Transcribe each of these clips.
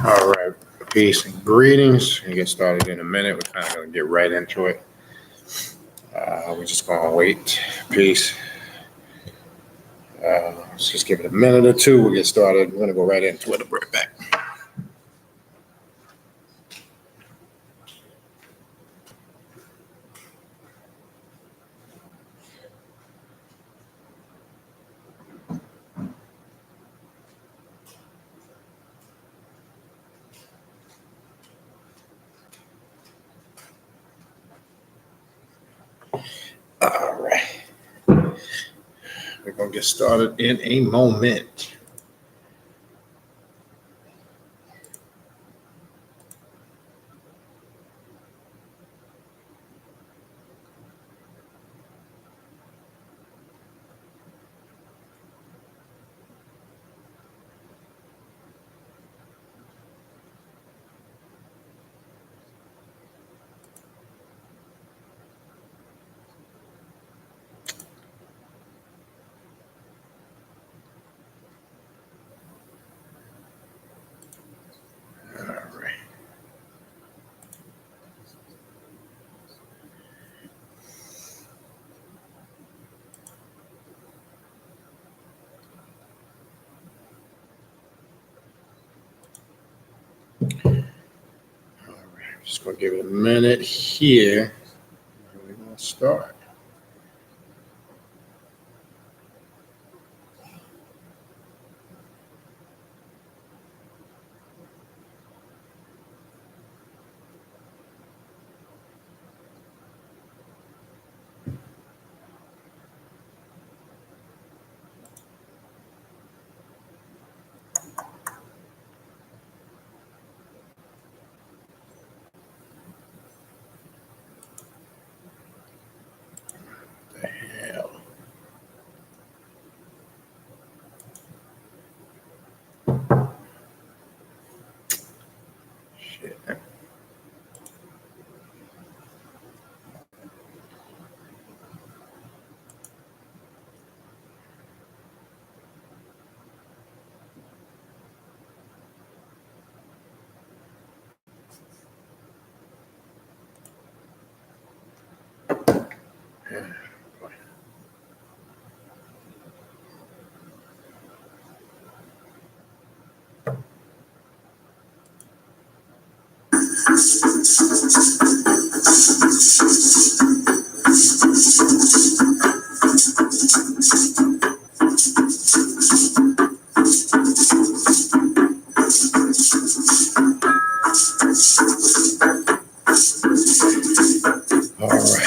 All right, peace and greetings. We'll get started in a minute. We're kind of going to get right into it. We're just going to wait. Peace. Let's just give it a minute or two. We'll get started. We're going to go right into it. I'll be right back. All right. We're going to get started in a moment. All right. Just going to give it a minute here. We're going to start. The hell. Shit. All right.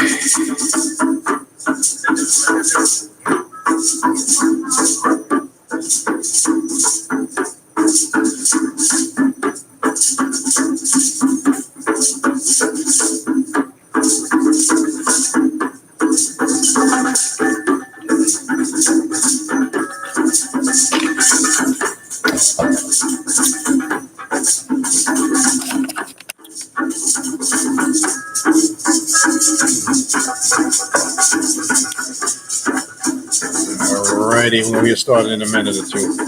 Alrighty, we're gonna get started in a minute or two.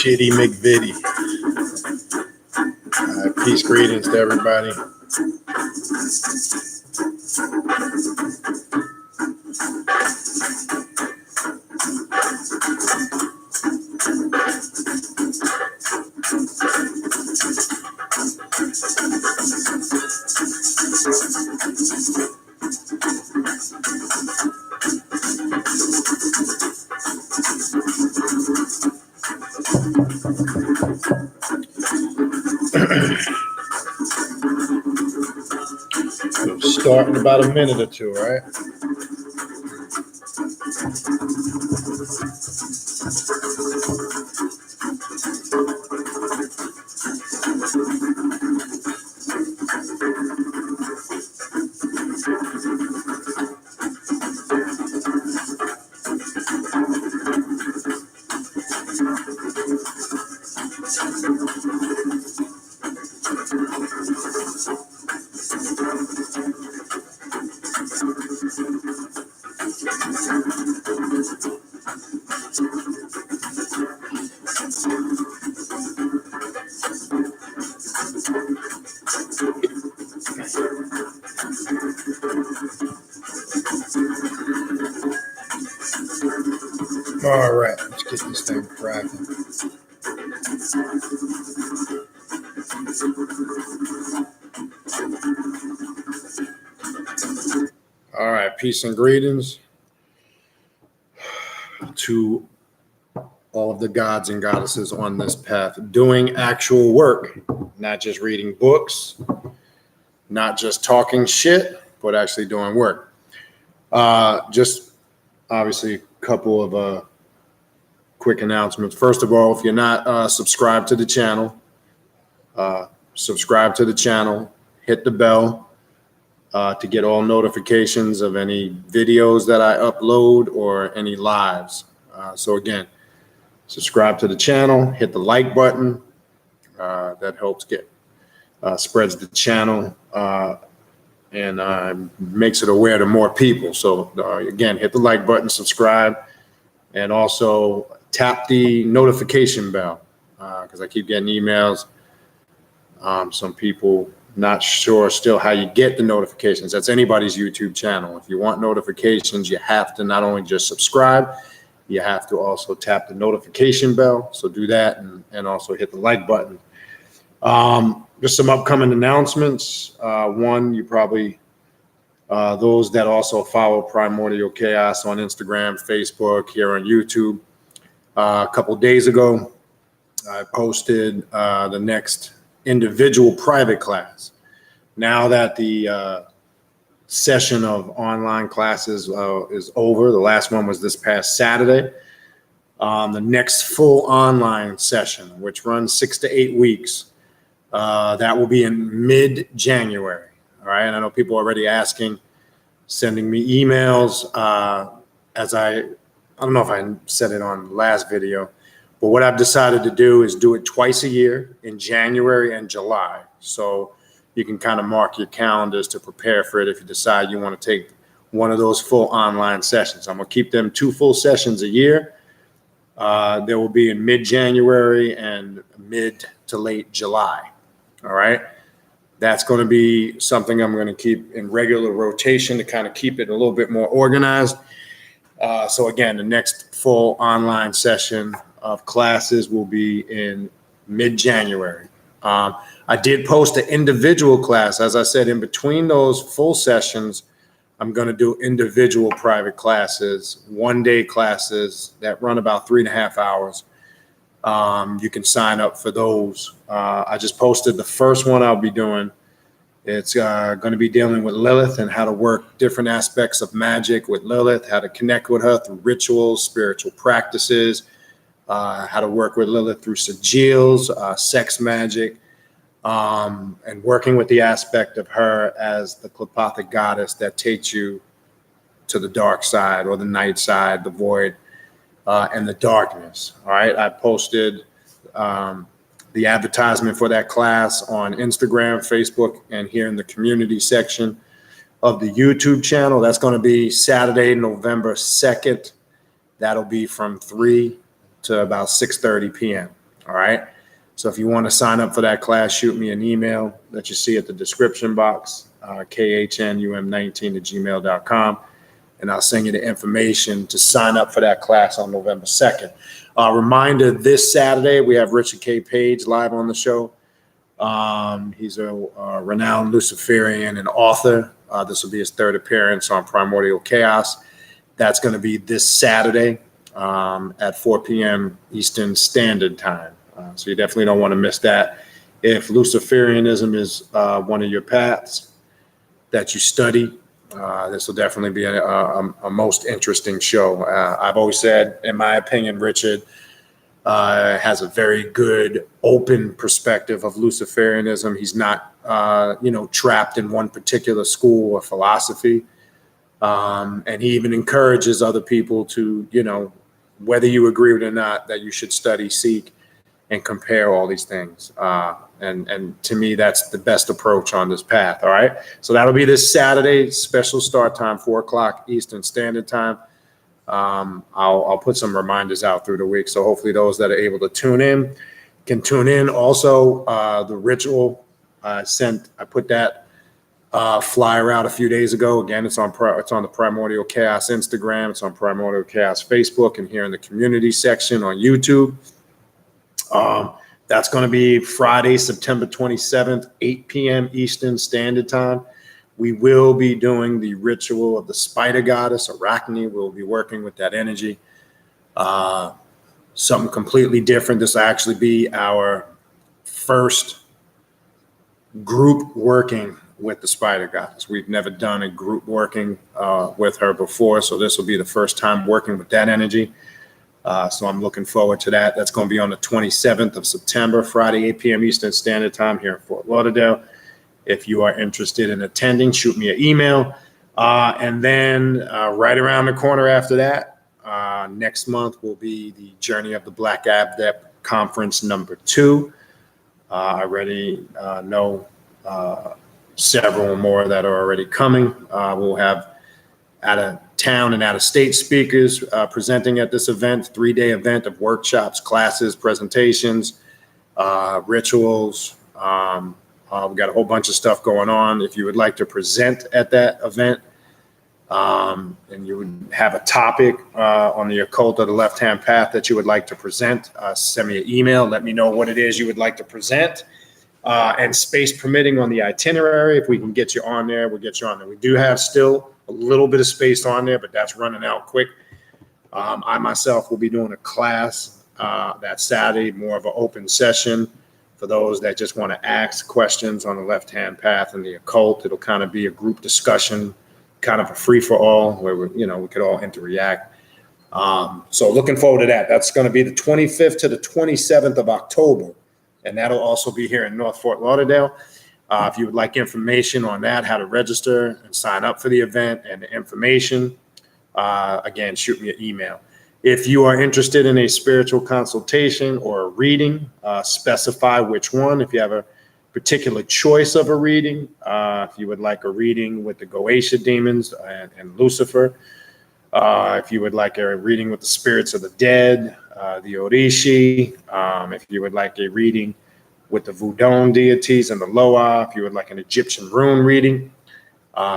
Shitty McVitie. Peace, greetings to everybody. We'll start in about a minute or two, right? All right, let's get this thing cracking. All right, peace and greetings to all of the gods and goddesses on this path, doing actual work, not just reading books, not just talking shit, but actually doing work. Just obviously a couple of quick announcements. First of all, if you're not subscribed to the channel, subscribe to the channel, hit the bell to get all notifications of any videos that I upload or any lives. So again, subscribe to the channel, hit the like button. That helps spreads the channel and makes it aware to more people. So again, hit the like button, subscribe, and also tap the notification bell because I keep getting emails. Some people not sure still how you get the notifications. That's anybody's YouTube channel. If you want notifications, you have to not only just subscribe, you have to also tap the notification bell. So do that and also hit the like button. Just some upcoming announcements. One, you probably, those that also follow Primordial Chaos on Instagram, Facebook, here on YouTube. A couple days ago, I posted the next individual private class. Now that the session of online classes is over, the last one was this past Saturday. The next full online session, which runs 6 to 8 weeks, that will be in mid-January. All right. And I know people are already asking, sending me emails as I don't know if I said it on the last video, but what I've decided to do is do it twice a year in January and July. So you can kind of mark your calendars to prepare for it if you decide you want to take one of those full online sessions. I'm going to keep them 2 full sessions a year. There will be in mid-January and mid to late July. All right. That's going to be something I'm going to keep in regular rotation to kind of keep it a little bit more organized. So again, the next full online session of classes will be in mid-January. I did post an individual class. As I said, in between those full sessions, I'm going to do individual private classes, 1-day classes that run about 3.5 hours. You can sign up for those. I just posted the first one I'll be doing. It's going to be dealing with Lilith and how to work different aspects of magic with Lilith, how to connect with her through rituals, spiritual practices, how to work with Lilith through sigils, sex magic, and working with the aspect of her as the Klepothic goddess that takes you to the dark side or the night side, the void, and the darkness. All right. I posted the advertisement for that class on Instagram, Facebook, and here in the community section of the YouTube channel. That's going to be Saturday, November 2nd. That'll be from 3 to about 6:30 p.m. All right. So if you want to sign up for that class, shoot me an email that you see at the description box, khnum19@gmail.com. And I'll send you the information to sign up for that class on November 2nd. Reminder, this Saturday, we have Richard K. Page live on the show. He's a renowned Luciferian and author. This will be his third appearance on Primordial Chaos. That's going to be this Saturday at 4 p.m. Eastern Standard Time. So you definitely don't want to miss that. If Luciferianism is one of your paths that you study, this will definitely be a most interesting show. I've always said, in my opinion, Richard has a very good open perspective of Luciferianism. He's not, trapped in one particular school or philosophy. And he even encourages other people to, whether you agree with it or not, that you should study, seek, and compare all these things. And to me, that's the best approach on this path. All right. So that'll be this Saturday, special start time, 4 o'clock Eastern Standard Time. I'll put some reminders out through the week. So hopefully those that are able to tune in can tune in. Also, the ritual I put that flyer out a few days ago. Again, it's on the Primordial Chaos Instagram. It's on Primordial Chaos Facebook, and here in the community section on YouTube. That's going to be Friday, September 27th, 8 p.m. Eastern Standard Time. We will be doing the ritual of the spider goddess, Arachne. We'll be working with that energy. Something completely different. This will actually be our first group working with the spider goddess. We've never done a group working with her before, so this will be the first time working with that energy. So I'm looking forward to that. That's going to be on the 27th of September, Friday, 8 p.m. Eastern Standard Time here in Fort Lauderdale. If you are interested in attending, shoot me an email. And then right around the corner after that, next month will be the Journey of the Black Adept Conference number 2. I already know several more that are already coming. We'll have out-of-town and out-of-state speakers presenting at this event, 3-day event of workshops, classes, presentations, rituals. We've got a whole bunch of stuff going on. If you would like to present at that event, and you would have a topic on the occult or the left-hand path that you would like to present, send me an email. Let me know what it is you would like to present. And space permitting on the itinerary, if we can get you on there, we'll get you on there. We do have still a little bit of space on there, but that's running out quick. I myself will be doing a class that Saturday, more of an open session for those that just want to ask questions on the left-hand path and the occult. It'll kind of be a group discussion, kind of a free-for-all where we could all interact. So looking forward to that. That's going to be the 25th to the 27th of October, and that'll also be here in North Fort Lauderdale. If you would like information on that, how to register and sign up for the event and the information, again, shoot me an email. If you are interested in a spiritual consultation or a reading, specify which one. If you have a particular choice of a reading, if you would like a reading with the Goetia demons and Lucifer, if you would like a reading with the spirits of the dead, the Orishi, if you would like a reading with the Voodoo deities and the Loa, if you would like an Egyptian rune reading,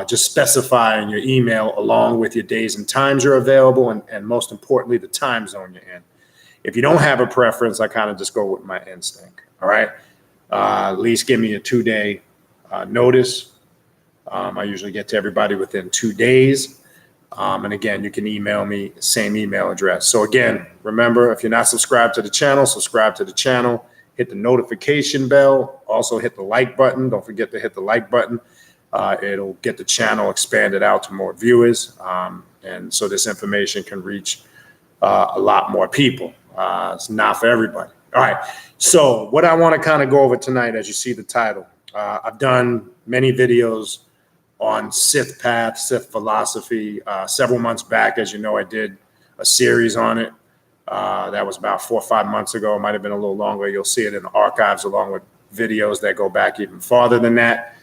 just specify in your email along with your days and times you're available, and most importantly, the time zone you're in. If you don't have a preference, I kind of just go with my instinct. All right. At least give me a 2-day notice. I usually get to everybody within 2 days. And again, you can email me, same email address. So again, remember, if you're not subscribed to the channel, subscribe to the channel, hit the notification bell, also hit the like button. Don't forget to hit the like button. It'll get the channel expanded out to more viewers. And so this information can reach a lot more people. It's not for everybody. All right. So what I want to kind of go over tonight, as you see the title, I've done many videos on Sith path, Sith philosophy. Several months back, as you know, I did a series on it. That was about 4 or 5 months ago. It might have been a little longer. You'll see it in the archives along with videos that go back even farther than that.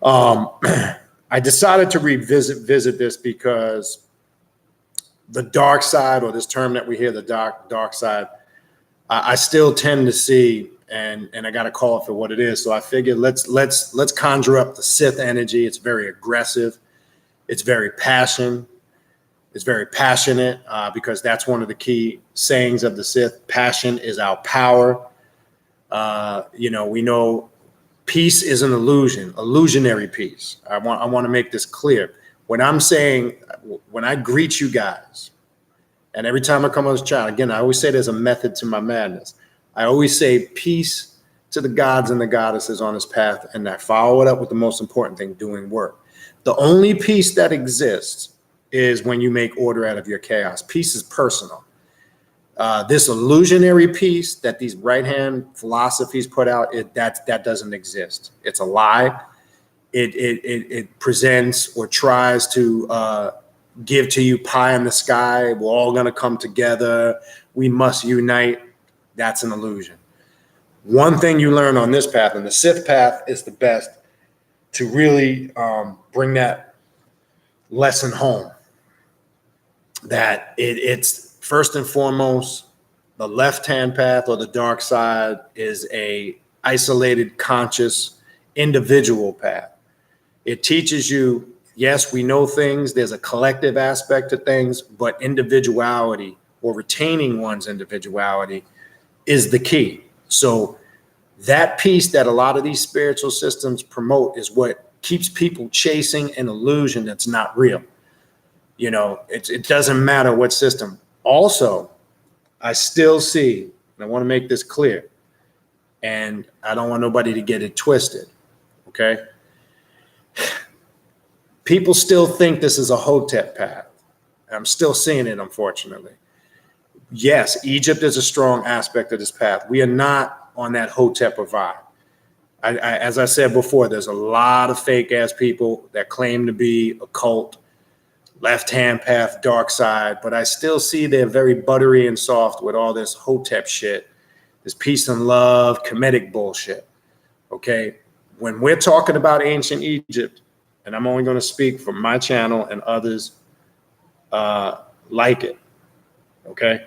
I decided to revisit this because the dark side, or this term that we hear, the dark side, I still tend to see, and I got to call it for what it is. So I figured let's conjure up the Sith energy. It's very aggressive. It's very passionate. It's very passionate because that's one of the key sayings of the Sith. Passion is our power. We know Peace is an illusion, illusionary peace. I want to make this clear. When I'm saying, when I greet you guys, and every time I come on this channel, again, I always say there's a method to my madness. I always say peace to the gods and the goddesses on this path, and I follow it up with the most important thing, doing work. The only peace that exists is when you make order out of your chaos. Peace is personal. This illusionary peace that these right-hand philosophies put out, that doesn't exist. It's a lie. It presents or tries to give to you pie in the sky. We're all going to come together. We must unite. That's an illusion. One thing you learn on this path, and the Sith path is the best to really bring that lesson home, that it's first and foremost, the left-hand path or the dark side is a isolated, conscious, individual path. It teaches you, yes, we know things, there's a collective aspect to things, but individuality or retaining one's individuality is the key. So that piece that a lot of these spiritual systems promote is what keeps people chasing an illusion that's not real. You know, it doesn't matter what system. Also, I still see, and I want to make this clear, and I don't want nobody to get it twisted, okay? People still think this is a Hotep path. I'm still seeing it, unfortunately. Yes, Egypt is a strong aspect of this path. We are not on that Hotep vibe. As I said before, there's a lot of fake ass people that claim to be occult, left-hand path, dark side, but I still see they're very buttery and soft with all this Hotep shit, this peace and love, Kemetic bullshit, okay? When we're talking about ancient Egypt, and I'm only going to speak for my channel and others like it, okay?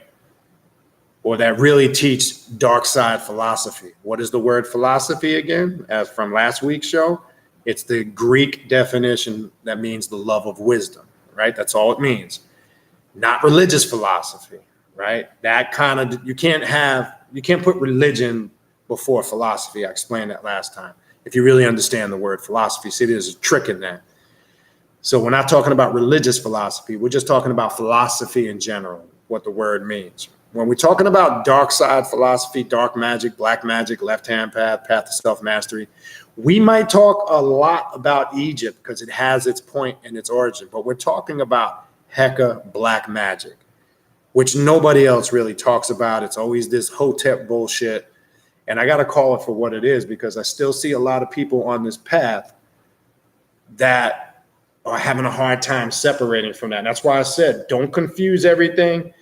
Or that really teach dark side philosophy. What is the word philosophy again? As from last week's show, it's the Greek definition that means the love of wisdom. Right? That's all it means. Not religious philosophy, right? That kind of, you can't put religion before philosophy. I explained that last time. If you really understand the word philosophy, see, there's a trick in that. So we're not talking about religious philosophy. We're just talking about philosophy in general, what the word means. When we're talking about dark side philosophy, dark magic, black magic, left-hand path, path to self-mastery, we might talk a lot about Egypt because it has its point and its origin, but we're talking about Heka black magic, which nobody else really talks about. It's always this Hotep bullshit. And I got to call it for what it is, because I still see a lot of people on this path that are having a hard time separating from that. And that's why I said, don't confuse everything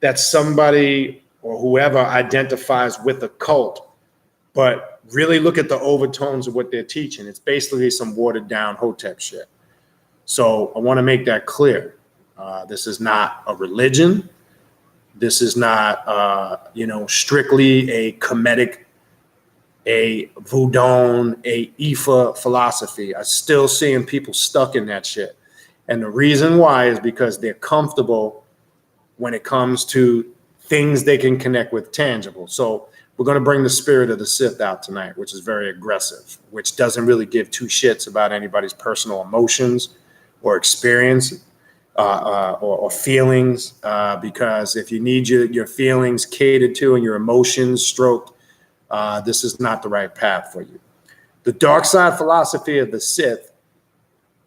that somebody or whoever identifies with a cult, but really look at the overtones of what they're teaching. It's basically some watered down Hotep shit. So I want to make that clear. This is not a religion. This is not, strictly a Kemetic, a Voodoo, a Ifa philosophy. I'm still seeing people stuck in that shit. And the reason why is because they're comfortable when it comes to things they can connect with tangible. So we're going to bring the spirit of the Sith out tonight, which is very aggressive, which doesn't really give two shits about anybody's personal emotions or experience or feelings, because if you need your feelings catered to and your emotions stroked, this is not the right path for you. The dark side philosophy of the Sith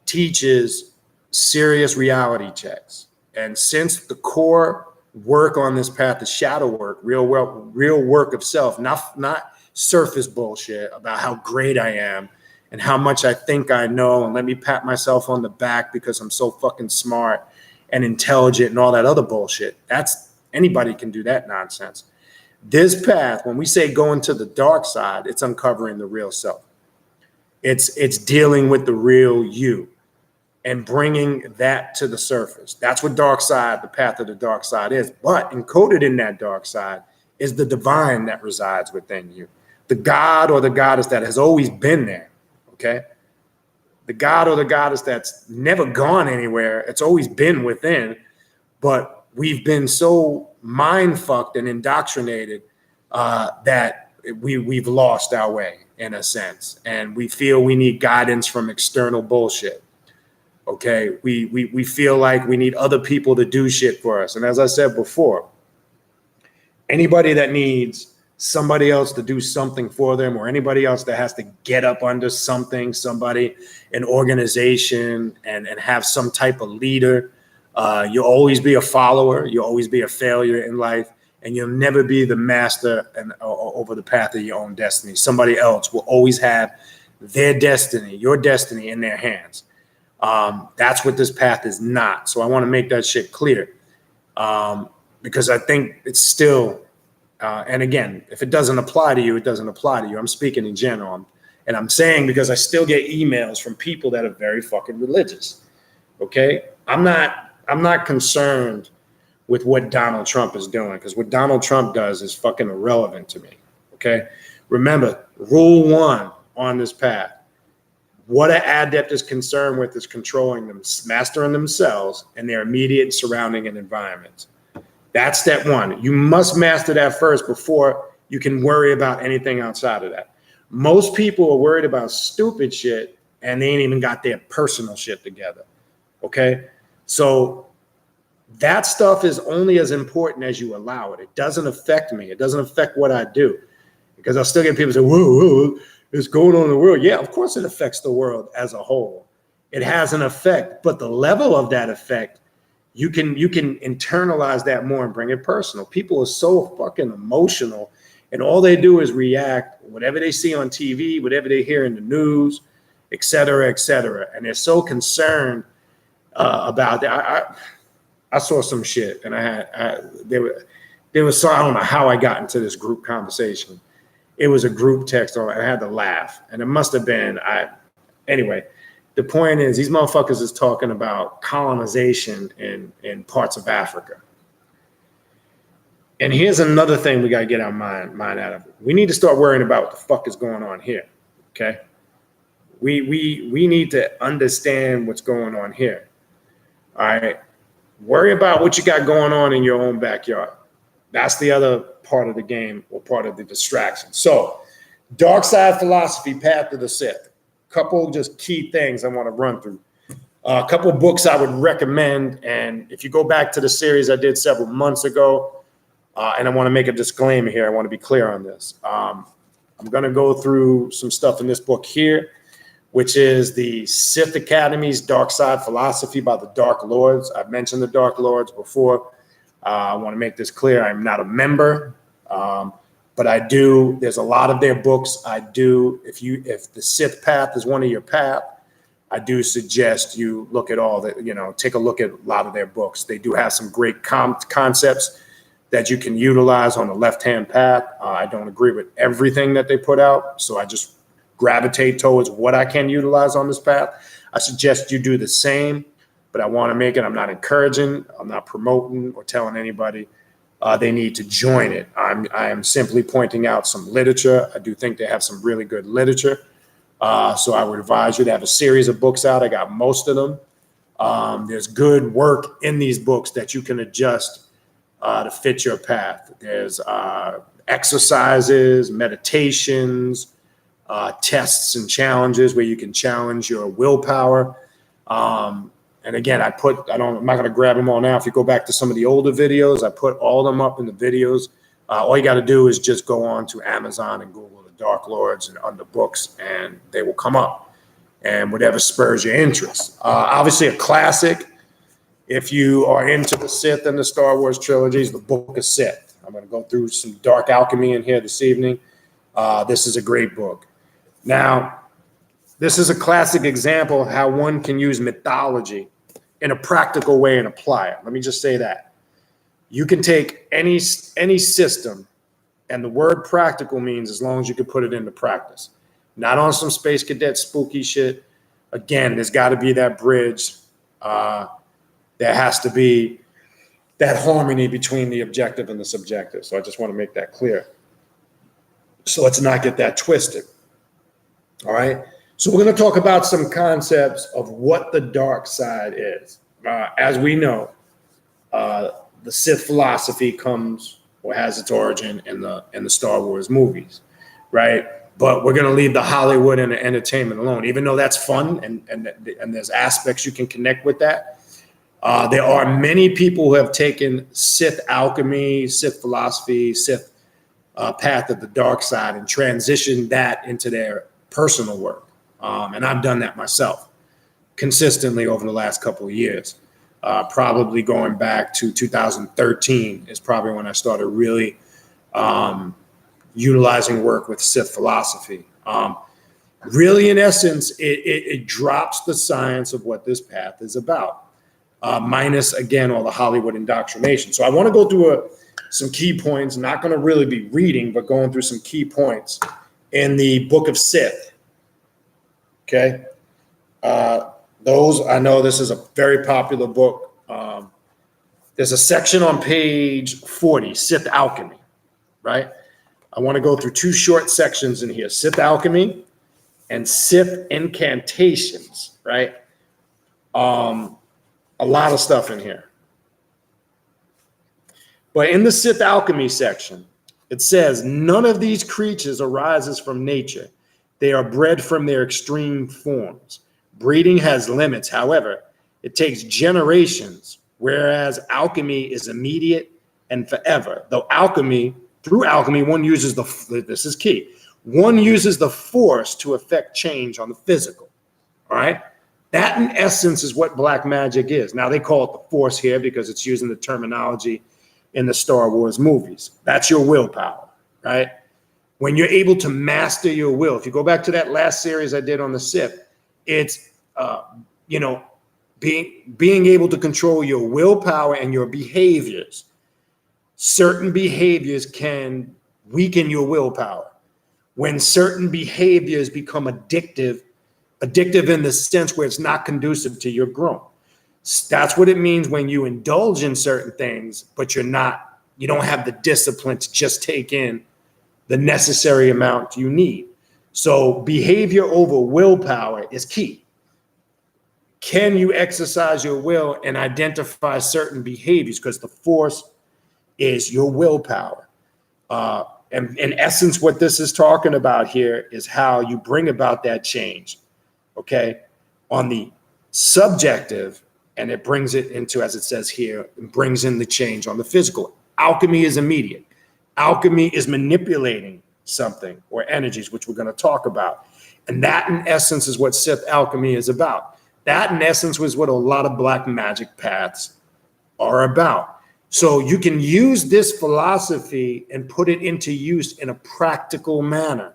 teaches serious reality checks. And since the core work on this path is shadow work, real work of self, not surface bullshit about how great I am and how much I think I know, and let me pat myself on the back because I'm so fucking smart and intelligent and all that other bullshit. That's, anybody can do that nonsense. This path, when we say going to the dark side, it's uncovering the real self. It's dealing with the real you and bringing that to the surface. That's what dark side, the path of the dark side is. But encoded in that dark side is the divine that resides within you. The God or the goddess that has always been there, okay? The God or the goddess that's never gone anywhere. It's always been within, but we've been so mind-fucked and indoctrinated that we've lost our way in a sense, and we feel we need guidance from external bullshit. Okay, we feel like we need other people to do shit for us. And as I said before, anybody that needs somebody else to do something for them, or anybody else that has to get up under something, somebody, an organization, and have some type of leader, you'll always be a follower. You'll always be a failure in life, and you'll never be the master over the path of your own destiny. Somebody else will always have their destiny, your destiny, in their hands. That's what this path is not. So I want to make that shit clear, because I think it's still, and again, if it doesn't apply to you, it doesn't apply to you. I'm speaking in general. And I'm saying because I still get emails from people that are very fucking religious. Okay? I'm not concerned with what Donald Trump is doing, because what Donald Trump does is fucking irrelevant to me. Okay? Remember, rule one on this path. What an adept is concerned with is controlling them, mastering themselves and their immediate surrounding and environment. That's step one. You must master that first before you can worry about anything outside of that. Most people are worried about stupid shit and they ain't even got their personal shit together. Okay? So that stuff is only as important as you allow it. It doesn't affect me. It doesn't affect what I do. Because I'll still get people say, whoa, it's going on in the world. Yeah, of course it affects the world as a whole. It has an effect, but the level of that effect, you can internalize that more and bring it personal. People are so fucking emotional, and all they do is react, whatever they see on TV, whatever they hear in the news, et cetera, and they're so concerned about that. I saw some shit, and there was so, I don't know how I got into this group conversation. It was a group text, and I had to laugh, and it must have been anyway. The point is, these motherfuckers is talking about colonization in parts of Africa. And here's another thing we got to get our mind out of. We need to start worrying about what the fuck is going on here. Okay, we need to understand what's going on here. All right, worry about what you got going on in your own backyard. That's the other part of the game, or part of the distraction. So, Darkside philosophy, path to the Sith. Couple just key things I want to run through. A couple books I would recommend, and if you go back to the series I did several months ago, and I want to make a disclaimer here, I want to be clear on this. I'm going to go through some stuff in this book here, which is the Sith Academy's Darkside Philosophy by the Dark Lords. I've mentioned the Dark Lords before. I want to make this clear. I'm not a member, but I do. There's a lot of their books. I do. If the Sith path is one of your path, I do suggest you look at all that. Take a look at a lot of their books. They do have some great concepts that you can utilize on the left-hand path. I don't agree with everything that they put out, so I just gravitate towards what I can utilize on this path. I suggest you do the same. But I want to make it, I'm not encouraging, I'm not promoting or telling anybody they need to join it. I am simply pointing out some literature. I do think they have some really good literature. So I would advise you to have a series of books out. I got most of them. There's good work in these books that you can adjust to fit your path. There's exercises, meditations, tests and challenges where you can challenge your willpower. And again, I'm not going to grab them all now. If you go back to some of the older videos, I put all of them up in the videos. All you got to do is just go on to Amazon and Google the Dark Lords and under books, and they will come up. And whatever spurs your interest. Obviously, a classic, if you are into the Sith and the Star Wars trilogies, the Book of Sith. I'm going to go through some dark alchemy in here this evening. This is a great book. Now, this is a classic example of how one can use mythology in a practical way and apply it. Let me just say that. You can take any system, and the word practical means as long as you can put it into practice. Not on some space cadet spooky shit. Again, there's got to be that bridge. There has to be that harmony between the objective and the subjective. So I just want to make that clear. So let's not get that twisted. All right? So we're going to talk about some concepts of what the dark side is. As we know, the Sith philosophy comes or has its origin in the Star Wars movies. right? But we're going to leave the Hollywood and the entertainment alone, even though that's fun and there's aspects you can connect with that. There are many people who have taken Sith alchemy, Sith philosophy, Sith path of the dark side and transitioned that into their personal work. And I've done that myself consistently over the last couple of years. Probably going back to 2013 is probably when I started really utilizing work with Sith philosophy. Really, in essence, it drops the science of what this path is about, minus, again, all the Hollywood indoctrination. So I want to go through some key points, not going to really be reading, but going through some key points in the Book of Sith. Okay? I know this is a very popular book. There's a section on page 40, Sith alchemy, right? I want to go through two short sections in here, Sith alchemy and Sith incantations, right? A lot of stuff in here. But in the Sith alchemy section, it says, none of these creatures arises from nature. They are bred from their extreme forms. Breeding has limits. However, it takes generations, whereas alchemy is immediate and forever. Though through alchemy, one uses this is key, one uses the force to affect change on the physical, all right? That, in essence, is what black magic is. Now, they call it the force here because it's using the terminology in the Star Wars movies. That's your willpower, right? When you're able to master your will, if you go back to that last series I did on the Sith, it's, being able to control your willpower and your behaviors. Certain behaviors can weaken your willpower. When certain behaviors become addictive in the sense where it's not conducive to your growth. That's what it means when you indulge in certain things, but you don't have the discipline to just take in the necessary amount you need. So behavior over willpower is key. Can you exercise your will and identify certain behaviors? Because the force is your willpower. And in essence, what this is talking about here is how you bring about that change, okay, on the subjective, and it brings it into, as it says here, it brings in the change on the physical. Alchemy is immediate. Alchemy is manipulating something or energies, which we're going to talk about. And that, in essence, is what Sith alchemy is about. That, in essence, was what a lot of black magic paths are about. So you can use this philosophy and put it into use in a practical manner.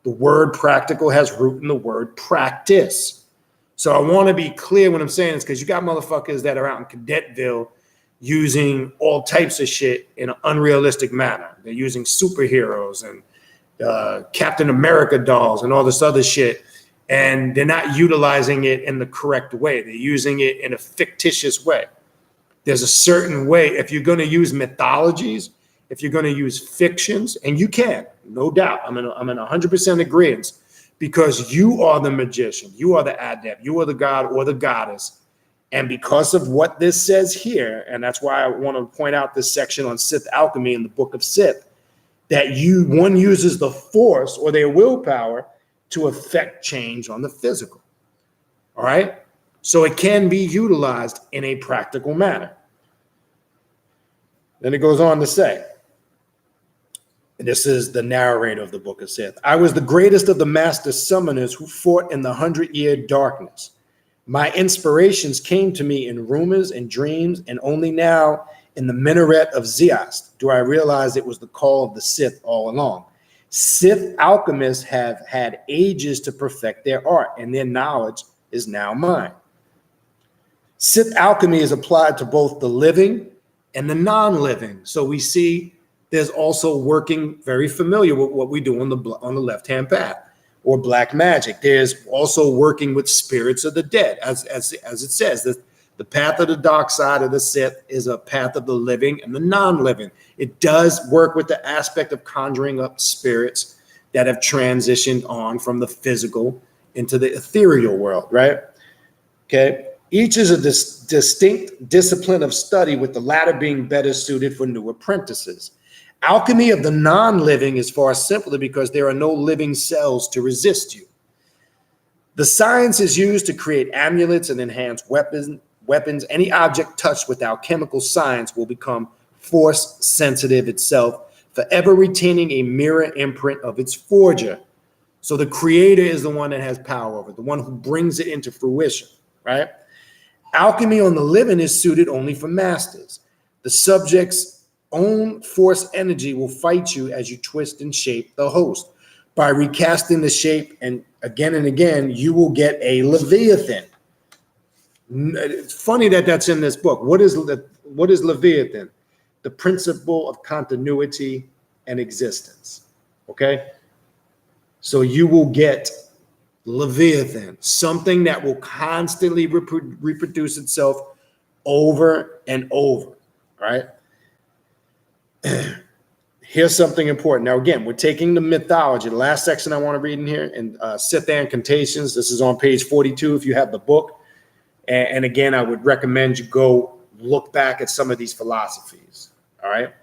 The word practical has root in the word practice. So I want to be clear when I'm saying this, because you got motherfuckers that are out in Cadetville using all types of shit in an unrealistic manner. They're using superheroes and Captain America dolls and all this other shit, and they're not utilizing it in the correct way. They're using it in a fictitious way. There's a certain way, if you're going to use mythologies, if you're going to use fictions, and you can, no doubt, I'm in 100% agreement, because you are the magician, you are the adept, you are the god or the goddess. And because of what this says here, and that's why I want to point out this section on Sith alchemy in the Book of Sith, that one uses the force or their willpower to affect change on the physical. All right? So it can be utilized in a practical manner. Then it goes on to say, and this is the narrator of the Book of Sith, I was the greatest of the master summoners who fought in the 100-year darkness. My inspirations came to me in rumors and dreams, and only now in the minaret of Zeast do I realize it was the call of the Sith all along. Sith alchemists have had ages to perfect their art, and their knowledge is now mine. Sith alchemy is applied to both the living and the non-living. So we see there's also working very familiar with what we do on the left-hand path, or black magic. There's also working with spirits of the dead, as it says, the path of the dark side of the Sith is a path of the living and the non-living. It does work with the aspect of conjuring up spirits that have transitioned on from the physical into the ethereal world, right? Okay. Each is a distinct discipline of study, with the latter being better suited for new apprentices. Alchemy of the non-living is far simpler because there are no living cells to resist you. The science is used to create amulets and enhance weapons. Any object touched with alchemical science will become force sensitive itself, forever retaining a mirror imprint of its forger. So the creator is the one that has power over it, the one who brings it into fruition, right? Alchemy on the living is suited only for masters. The subject's own force energy will fight you as you twist and shape the host. By recasting the shape and again, you will get a Leviathan. It's funny that that's in this book. What is Leviathan? The principle of continuity and existence. Okay? So you will get Leviathan, something that will constantly reproduce itself over and over, right? Here's something important. Now, again, we're taking the mythology. The last section I want to read in here, in Sith Incantations. This is on page 42 if you have the book. And again, I would recommend you go look back at some of these philosophies, all right?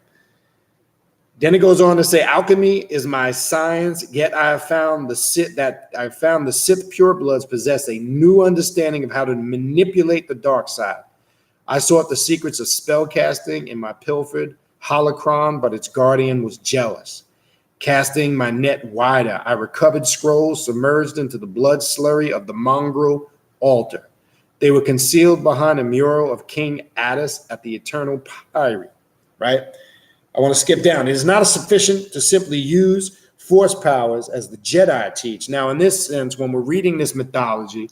Then it goes on to say, alchemy is my science, yet I have found the Sith purebloods possess a new understanding of how to manipulate the dark side. I sought the secrets of spellcasting in my pilfered holocron, but its guardian was jealous. Casting my net wider, I recovered scrolls submerged into the blood slurry of the mongrel altar. They were concealed behind a mural of King Attis at the Eternal Pyre, right? I want to skip down. It is not sufficient to simply use force powers as the Jedi teach. Now, in this sense, when we're reading this mythology,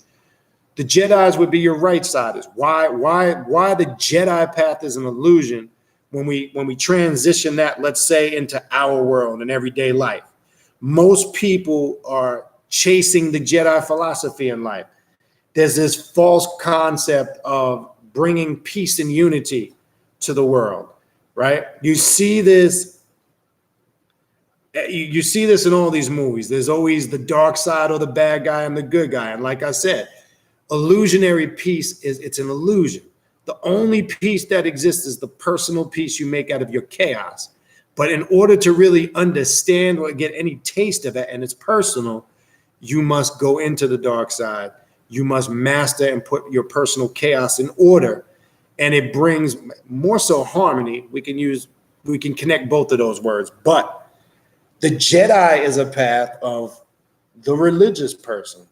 the Jedis would be your right-siders. Why the Jedi path is an illusion when we transition that, let's say, into our world and everyday life. Most people are chasing the Jedi philosophy in life. There's this false concept of bringing peace and unity to the world, right? You see this in all these movies. There's always the dark side or the bad guy and the good guy. And like I said, illusionary peace it's an illusion. The only peace that exists is the personal peace you make out of your chaos. But in order to really understand or get any taste of it, and it's personal, you must go into the dark side. You must master and put your personal chaos in order. And it brings more so harmony. We can connect both of those words. But the Jedi is a path of the religious person.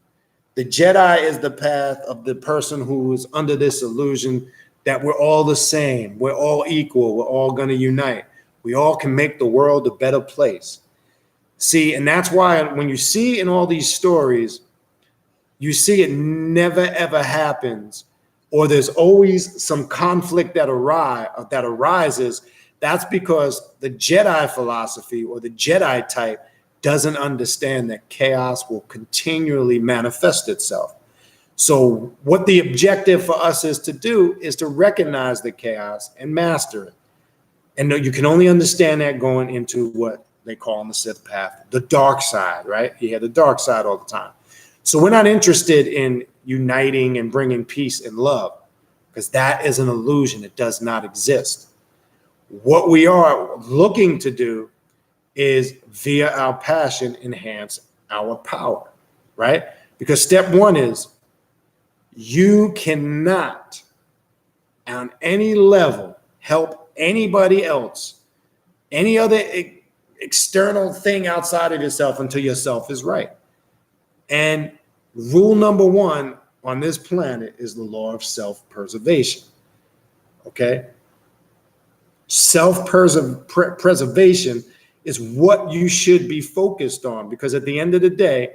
The Jedi is the path of the person who is under this illusion that we're all the same. We're all equal. We're all going to unite. We all can make the world a better place. See, and that's why when you see in all these stories, you see it never, ever happens, or there's always some conflict that arises. That's because the Jedi philosophy or the Jedi type doesn't understand that chaos will continually manifest itself. So what the objective for us is to do is to recognize the chaos and master it. And you can only understand that going into what they call in the Sith path, the dark side, right? You hear the dark side all the time. So we're not interested in uniting and bringing peace and love because that is an illusion. It does not exist. What we are looking to do is via our passion enhance our power, right? Because step one is you cannot on any level help anybody else, any other external thing outside of yourself until yourself is right. And rule number one on this planet is the law of self-preservation, okay? Self-preservation is what you should be focused on because at the end of the day,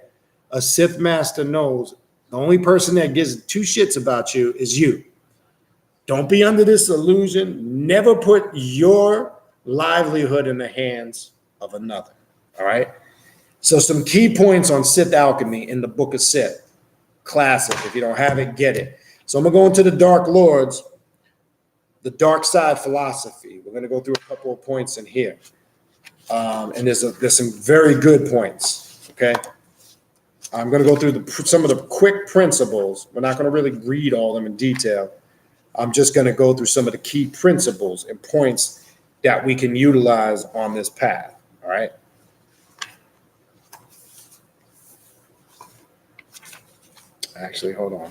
a Sith master knows the only person that gives two shits about you is you. Don't be under this illusion. Never put your livelihood in the hands of another, all right? So some key points on Sith alchemy in the Book of Sith. Classic. If you don't have it, get it. So I'm going to go into the Dark Lords, the dark side philosophy. We're going to go through a couple of points in here. And there's some very good points, okay? I'm going to go through some of the quick principles. We're not going to really read all of them in detail. I'm just going to go through some of the key principles and points that we can utilize on this path. All right. Actually, hold on.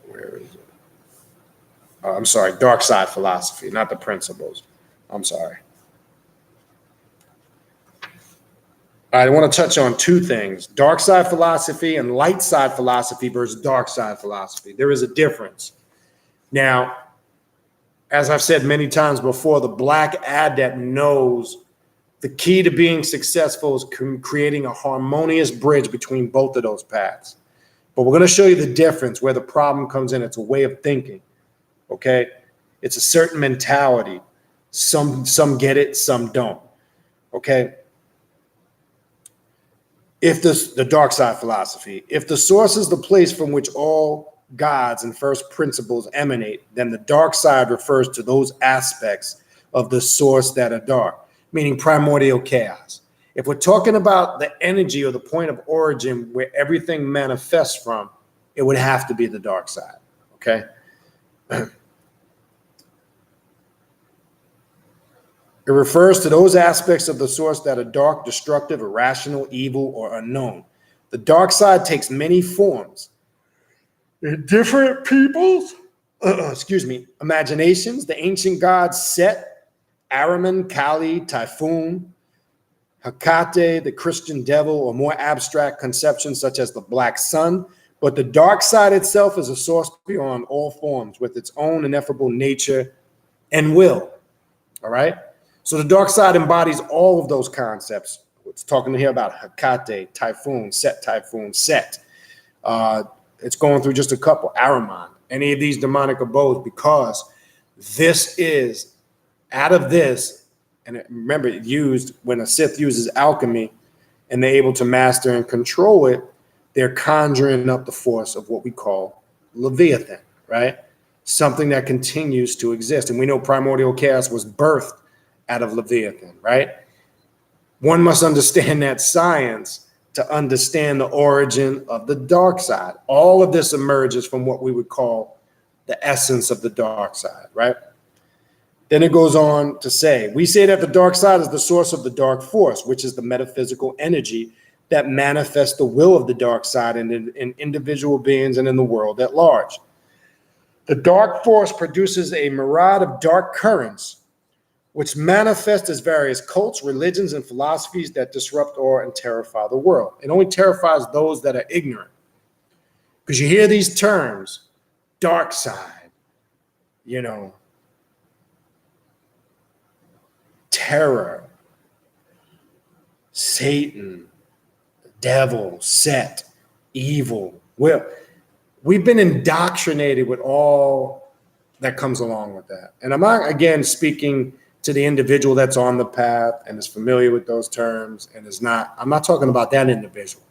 Where is it? I'm sorry, Darkside philosophy, not the principles. I'm sorry. I want to touch on two things: dark side philosophy and light side philosophy versus dark side philosophy. There is a difference. Now, as I've said many times before, the black adept knows the key to being successful is creating a harmonious bridge between both of those paths. But we're going to show you the difference where the problem comes in. It's a way of thinking, okay? It's a certain mentality. Some get it, some don't, okay? If the dark side philosophy, if the source is the place from which all gods and first principles emanate, then the dark side refers to those aspects of the source that are dark, meaning primordial chaos. If we're talking about the energy or the point of origin where everything manifests from, it would have to be the dark side, okay? It refers to those aspects of the source that are dark, destructive, irrational, evil, or unknown. The dark side takes many forms. In different people's, imaginations, the ancient gods Set, Ahriman, Kali, Typhoon, Hecate, the Christian devil, or more abstract conceptions such as the black sun. But the dark side itself is a source beyond all forms with its own ineffable nature and will, all right? So the dark side embodies all of those concepts. It's talking here about Hecate, Typhoon, Set. It's going through just a couple, Ahriman, any of these demonic abodes, because this is, out of this, and remember, it used when a Sith uses alchemy and they're able to master and control it, they're conjuring up the force of what we call Leviathan, right? Something that continues to exist. And we know primordial chaos was birthed out of Leviathan, right? One must understand that science to understand the origin of the dark side. All of this emerges from what we would call the essence of the dark side, right? Then it goes on to say, we say that the dark side is the source of the dark force, which is the metaphysical energy that manifests the will of the dark side in individual beings and in the world at large. The dark force produces a myriad of dark currents, which manifest as various cults, religions, and philosophies that disrupt, awe, and terrify the world. It only terrifies those that are ignorant. Because you hear these terms, dark side, terror, Satan, devil, Set, evil. Well, we've been indoctrinated with all that comes along with that. And I'm not, again, speaking to the individual that's on the path and is familiar with those terms and is not, I'm not talking about that individual.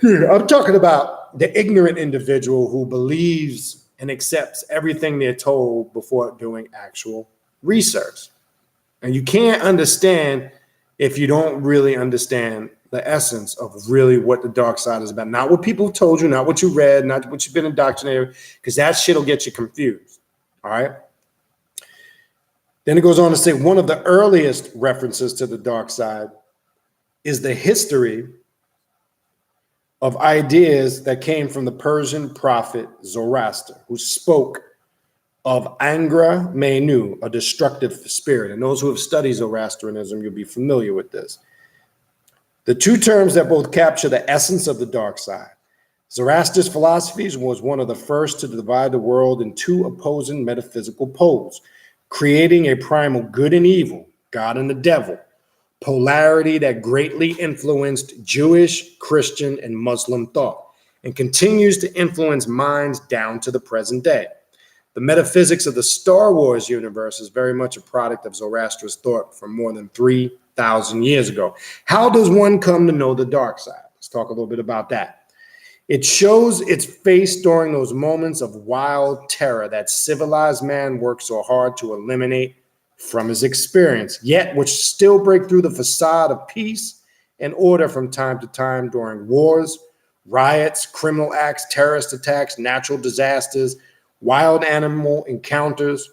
I'm talking about the ignorant individual who believes and accepts everything they're told before doing actual research. And you can't understand if you don't really understand the essence of really what the dark side is about. Not what people told you, not what you read, not what you've been indoctrinated, because that shit will get you confused. All right. Then it goes on to say one of the earliest references to the dark side is the history of ideas that came from the Persian prophet Zoroaster, who spoke of Angra Mainyu, a destructive spirit. And those who have studied Zoroastrianism, you'll be familiar with this. The two terms that both capture the essence of the dark side. Zoroaster's philosophies was one of the first to divide the world in two opposing metaphysical poles, creating a primal good and evil, God and the devil, polarity that greatly influenced Jewish, Christian, and Muslim thought, and continues to influence minds down to the present day. The metaphysics of the Star Wars universe is very much a product of Zoroaster's thought from more than 3,000 years ago. How does one come to know the dark side? Let's talk a little bit about that. It shows its face during those moments of wild terror that civilized man works so hard to eliminate from his experience, yet which still break through the facade of peace and order from time to time during wars, riots, criminal acts, terrorist attacks, natural disasters, wild animal encounters,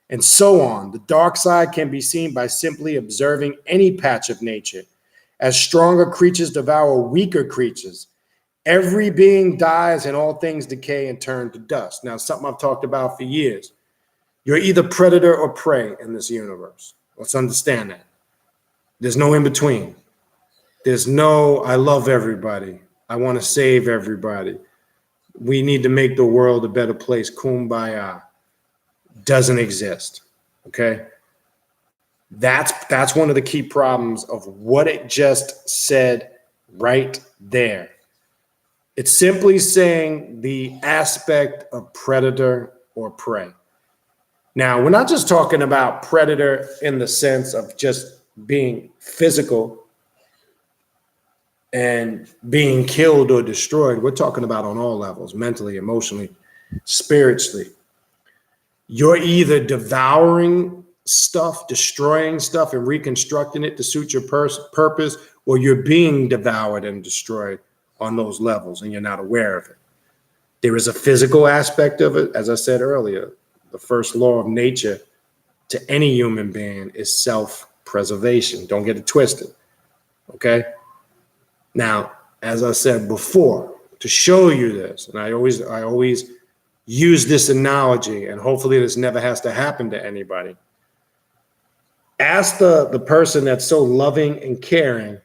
and so on. The dark side can be seen by simply observing any patch of nature. As stronger creatures devour weaker creatures, every being dies and all things decay and turn to dust. Now, something I've talked about for years. You're either predator or prey in this universe. Let's understand that. There's no in between. There's no, I love everybody. I want to save everybody. We need to make the world a better place. Kumbaya. Doesn't exist. Okay? That's one of the key problems of what it just said right there. It's simply saying the aspect of predator or prey. Now, we're not just talking about predator in the sense of just being physical and being killed or destroyed. We're talking about on all levels, mentally, emotionally, spiritually. You're either devouring stuff, destroying stuff, and reconstructing it to suit your purpose, or you're being devoured and destroyed on those levels, and you're not aware of it. There is a physical aspect of it. As I said earlier, the first law of nature to any human being is self-preservation. Don't get it twisted, okay? Now, as I said before, to show you this, and I always use this analogy, and hopefully this never has to happen to anybody. Ask the person that's so loving and caring,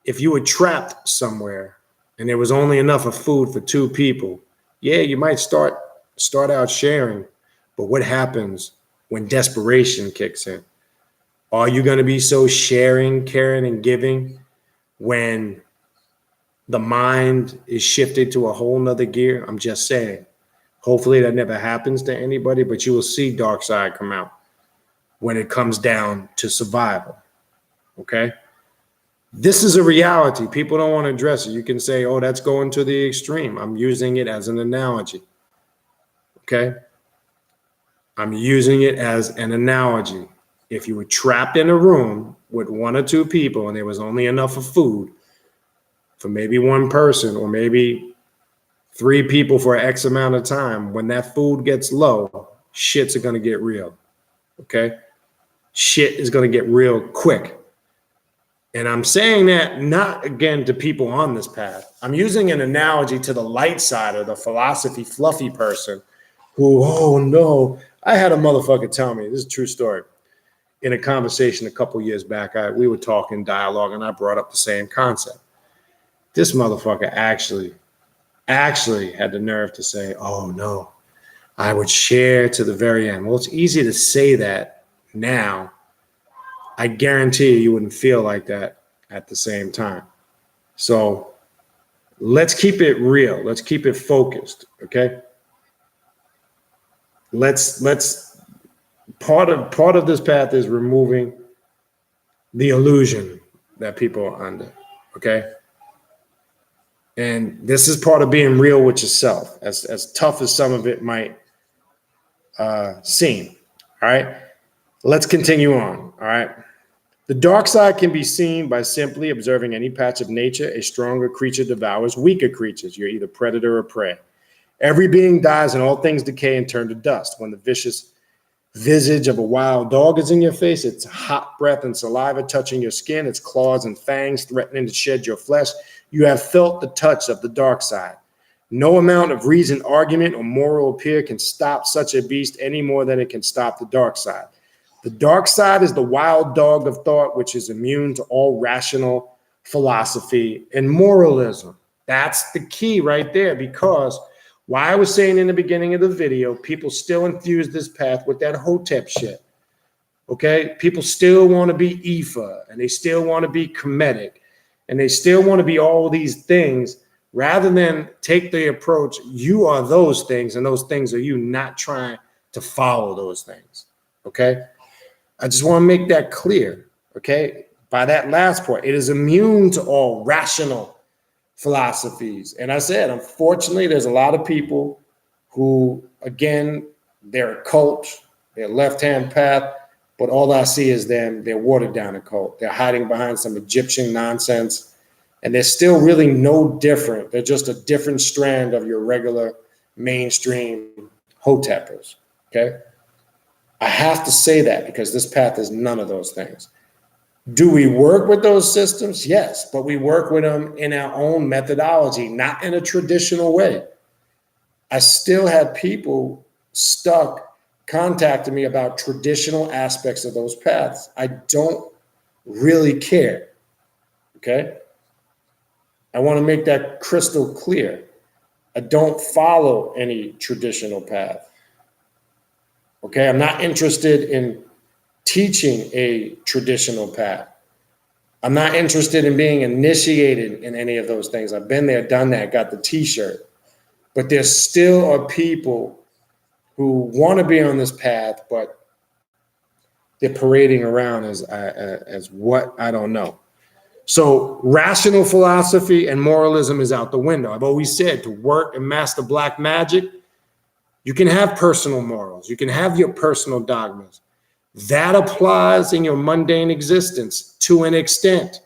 if you were trapped somewhere and there was only enough of food for 2 people, yeah, you might start out sharing, but what happens when desperation kicks in? Are you going to be so sharing, caring, and giving when the mind is shifted to a whole nother gear? I'm just saying. Hopefully that never happens to anybody, but you will see Darkside come out when it comes down to survival, okay? This is a reality. People don't want to address it. You can say, oh, that's going to the extreme. I'm using it as an analogy, okay? I'm using it as an analogy. If you were trapped in a room with 1 or 2 people and there was only enough of food for maybe 1 person or maybe 3 people for X amount of time, when that food gets low, shits are going to get real, okay? Shit is going to get real quick. And I'm saying that not, again, to people on this path. I'm using an analogy to the light side or the philosophy fluffy person who, oh no, I had a motherfucker tell me, this is a true story, in a conversation a couple years back, we were talking dialogue and I brought up the same concept. This motherfucker actually had the nerve to say, oh no, I would share to the very end. Well, it's easy to say that now. I guarantee you wouldn't feel like that at the same time. So let's keep it real. Let's keep it focused, okay? Let's part of this path is removing the illusion that people are under, okay? And this is part of being real with yourself, as tough as some of it might seem, all right? Let's continue on, all right? The dark side can be seen by simply observing any patch of nature. A stronger creature devours weaker creatures. You're either predator or prey. Every being dies and all things decay and turn to dust. When the vicious visage of a wild dog is in your face, its hot breath and saliva touching your skin, its claws and fangs threatening to shed your flesh, you have felt the touch of the dark side. No amount of reason, argument, or moral appeal can stop such a beast any more than it can stop the dark side. The dark side is the wild dog of thought, which is immune to all rational philosophy and moralism. That's the key right there, because why I was saying in the beginning of the video, people still infuse this path with that Hotep shit, okay? People still want to be Ifa, and they still want to be Kemetic, and they still want to be all these things, rather than take the approach, you are those things, and those things are you, not trying to follow those things, okay? I just want to make that clear, okay? By that last point, it is immune to all rational philosophies. And I said, unfortunately, there's a lot of people who, again, they're a cult, they're left-hand path, but all I see is them, they're watered down a cult. They're hiding behind some Egyptian nonsense, and they're still really no different. They're just a different strand of your regular mainstream Hotepers, okay? I have to say that because this path is none of those things. Do we work with those systems? Yes, but we work with them in our own methodology, not in a traditional way. I still have people stuck contacting me about traditional aspects of those paths. I don't really care. Okay? I want to make that crystal clear. I don't follow any traditional path. Okay? I'm not interested in teaching a traditional path. I'm not interested in being initiated in any of those things. I've been there, done that, got the t-shirt. But there still are people who want to be on this path, but they're parading around as what, I don't know. So rational philosophy and moralism is out the window. I've always said to work and master black magic, you can have personal morals. You can have your personal dogmas. That applies in your mundane existence to an extent.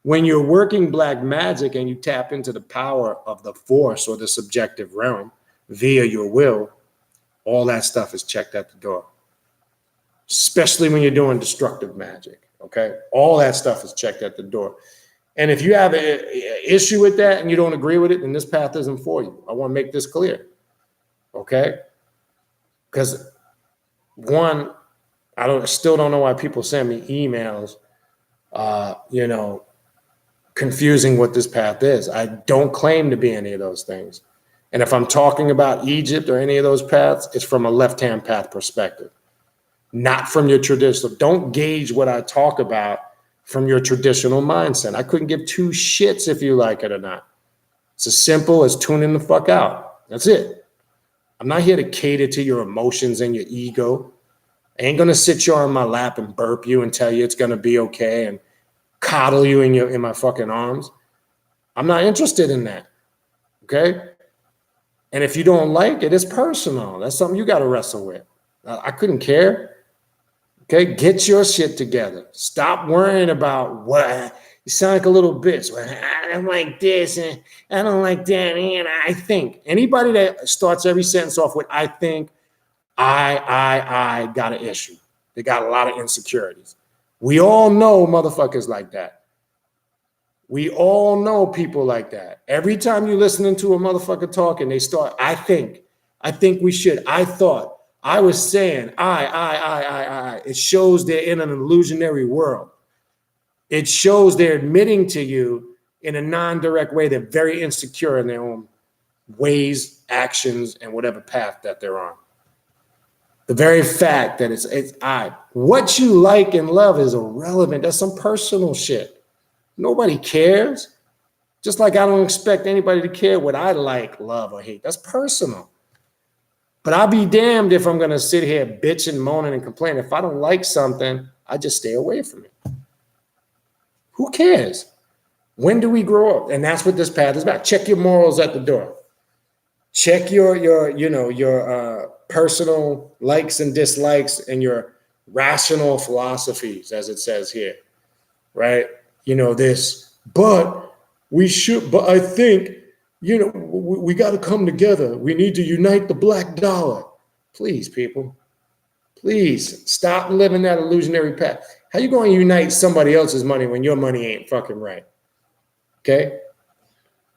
When you're working black magic and you tap into the power of the force or the subjective realm via your will, all that stuff is checked at the door. Especially when you're doing destructive magic, okay? All that stuff is checked at the door. And if you have an issue with that and you don't agree with it, then this path isn't for you. I want to make this clear, okay? Because one, still don't know why people send me emails, confusing what this path is. I don't claim to be any of those things. And if I'm talking about Egypt or any of those paths, it's from a left-hand path perspective, not from your traditional. Don't gauge what I talk about from your traditional mindset. I couldn't give two shits if you like it or not. It's as simple as tuning the fuck out. That's it. I'm not here to cater to your emotions and your ego. I ain't gonna sit you on my lap and burp you and tell you it's gonna be okay and coddle you in my fucking arms. I'm not interested in that. Okay? And if you don't like it, it's personal. That's something you got to wrestle with. I couldn't care. Okay? Get your shit together. Stop worrying about what you sound like a little bitch. Well, I don't like this and I don't like that. And I think anybody that starts every sentence off with I think, I got an issue. They got a lot of insecurities. We all know motherfuckers like that. We all know people like that. Every time you're listening to a motherfucker talking, they start, I think we should, I thought, I was saying, I. It shows they're in an illusionary world. It shows they're admitting to you in a non-direct way they're very insecure in their own ways, actions, and whatever path that they're on. The very fact that it's I. What you like and love is irrelevant. That's some personal shit. Nobody cares. Just like I don't expect anybody to care what I like, love, or hate. That's personal. But I'll be damned if I'm going to sit here bitching, moaning, and complaining. If I don't like something, I just stay away from it. Who cares? When do we grow up? And that's what this path is about. Check your morals at the door. Check your personal likes and dislikes and your rational philosophies, as it says here, right? But I think, we got to come together. We need to unite the black dollar. Please, people, please stop living that illusionary path. How you going to unite somebody else's money when your money ain't fucking right? Okay?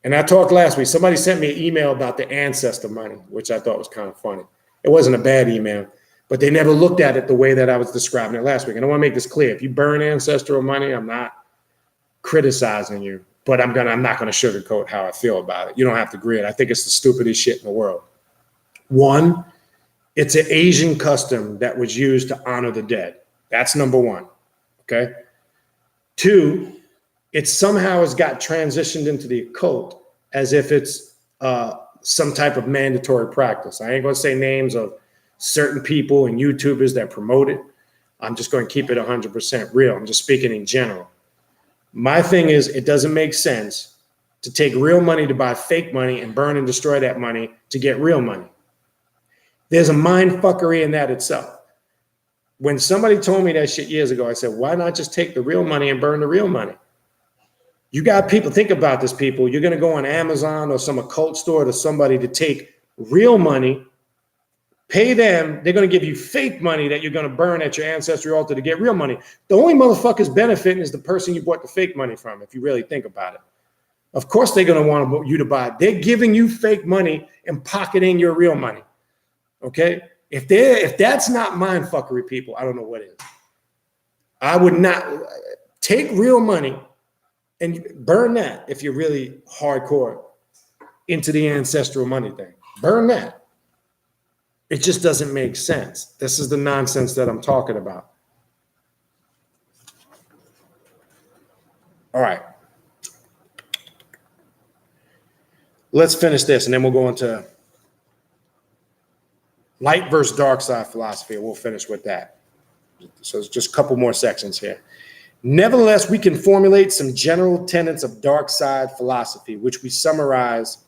And I talked last week. Somebody sent me an email about the ancestor money, which I thought was kind of funny. It wasn't a bad email, but they never looked at it the way that I was describing it last week. And I want to make this clear. If you burn ancestral money, I'm not criticizing you, but I'm not going to sugarcoat how I feel about it. You don't have to agree. I think it's the stupidest shit in the world. One, it's an Asian custom that was used to honor the dead. That's number one. Okay. Two, it somehow has got transitioned into the occult as if it's some type of mandatory practice. I ain't going to say names of certain people and YouTubers that promote it. I'm just going to keep it 100% real. I'm just speaking in general. My thing is, it doesn't make sense to take real money to buy fake money and burn and destroy that money to get real money. There's a mind fuckery in that itself. When somebody told me that shit years ago, I said, why not just take the real money and burn the real money? You got people, think about this, people. You're going to go on Amazon or some occult store to somebody to take real money, Pay them. They're going to give you fake money that you're going to burn at your ancestry altar to get real money. The only motherfuckers benefiting is the person you bought the fake money from, if you really think about it. Of course, they're going to want you to buy it. They're giving you fake money and pocketing your real money. Okay? If that's not mind fuckery, people, I don't know what is. I would not take real money and burn that if you're really hardcore into the ancestral money thing. Burn that. It just doesn't make sense. This is the nonsense that I'm talking about. All right. Let's finish this, and then we'll go into light versus dark side philosophy, and we'll finish with that. So it's just a couple more sections here. Nevertheless, we can formulate some general tenets of dark side philosophy, which we summarize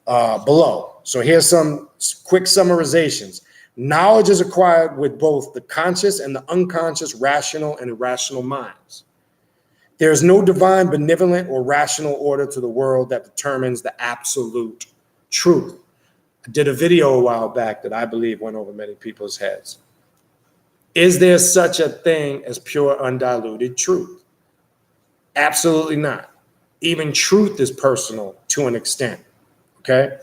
below. So here's some quick summarizations. Knowledge is acquired with both the conscious and the unconscious, rational and irrational minds. There is no divine, benevolent, or rational order to the world that determines the absolute truth. I did a video a while back that I believe went over many people's heads. Is there such a thing as pure, undiluted truth? Absolutely not. Even truth is personal to an extent. Okay?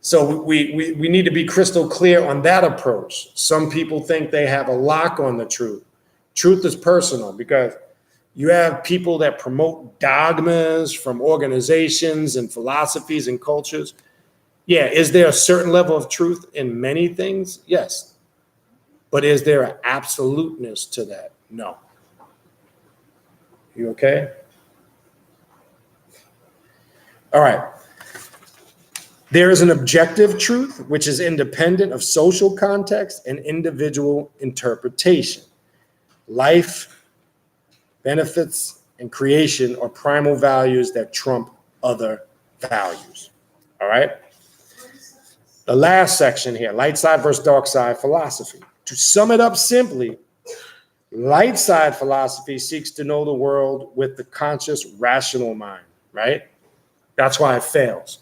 So we need to be crystal clear on that approach. Some people think they have a lock on the truth. Truth is personal because you have people that promote dogmas from organizations and philosophies and cultures. Yeah, is there a certain level of truth in many things? Yes. But is there an absoluteness to that? No. You okay? All right. There is an objective truth, which is independent of social context and individual interpretation. Life, benefits, and creation are primal values that trump other values. All right? The last section here, light side versus dark side philosophy. To sum it up simply, light side philosophy seeks to know the world with the conscious, rational mind, right? That's why it fails.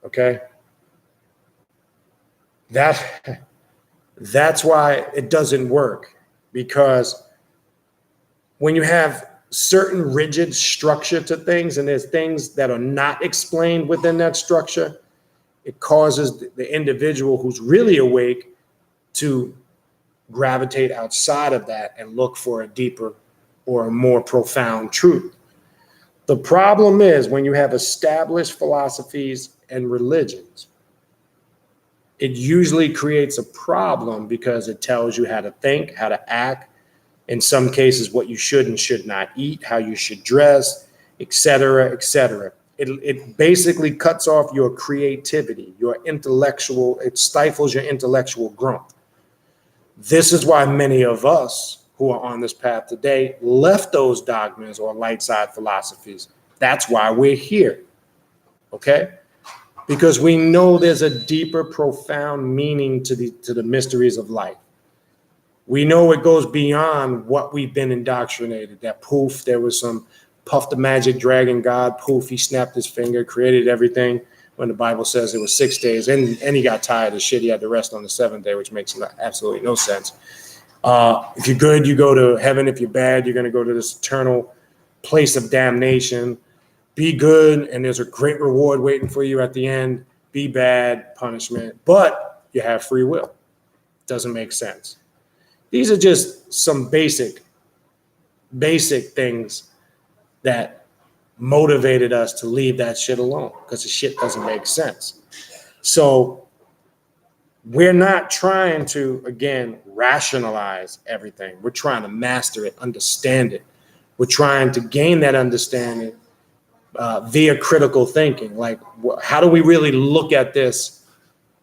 Okay? That's why it doesn't work, because when you have certain rigid structure to things and there's things that are not explained within that structure, it causes the individual who's really awake to gravitate outside of that and look for a deeper or a more profound truth. The problem is when you have established philosophies and religions, it usually creates a problem because it tells you how to think, how to act, in some cases what you should and should not eat, how you should dress, etc., etc. It basically cuts off your creativity, your intellectual, it stifles your intellectual growth. This is why many of us who are on this path today left those dogmas or light side philosophies. That's why we're here, okay? Because we know there's a deeper, profound meaning to the mysteries of life. We know it goes beyond what we've been indoctrinated, that poof, there was some Puff the Magic Dragon God, poof, he snapped his finger, created everything, when the Bible says it was 6 days, and he got tired of shit. He had to rest on the seventh day, which makes absolutely no sense. If you're good, you go to heaven. If you're bad, you're going to go to this eternal place of damnation. Be good, and there's a great reward waiting for you at the end. Be bad, punishment. But you have free will. Doesn't make sense. These are just some basic things that motivated us to leave that shit alone because the shit doesn't make sense. So we're not trying to, again, rationalize everything. We're trying to master it, understand it. We're trying to gain that understanding via critical thinking. Like, how do we really look at this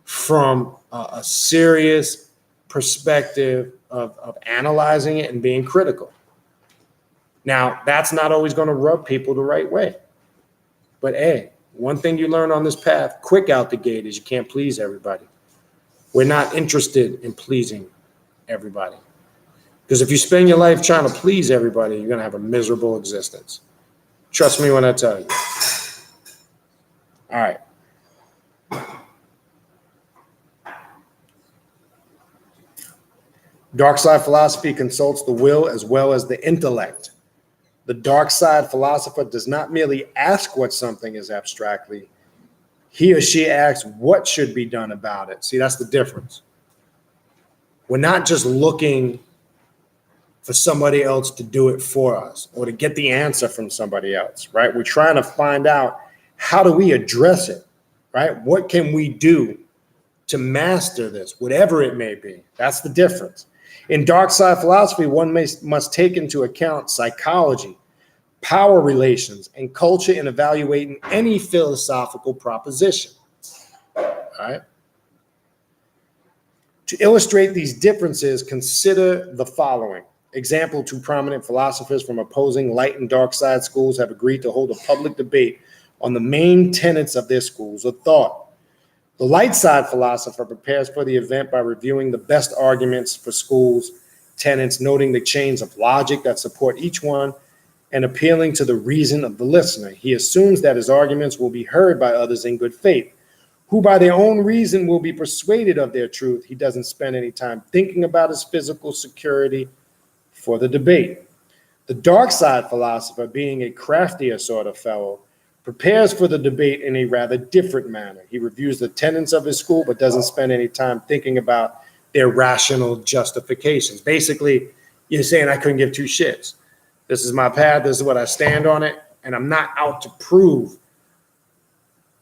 from a serious perspective of analyzing it and being critical? Now, that's not always going to rub people the right way. But hey, one thing you learn on this path, quick out the gate, is you can't please everybody. We're not interested in pleasing everybody. Because if you spend your life trying to please everybody, you're going to have a miserable existence. Trust me when I tell you. All right. Darkside philosophy consults the will as well as the intellect. The dark side philosopher does not merely ask what something is abstractly. He or she asks what should be done about it. See, that's the difference. We're not just looking for somebody else to do it for us or to get the answer from somebody else, right? We're trying to find out, how do we address it, right? What can we do to master this, whatever it may be? That's the difference. In dark side philosophy, one must take into account psychology, power relations, and culture in evaluating any philosophical proposition. All right. To illustrate these differences, consider the following. Example, two prominent philosophers from opposing light and dark side schools have agreed to hold a public debate on the main tenets of their schools of thought. The light side philosopher prepares for the event by reviewing the best arguments for schools' tenets, noting the chains of logic that support each one, and appealing to the reason of the listener. He assumes that his arguments will be heard by others in good faith, who by their own reason will be persuaded of their truth. He doesn't spend any time thinking about his physical security for the debate. The dark side philosopher, being a craftier sort of fellow, prepares for the debate in a rather different manner. He reviews the tenets of his school, but doesn't spend any time thinking about their rational justifications. Basically, you're saying I couldn't give two shits. This is my path. This is what I stand on it. And I'm not out to prove.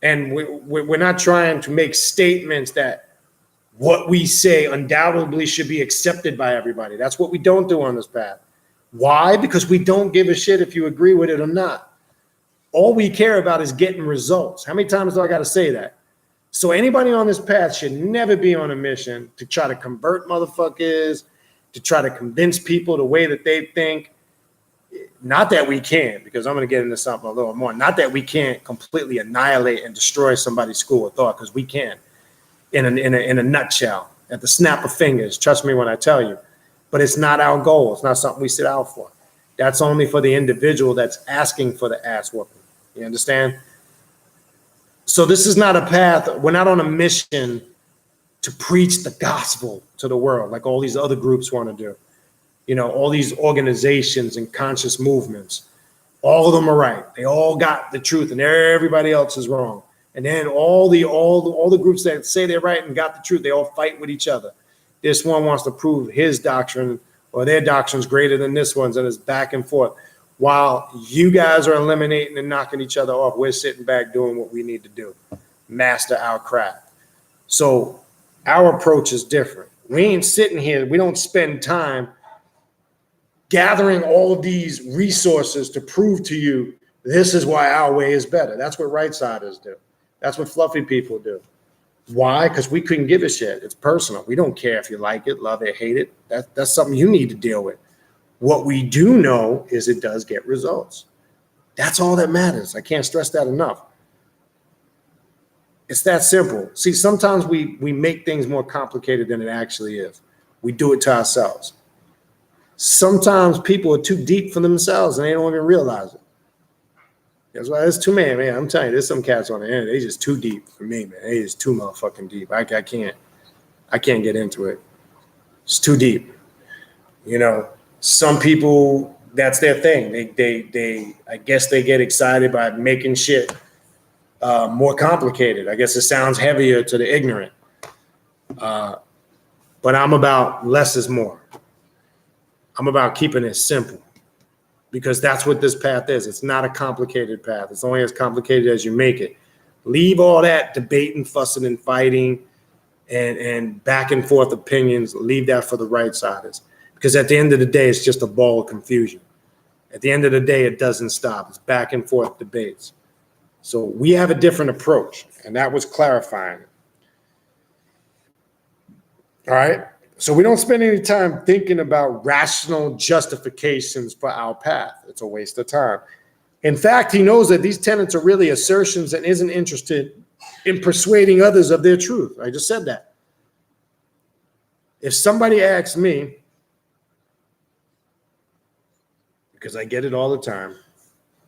And we're not trying to make statements that what we say undoubtedly should be accepted by everybody. That's what we don't do on this path. Why? Because we don't give a shit if you agree with it or not. All we care about is getting results. How many times do I got to say that? So anybody on this path should never be on a mission to try to convert motherfuckers, to try to convince people the way that they think. Not that we can, because I'm going to get into something a little more. Not that we can't completely annihilate and destroy somebody's school of thought, because we can, in a nutshell, at the snap of fingers. Trust me when I tell you. But it's not our goal. It's not something we set out for. That's only for the individual that's asking for the ass whooping. You understand? So this is not a path. We're not on a mission to preach the gospel to the world like all these other groups want to do. You know, all these organizations and conscious movements, all of them are right. They all got the truth and everybody else is wrong. And then all the groups that say they're right and got the truth, they all fight with each other. This one wants to prove his doctrine or their doctrine's greater than this one's, and it's back and forth. While you guys are eliminating and knocking each other off, we're sitting back doing what we need to do, master our craft. So our approach is different. We ain't sitting here. We don't spend time gathering all of these resources to prove to you this is why our way is better. That's what right-siders do. That's what fluffy people do. Why? Because we couldn't give a shit. It's personal. We don't care if you like it, love it, hate it. That's something you need to deal with. What we do know is it does get results. That's all that matters. I can't stress that enough. It's that simple. See, sometimes we make things more complicated than it actually is. We do it to ourselves. Sometimes people are too deep for themselves and they don't even realize it. That's why there's too many, man. I'm telling you, there's some cats on the internet. They just too deep for me, man. They just too motherfucking deep. I can't get into it. It's too deep. You know, some people, that's their thing. They I guess they get excited by making shit more complicated. I guess it sounds heavier to the ignorant. But I'm about less is more. I'm about keeping it simple, because that's what this path is. It's not a complicated path. It's only as complicated as you make it. Leave all that debating, fussing, and fighting and back and forth opinions. Leave that for the right-siders. Because at the end of the day, it's just a ball of confusion. At the end of the day, it doesn't stop. It's back and forth debates. So we have a different approach, and that was clarifying. All right? So we don't spend any time thinking about rational justifications for our path. It's a waste of time. In fact, he knows that these tenets are really assertions and isn't interested in persuading others of their truth. I just said that. If somebody asks me, because I get it all the time,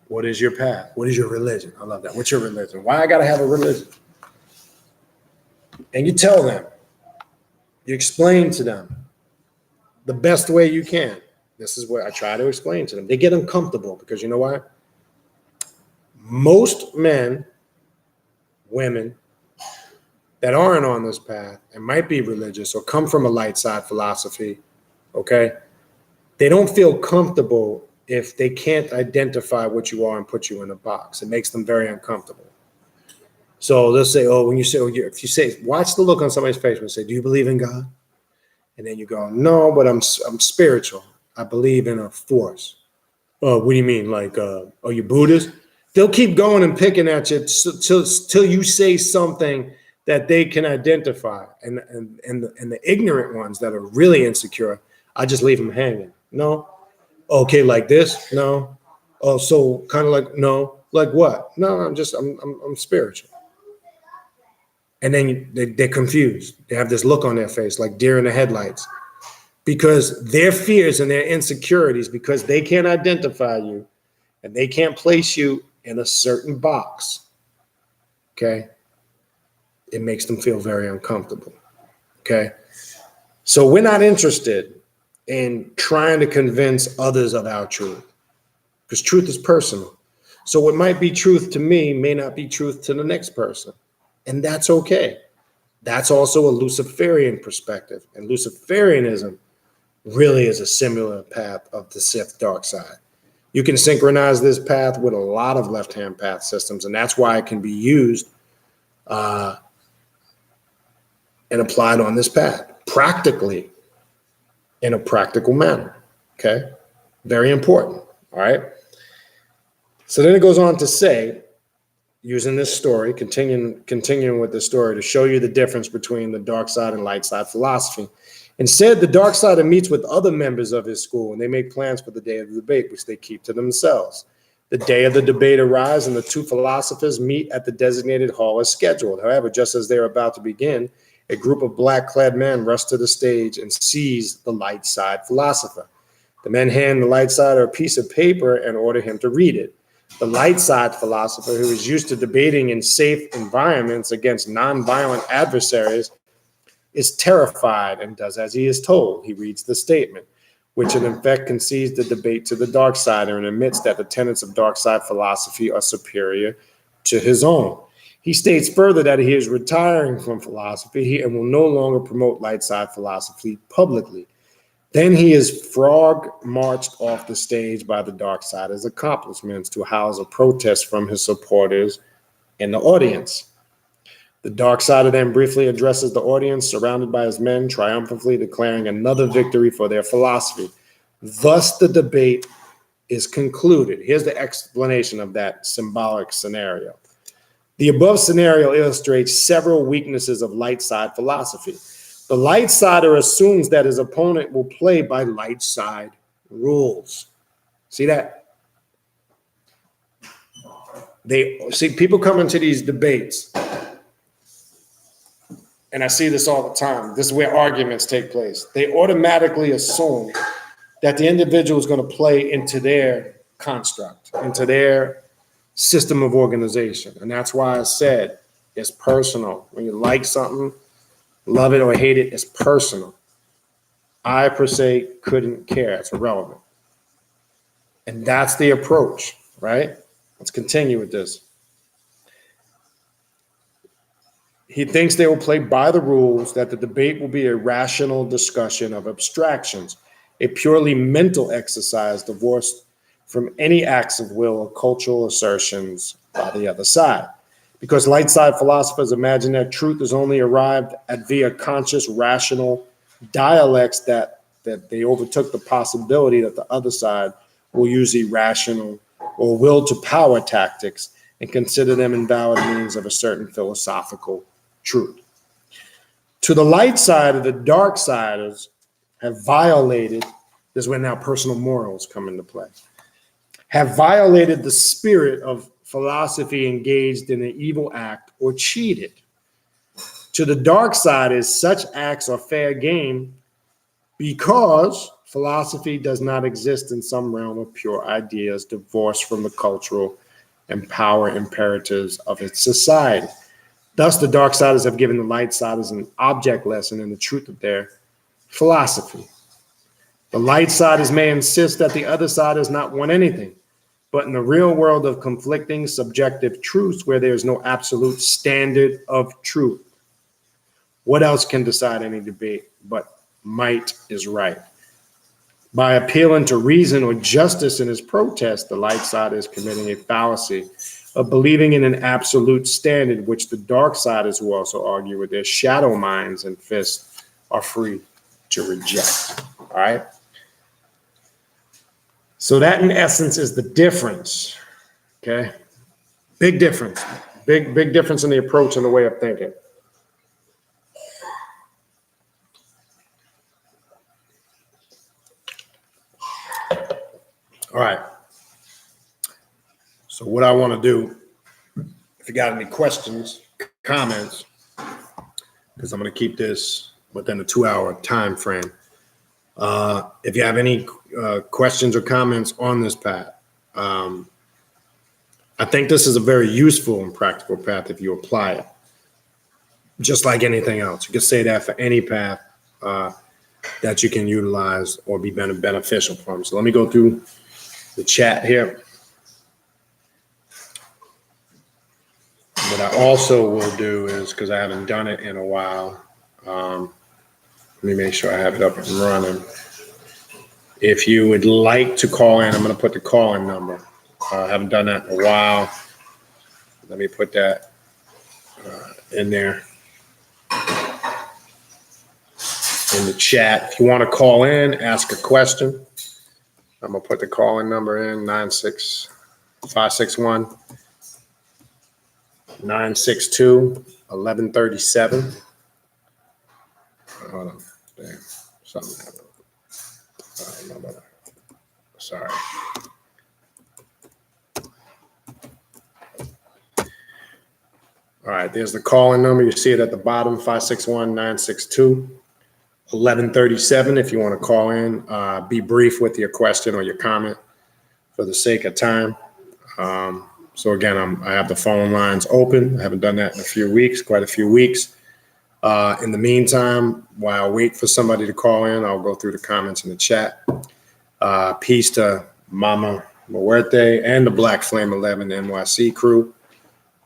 what is your path? What is your religion? I love that. What's your religion? Why I got to have a religion? And you tell them. You explain to them. the best way you can. This is what I try to explain to them. They get uncomfortable because you know why? Most men, women that aren't on this path and might be religious or come from a light side philosophy, okay, they don't feel comfortable if they can't identify what you are and put you in a box. It makes them very uncomfortable. So they'll say, oh, when you say, if you say, watch the look on somebody's face when you say, do you believe in God? And then you go, no, but I'm spiritual. I believe in a force. Oh, what do you mean? Like, are you Buddhist? They'll keep going and picking at you till you say something that they can identify. And the ignorant ones that are really insecure, I just leave them hanging. No. Okay, like this? No. Oh, so kind of like, no. Like what? No, I'm spiritual. And then they're confused. They have this look on their face like deer in the headlights because their fears and their insecurities, because they can't identify you and they can't place you in a certain box, okay? It makes them feel very uncomfortable, okay? So we're not interested in trying to convince others of our truth because truth is personal. So what might be truth to me may not be truth to the next person. And that's okay. That's also a Luciferian perspective. And Luciferianism really is a similar path of the Sith dark side. You can synchronize this path with a lot of left-hand path systems, and that's why it can be used and applied on this path practically in a practical manner, okay? Very important, all right? So then it goes on to say, using this story, continuing with this story to show you the difference between the dark side and light side philosophy. Instead, the dark sider meets with other members of his school and they make plans for the day of the debate, which they keep to themselves. The day of the debate arrives and the two philosophers meet at the designated hall as scheduled. However, just as they're about to begin, a group of black-clad men rush to the stage and seize the light side philosopher. The men hand the light sider a piece of paper and order him to read it. The light side philosopher, who is used to debating in safe environments against nonviolent adversaries, is terrified and does as he is told. He reads the statement, which in effect concedes the debate to the dark sider and admits that the tenets of dark side philosophy are superior to his own. He states further that he is retiring from philosophy and will no longer promote light side philosophy publicly. Then he is frog marched off the stage by the dark sider's accomplishments to house a protest from his supporters in the audience. The dark sider then briefly addresses the audience surrounded by his men, triumphantly declaring another victory for their philosophy. Thus, the debate is concluded. Here's the explanation of that symbolic scenario. The above scenario illustrates several weaknesses of light side philosophy. The light sider assumes that his opponent will play by light side rules. See that? They see people come into these debates, and I see this all the time. This is where arguments take place. They automatically assume that the individual is going to play into their construct, into their system of organization. And that's why I said it's personal. When you like something, love it or hate it, it's personal. I, per se, couldn't care. It's irrelevant. And that's the approach, right? Let's continue with this. He thinks they will play by the rules, that the debate will be a rational discussion of abstractions, a purely mental exercise divorced from any acts of will or cultural assertions by the other side. Because light side philosophers imagine that truth is only arrived at via conscious, rational dialects, that they overtook the possibility that the other side will use irrational or will to power tactics and consider them invalid means of a certain philosophical truth. To the light side, of the dark siders have violated, this is where now personal morals come into play, have violated the spirit of philosophy, engaged in an evil act, or cheated. To the dark side is such acts are fair game because philosophy does not exist in some realm of pure ideas divorced from the cultural and power imperatives of its society. Thus, the dark siders have given the light siders an object lesson in the truth of their philosophy. The light side may insist that the other side does not want anything. But in the real world of conflicting subjective truths where there is no absolute standard of truth, what else can decide any debate but might is right? By appealing to reason or justice in his protest, the light side is committing a fallacy of believing in an absolute standard, which the dark siders will also argue with their shadow minds and fists are free to reject. All right. So that in essence is the difference. Okay. Big difference. Big difference in the approach and the way of thinking. All right. So what I want to do, if you got any questions, comments, because I'm going to keep this within a 2-hour time frame. If you have any questions or comments on this path, I think this is a very useful and practical path if you apply it. Just like anything else. You can say that for any path that you can utilize or be beneficial from. So let me go through the chat here. What I also will do is, because I haven't done it in a while, let me make sure I have it up and running. If you would like to call in, I'm going to put the call-in number. I haven't done that in a while. Let me put that in there in the chat. If you want to call in, ask a question. I'm going to put the call-in number in, 561-962-1137. Hold on. Damn. Something happened. Sorry. All right, there's the call-in number. You see it at the bottom, 561-962-1137. If you want to call in, be brief with your question or your comment for the sake of time. So again, I have the phone lines open. I haven't done that in quite a few weeks. In the meantime, while I wait for somebody to call in, I'll go through the comments in the chat. Peace to Mama Muerte and the Black Flame 11 NYC crew.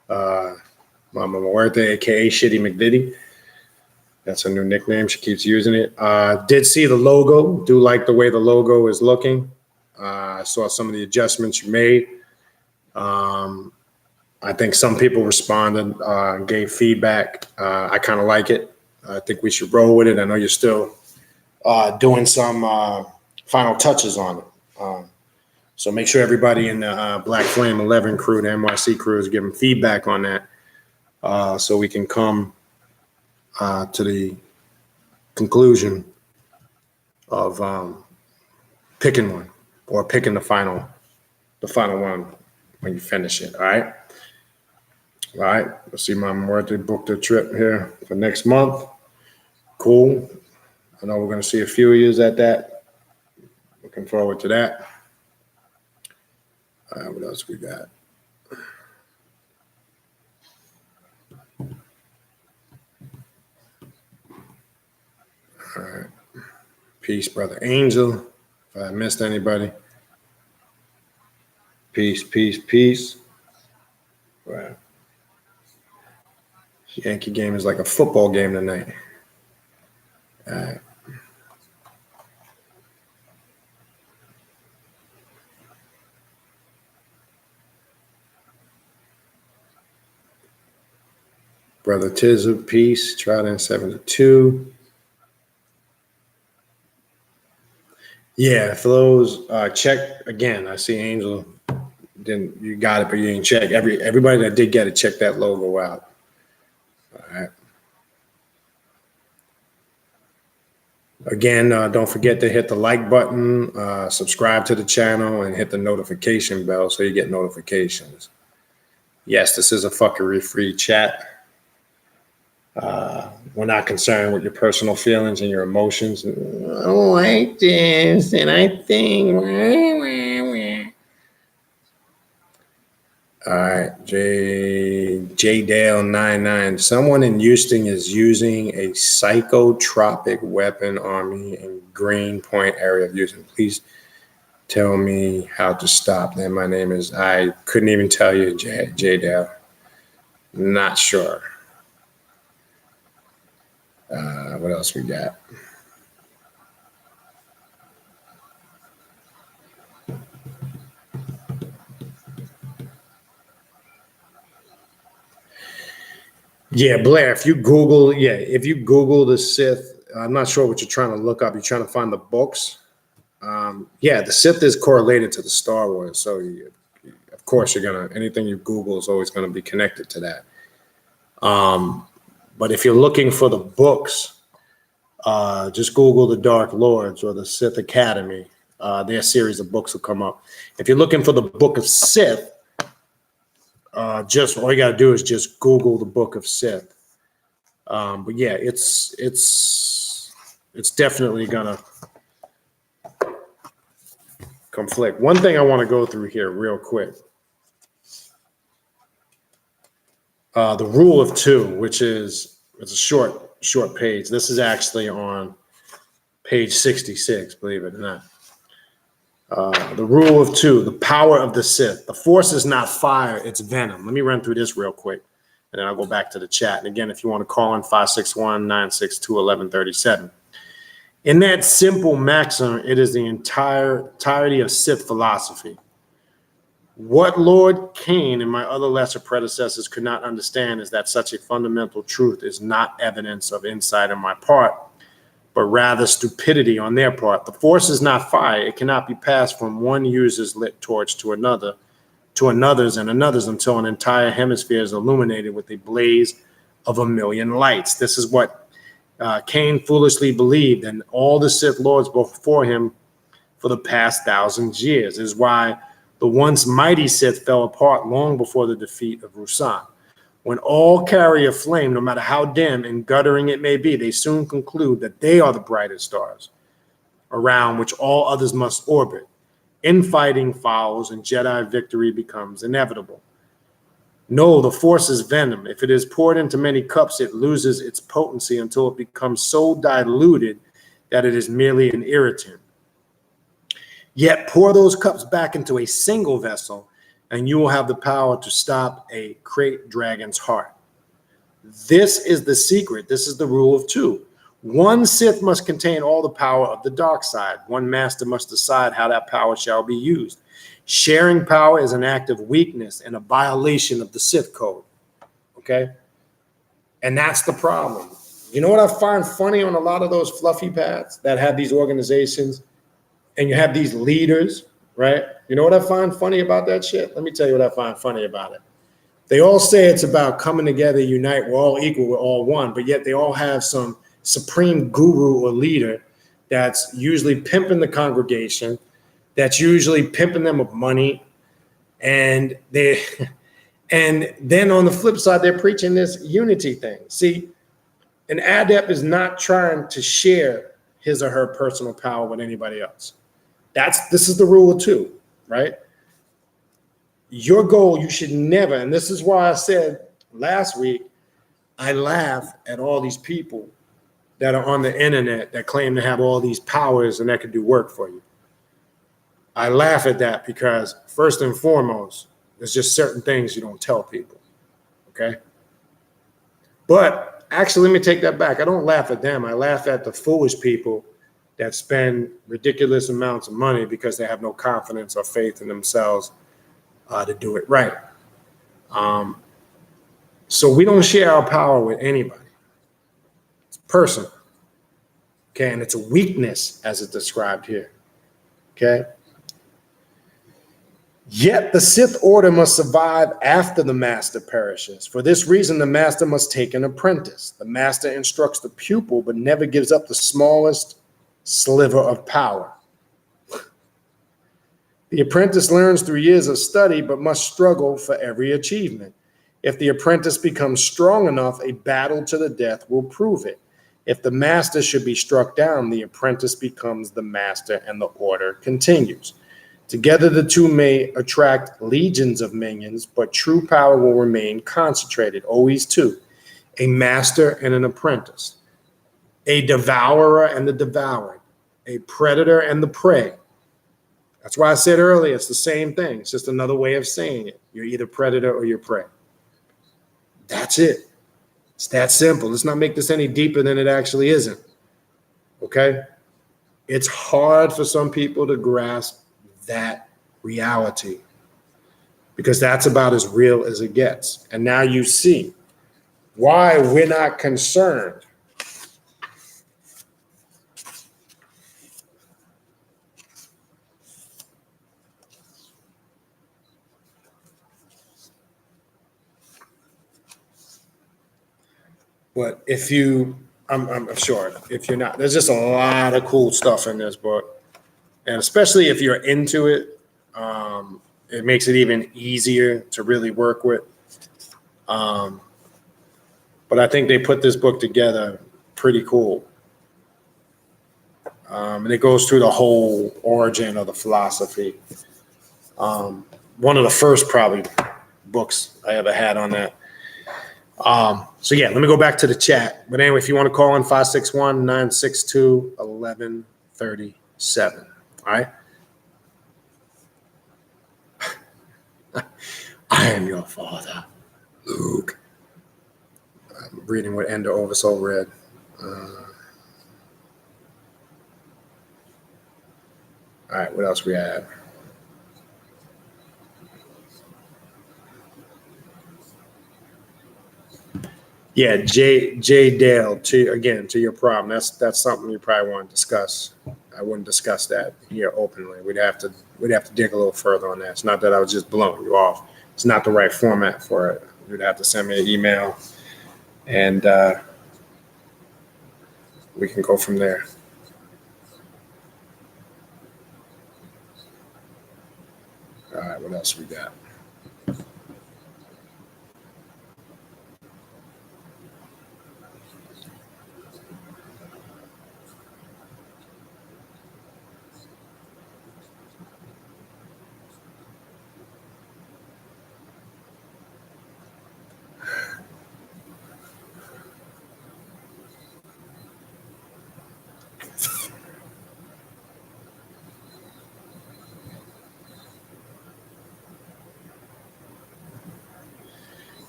Mama Muerte, aka Shitty McDiddy. That's her new nickname. She keeps using it. Did see the logo. Do like the way the logo is looking. I saw some of the adjustments you made. I think some people responded, gave feedback. I kind of like it. I think we should roll with it. I know you're still doing some final touches on it. So make sure everybody in the Black Flame 11 crew, the NYC crew, is giving feedback on that so we can come to the conclusion of picking one or picking the final one when you finish it. All right. All right. Let's see, Mama Muerte booked a trip here for next month. Cool. I know we're going to see a few of yous at that. Looking forward to that. All right, what else we got? All right. Peace, Brother Angel. If I missed anybody. Peace, peace, peace. Wow. Yankee game is like a football game tonight. All right. Brother Tizzle, peace. Trout 72. Yeah, for those, check again. I see Angel. Then you got it, but you didn't check. Everybody that did get it, check that logo out. All right. Again, don't forget to hit the like button, subscribe to the channel, and hit the notification bell so you get notifications. Yes, this is a fuckery-free chat. We're not concerned with your personal feelings and your emotions. I don't like this, and I think. All right, J. JDale99. Someone in Houston is using a psychotropic weapon on me in Greenpoint area of Houston. Please tell me how to stop them. My name is, I couldn't even tell you, JDale. Not sure. What else we got? Yeah, Blair, if you Google the Sith, I'm not sure what you're trying to look up. You're trying to find the books. The Sith is correlated to the Star Wars. So, of course, anything you Google is always going to be connected to that. But if you're looking for the books, just Google the Dark Lords or the Sith Academy. Their series of books will come up. If you're looking for the Book of Sith, just all you got to do is just Google the Book of Sith. But yeah, it's definitely gonna conflict. One thing I want to go through here real quick. The rule of two, which is it's a short page. This is actually on page 66, believe it or not. The rule of two, the power of the Sith. The Force is not fire, it's venom. Let me run through this real quick, and then I'll go back to the chat. And again, if you want to call in 561-962-1137. In that simple maxim, it is the entirety of Sith philosophy. What Lord Cain and my other lesser predecessors could not understand is that such a fundamental truth is not evidence of insight on my part, but rather stupidity on their part. The Force is not fire. It cannot be passed from one user's lit torch to another's and another's until an entire hemisphere is illuminated with a blaze of 1,000,000 lights. This is what Cain foolishly believed, and all the Sith Lords before him for the past thousands years. It is why the once mighty Sith fell apart long before the defeat of Rusan. When all carry a flame, no matter how dim and guttering it may be, they soon conclude that they are the brightest stars around which all others must orbit. Infighting follows and Jedi victory becomes inevitable. No, the Force is venom. If it is poured into many cups, it loses its potency until it becomes so diluted that it is merely an irritant. Yet pour those cups back into a single vessel, and you will have the power to stop a great dragon's heart. This is the secret. This is the rule of two. One Sith must contain all the power of the dark side. One master must decide how that power shall be used. Sharing power is an act of weakness and a violation of the Sith code. Okay? And that's the problem. You know what I find funny on a lot of those fluffy pads that have these organizations and you have these leaders, right? You know what I find funny about that shit? Let me tell you what I find funny about it. They all say it's about coming together, unite, we're all equal, we're all one, but yet they all have some supreme guru or leader that's usually pimping the congregation, that's usually pimping them with money, and and then on the flip side, they're preaching this unity thing. See, an adept is not trying to share his or her personal power with anybody else. This is the rule of two, right? Your goal, you should never, and this is why I said last week, I laugh at all these people that are on the internet that claim to have all these powers and that can do work for you. I laugh at that because first and foremost, there's just certain things you don't tell people, okay? But actually, let me take that back. I don't laugh at them. I laugh at the foolish people that spend ridiculous amounts of money because they have no confidence or faith in themselves to do it right. So we don't share our power with anybody. It's personal, okay? And it's a weakness as it's described here, okay? Yet the Sith order must survive after the master perishes. For this reason, the master must take an apprentice. The master instructs the pupil, but never gives up the smallest sliver of power. The apprentice learns through years of study, but must struggle for every achievement. If the apprentice becomes strong enough, a battle to the death will prove it. If the master should be struck down, the apprentice becomes the master and the order continues. Together, the two may attract legions of minions, but true power will remain concentrated, always two, a master and an apprentice, a devourer and the devoured, a predator and the prey. That's why I said earlier, it's the same thing. It's just another way of saying it. You're either predator or you're prey. That's it. It's that simple. Let's not make this any deeper than it actually isn't. Okay? It's hard for some people to grasp that reality because that's about as real as it gets. And now you see why we're not concerned. But if you, I'm sure if you're not, there's just a lot of cool stuff in this book. And especially if you're into it, it makes it even easier to really work with. But I think they put this book together pretty cool. And it goes through the whole origin of the philosophy. One of the first probably books I ever had on that. So yeah, let me go back to the chat. But anyway, if you want to call in 561-962-1137. All right. I am your father, Luke. I'm reading what Ender Oversoul read. All right, what else we have? Yeah, J Dale, to your problem. That's something you probably want to discuss. I wouldn't discuss that here openly. We'd have to dig a little further on that. It's not that I was just blowing you off. It's not the right format for it. You'd have to send me an email, and we can go from there. All right, what else we got?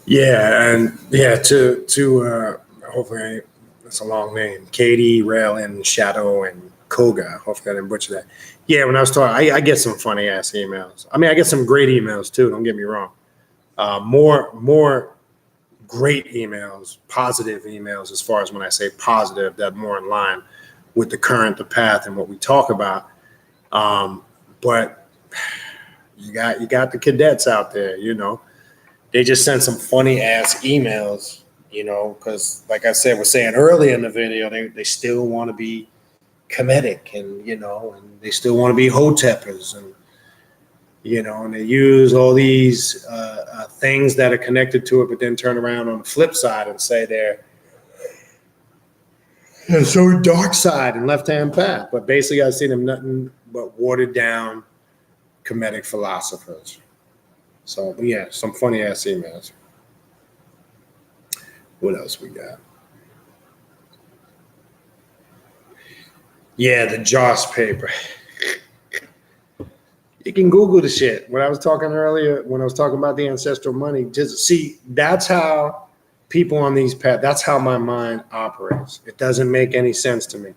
Yeah, and yeah, to hopefully that's a long name. Katie, Rail, and Shadow, and Koga. Hopefully I didn't butcher that. Yeah, when I was talking, I get some funny ass emails. I mean, I get some great emails too. Don't get me wrong. More great emails, positive emails. As far as when I say positive, that more in line with the current, the path, and what we talk about. But you got the cadets out there, you know. They just send some funny ass emails, you know, because like I said, was saying earlier in the video, they still want to be Kemetic and, you know, and they still want to be Hoteppers and, you know, and they use all these things that are connected to it, but then turn around on the flip side and say they're so Darkside and left-hand path. But basically I see them nothing but watered down Kemetic philosophers. So, yeah, some funny ass emails. What else we got? Yeah, the Joss paper. You can Google the shit. When I was talking earlier, when I was talking about the ancestral money, just see, that's how people on these paths, that's how my mind operates. It doesn't make any sense to me.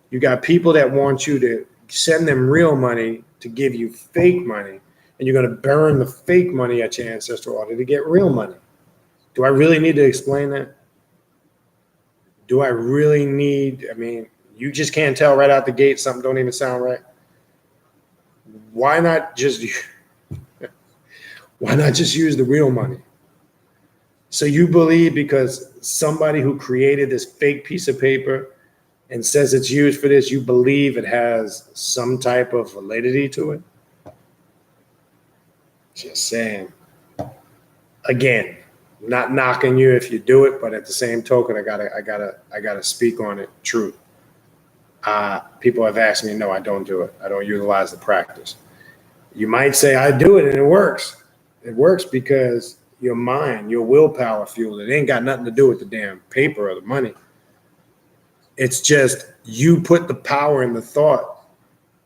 You got people that want you to send them real money to give you fake money. And you're going to burn the fake money at your ancestral altar to get real money. Do I really need to explain that? Do I really need, I mean, you just can't tell right out the gate something don't even sound right. Why not just use the real money? So you believe because somebody who created this fake piece of paper and says it's used for this, you believe it has some type of validity to it? Just saying. Again, not knocking you if you do it, but at the same token, I gotta speak on it. Truth. People have asked me, no, I don't do it. I don't utilize the practice. You might say, I do it and it works. It works because your mind, your willpower fueled it. It ain't got nothing to do with the damn paper or the money. It's just you put the power in the thought.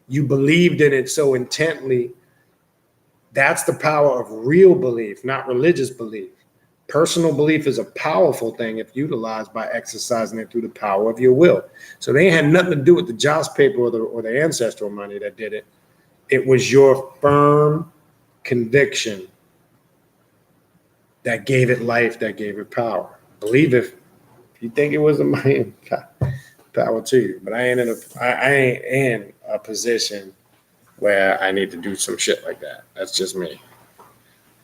You believed in it so intently. That's the power of real belief, not religious belief. Personal belief is a powerful thing if utilized by exercising it through the power of your will. So they had nothing to do with the Joss paper or the ancestral money that did it. It was your firm conviction that gave it life, that gave it power. Believe it. If you think it was the money, power to you. But I ain't in a position where I need to do some shit like that. That's just me.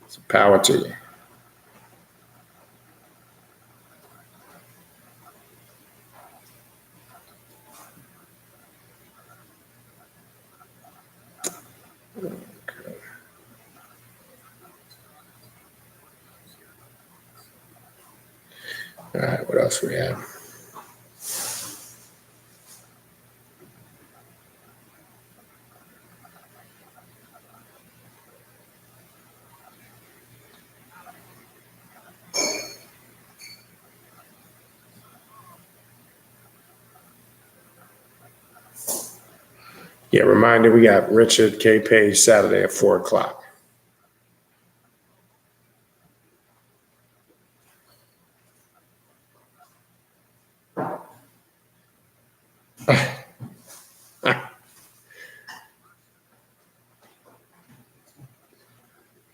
It's power to you. Okay. All right, what else we have? Yeah, reminder, we got Richard K. Page Saturday at 4 o'clock.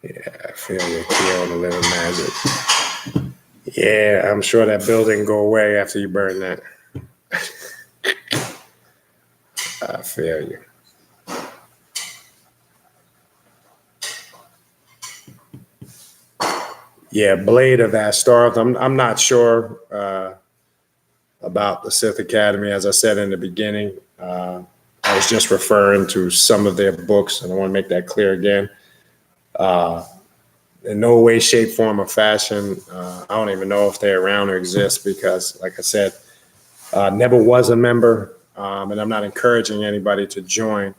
Yeah, I feel you. Key on the living magic. Yeah, I'm sure that building go away after you burn that. I feel you. Yeah, Blade of Astareth. I'm not sure about the Sith Academy. As I said in the beginning, I was just referring to some of their books, and I want to make that clear again. In no way, shape, form, or fashion, I don't even know if they're around or exist because, like I said, never was a member, and I'm not encouraging anybody to join.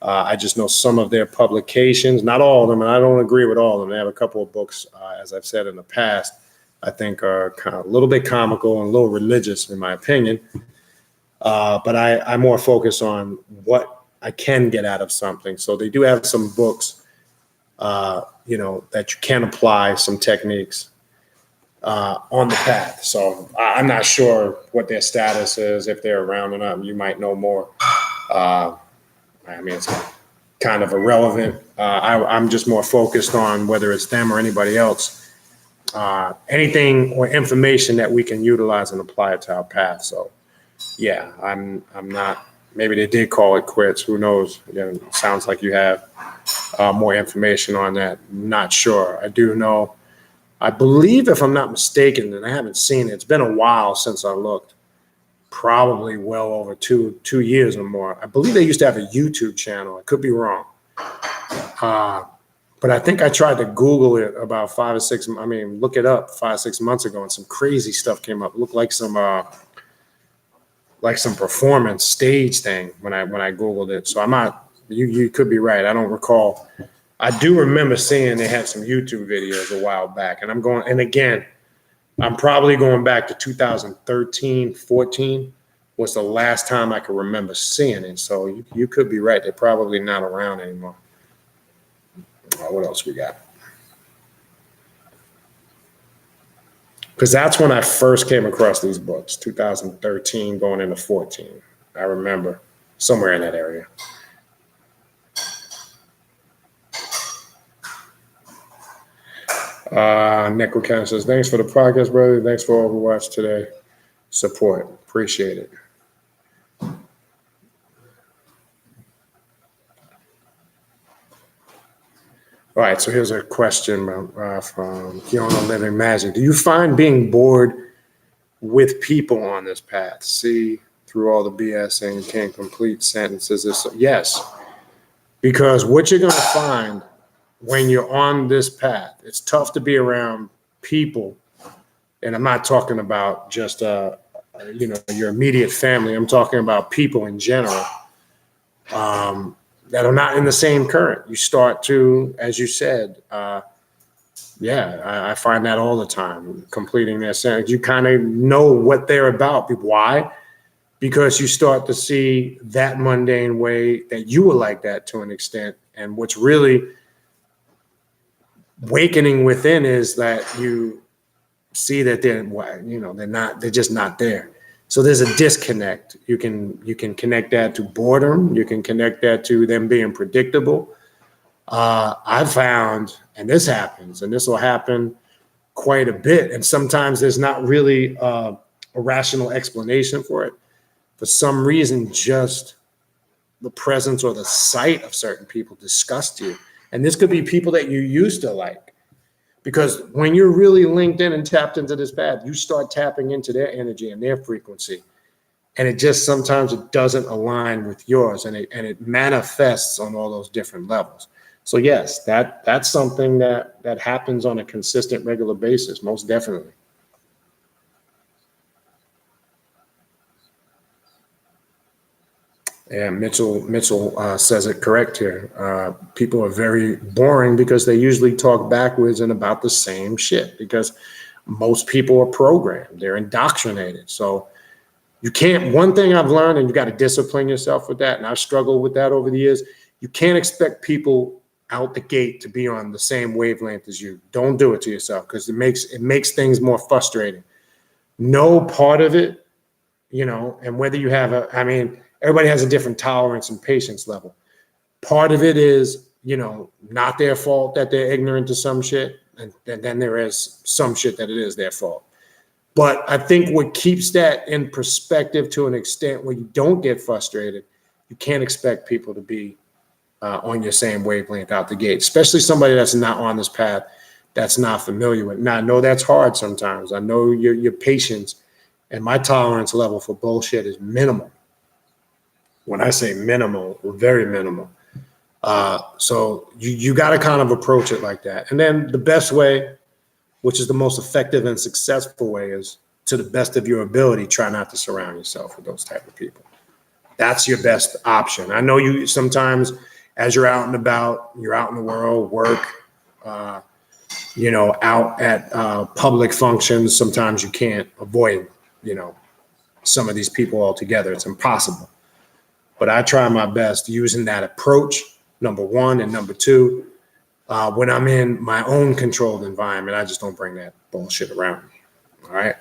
I just know some of their publications, not all of them, and I don't agree with all of them. They have a couple of books, as I've said in the past, I think are kind of a little bit comical and a little religious, in my opinion. But I more focus on what I can get out of something. So they do have some books, that you can apply some techniques on the path. So I'm not sure what their status is, if they're around or not. You might know more. It's kind of irrelevant. I'm just more focused on whether it's them or anybody else. Anything or information that we can utilize and apply it to our path. So, yeah, I'm not. Maybe they did call it quits. Who knows? Again, it sounds like you have more information on that. Not sure. I do know. I believe, if I'm not mistaken, and I haven't seen it. It's been a while since I looked. Probably well over two years or more. I believe they used to have a YouTube channel. I could be wrong. But I think I tried to Google it about look it up 5-6 months ago, and some crazy stuff came up. It looked like some performance stage thing when I Googled it. So I'm not, you could be right. I don't recall. I do remember seeing they had some YouTube videos a while back, and I'm probably going back to 2013, 14 was the last time I could remember seeing it. So you could be right. They're probably not around anymore. What else we got? Because that's when I first came across these books, 2013 going into 14. I remember somewhere in that area. Necrocan says, thanks for the podcast, brother. Thanks for all who watched today. Support. Appreciate it. All right, so here's a question from Kiona Living Magic. Do you find being bored with people on this path? See through all the BS and can't complete sentences. Yes, because what you're going to find when you're on this path, it's tough to be around people. And I'm not talking about just, your immediate family. I'm talking about people in general. that are not in the same current. You start to, as you said, I find that all the time, completing their sentence. You kind of know what they're about. Why? Because you start to see that mundane way that you were like that to an extent. And what's really awakening within is that you see that they're just not there. So there's a disconnect. You can connect that to boredom. You can connect that to them being predictable. I've found, and this happens, and this will happen quite a bit, and sometimes there's not really a rational explanation for it. For some reason, just the presence or the sight of certain people disgust you. And this could be people that you used to like. Because when you're really linked in and tapped into this path, you start tapping into their energy and their frequency. And it just sometimes it doesn't align with yours, and it manifests on all those different levels. So yes, that's something that happens on a consistent, regular basis, most definitely. Yeah, Mitchell says it correct here. People are very boring because they usually talk backwards and about the same shit, because most people are programmed. They're indoctrinated. So you can't, one thing I've learned, and you got to discipline yourself with that, and I've struggled with that over the years, you can't expect people out the gate to be on the same wavelength as you. Don't do it to yourself, because it makes things more frustrating. No part of it, and whether you have everybody has a different tolerance and patience level. Part of it is, not their fault that they're ignorant to some shit. And then there is some shit that it is their fault. But I think what keeps that in perspective to an extent where you don't get frustrated, you can't expect people to be on your same wavelength out the gate, especially somebody that's not on this path, that's not familiar with. Now, I know that's hard sometimes. I know your patience and my tolerance level for bullshit is minimal. When I say minimal, very minimal. So you got to kind of approach it like that. And then the best way, which is the most effective and successful way, is to the best of your ability, try not to surround yourself with those type of people. That's your best option. I know you sometimes, as you're out and about, you're out in the world, work, out at public functions, sometimes you can't avoid, some of these people altogether. It's impossible. But I try my best using that approach, number one, and number two, when I'm in my own controlled environment, I just don't bring that bullshit around me. All right.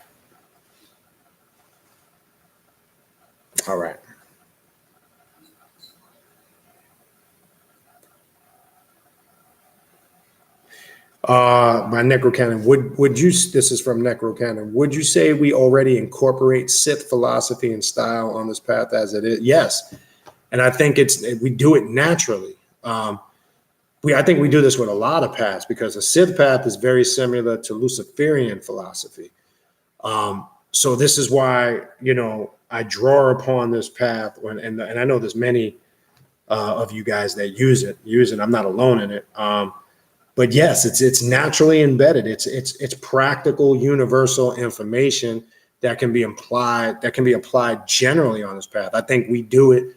All right. My Necrocannon, would you, this is from Necrocannon, would you say we already incorporate Sith philosophy and style on this path as it is? Yes. And I think we do it naturally. I think we do this with a lot of paths, because the Sith path is very similar to Luciferian philosophy. So this is why, I draw upon this path, and I know there's many of you guys that use it. I'm not alone in it. But yes, it's naturally embedded. It's practical, universal information that can be applied generally on this path. I think we do it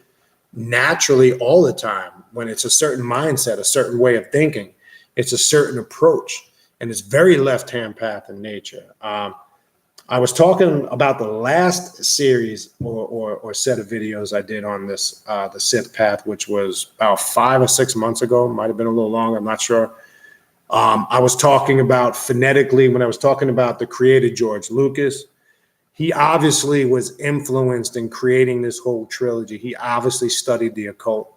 naturally all the time when it's a certain mindset, a certain way of thinking. It's a certain approach, and it's very left-hand path in nature. I was talking about the last series or set of videos I did on this, the Sith path, which was about 5 or 6 months ago. Might have been a little longer, I'm not sure. I was talking about phonetically, when I was talking about the creator, George Lucas, he obviously was influenced in creating this whole trilogy. He obviously studied the occult.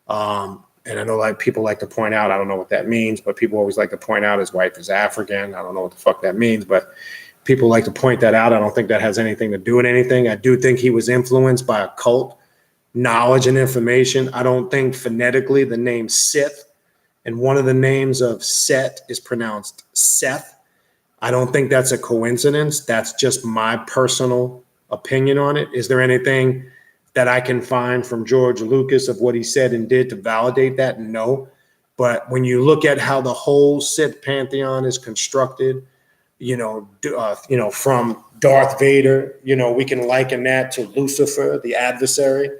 And I know people like to point out, I don't know what that means, but people always like to point out his wife is African. I don't know what the fuck that means, but people like to point that out. I don't think that has anything to do with anything. I do think he was influenced by occult knowledge and information. I don't think phonetically the name Sith and one of the names of Set is pronounced Seth. I don't think that's a coincidence. That's just my personal opinion on it. Is there anything that I can find from George Lucas of what he said and did to validate that? No. But when you look at how the whole Sith pantheon is constructed, from Darth Vader, we can liken that to Lucifer, the adversary.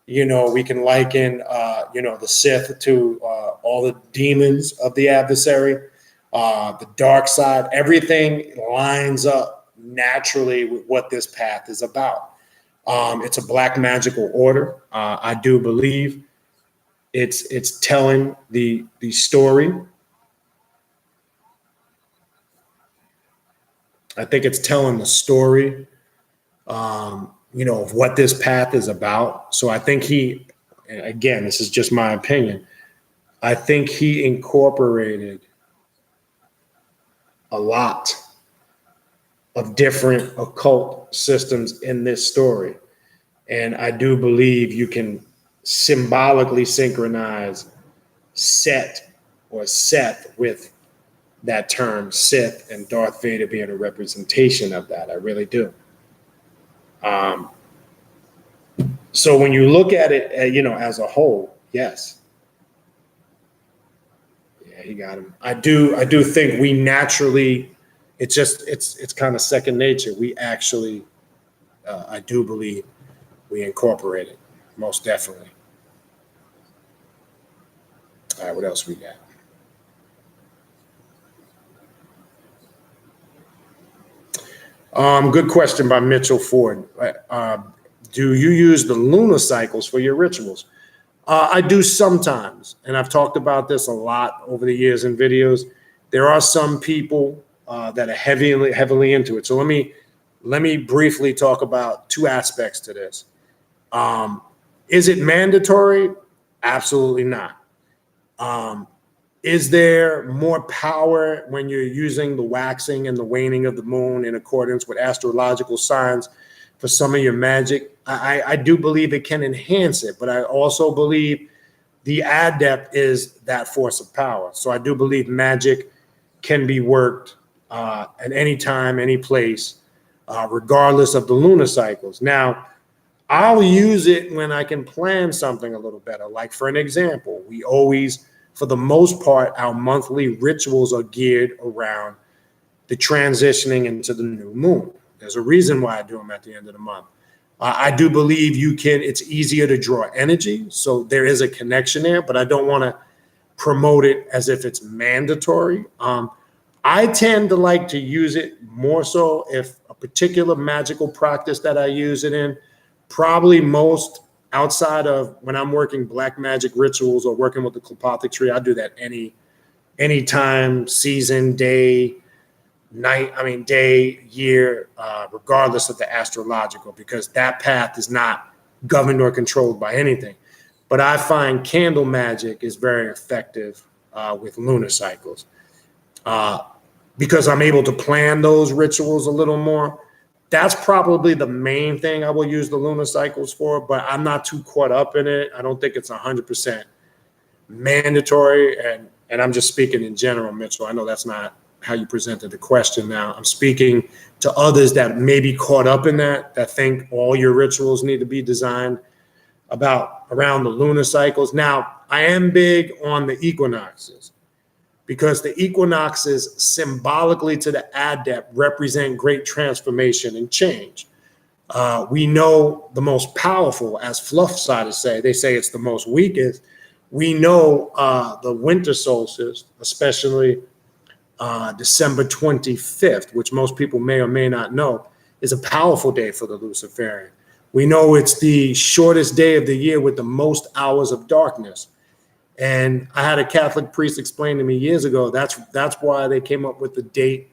We can liken, the Sith to all the demons of the adversary, the dark side. Everything lines up naturally with what this path is about. It's a black magical order. I do believe it's telling the story. I think it's telling the story, of what this path is about. So I think again, this is just my opinion, I think he incorporated a lot of different occult systems in this story. And I do believe you can symbolically synchronize Set or Seth with that term Sith, and Darth Vader being a representation of that. I really do. So when you look at it, as a whole, yes. Yeah, he got him. I do think we naturally, it's kind of second nature. We actually, I do believe we incorporate it, most definitely. All right, what else we got? Good question by Mitchell Ford. Do you use the lunar cycles for your rituals? I do sometimes, and I've talked about this a lot over the years in videos. There are some people that are heavily into it. So let me briefly talk about two aspects to this. Is it mandatory? Absolutely not. Is there more power when you're using the waxing and the waning of the moon in accordance with astrological signs for some of your magic? I do believe it can enhance it, but I also believe the adept is that force of power. So I do believe magic can be worked at any time, any place, regardless of the lunar cycles. Now, I'll use it when I can plan something a little better. Like, for an example, we always, for the most part, our monthly rituals are geared around the transitioning into the new moon. There's a reason why I do them at the end of the month. I do believe it's easier to draw energy. So there is a connection there, but I don't want to promote it as if it's mandatory. I tend to like to use it more so if a particular magical practice that I use it in, probably most outside of when I'm working black magic rituals or working with the Klipothic tree. I do that any time, season, day, night, day, year, regardless of the astrological, because that path is not governed or controlled by anything. But I find candle magic is very effective with lunar cycles because I'm able to plan those rituals a little more. That's probably the main thing I will use the lunar cycles for, but I'm not too caught up in it. I don't think it's 100% mandatory. And I'm just speaking in general, Mitchell. I know that's not how you presented the question. Now I'm speaking to others that may be caught up in that think all your rituals need to be designed around the lunar cycles. Now, I am big on the equinoxes because the equinoxes symbolically to the adept represent great transformation and change. We know the most powerful, as fluff-siders say, they say it's the most weakest. We know the winter solstice, especially December 25th, which most people may or may not know, is a powerful day for the Luciferian. We know it's the shortest day of the year with the most hours of darkness. And I had a Catholic priest explain to me years ago, that's why they came up with the date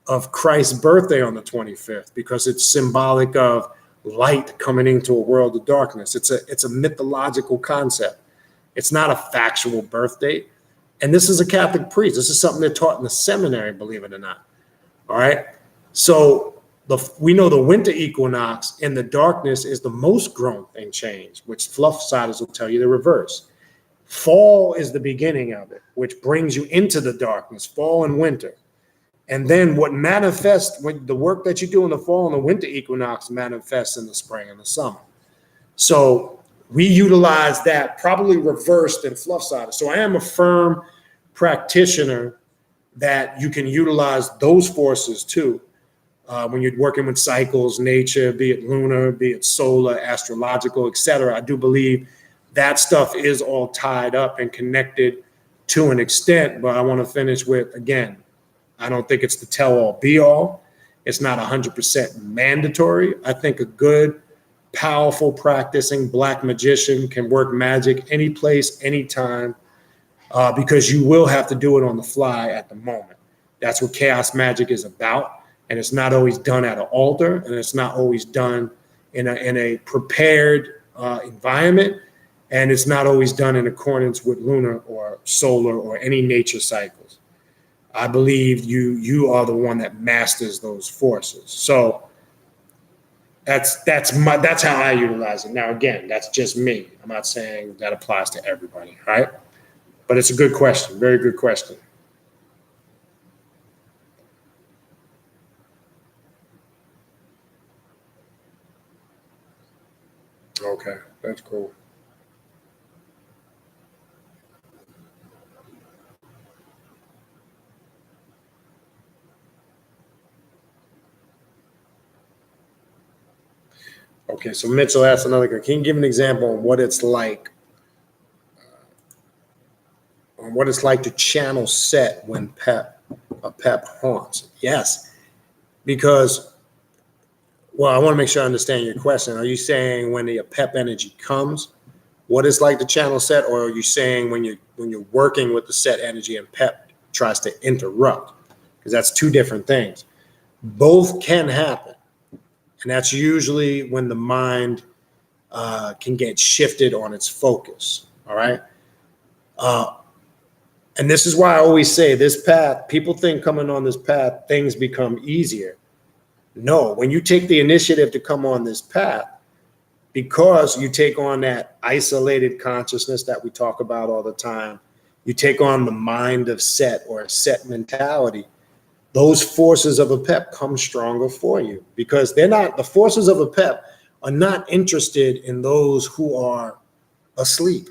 of Christ's birthday on the 25th, because it's symbolic of light coming into a world of darkness. It's a mythological concept. It's not a factual birth date. And this is a Catholic priest. This is something they're taught in the seminary, believe it or not. All right. So we know the winter equinox in the darkness is the most growth and change, which fluff-siders will tell you the reverse. Fall is the beginning of it, which brings you into the darkness, fall and winter. And then what manifests, when the work that you do in the fall and the winter equinox manifests in the spring and the summer. So we utilize that probably reversed in fluff-siders. So I am a firm practitioner that you can utilize those forces too. when you're working with cycles, nature, be it lunar, be it solar, astrological, etc. I do believe that stuff is all tied up and connected to an extent. But I want to finish with, again, I don't think it's the tell-all, be-all. It's not 100% mandatory. I think a good, powerful, practicing black magician can work magic any place, anytime, because you will have to do it on the fly at the moment. That's what chaos magic is about. And it's not always done at an altar, and it's not always done in a prepared environment, and it's not always done in accordance with lunar or solar or any nature cycles. I believe you are the one that masters those forces. So that's how I utilize it. Now, again, that's just me. I'm not saying that applies to everybody, right? But it's a good question, very good question. Okay, that's cool. Okay, so Mitchell asked another guy, can you give an example on what it's like to channel Set when a pep haunts? Yes, because, well, I want to make sure I understand your question. Are you saying when the pep energy comes, what it's like to channel Set, or are you saying when you're working with the Set energy and pep tries to interrupt? Because that's two different things. Both can happen. And that's usually when the mind can get shifted on its focus. All right. And this is why I always say this path, people think coming on this path, things become easier. No, when you take the initiative to come on this path, because you take on that isolated consciousness that we talk about all the time, you take on the mind of Set or a Set mentality, those forces of a pep come stronger for you, because the forces of a pep are not interested in those who are asleep.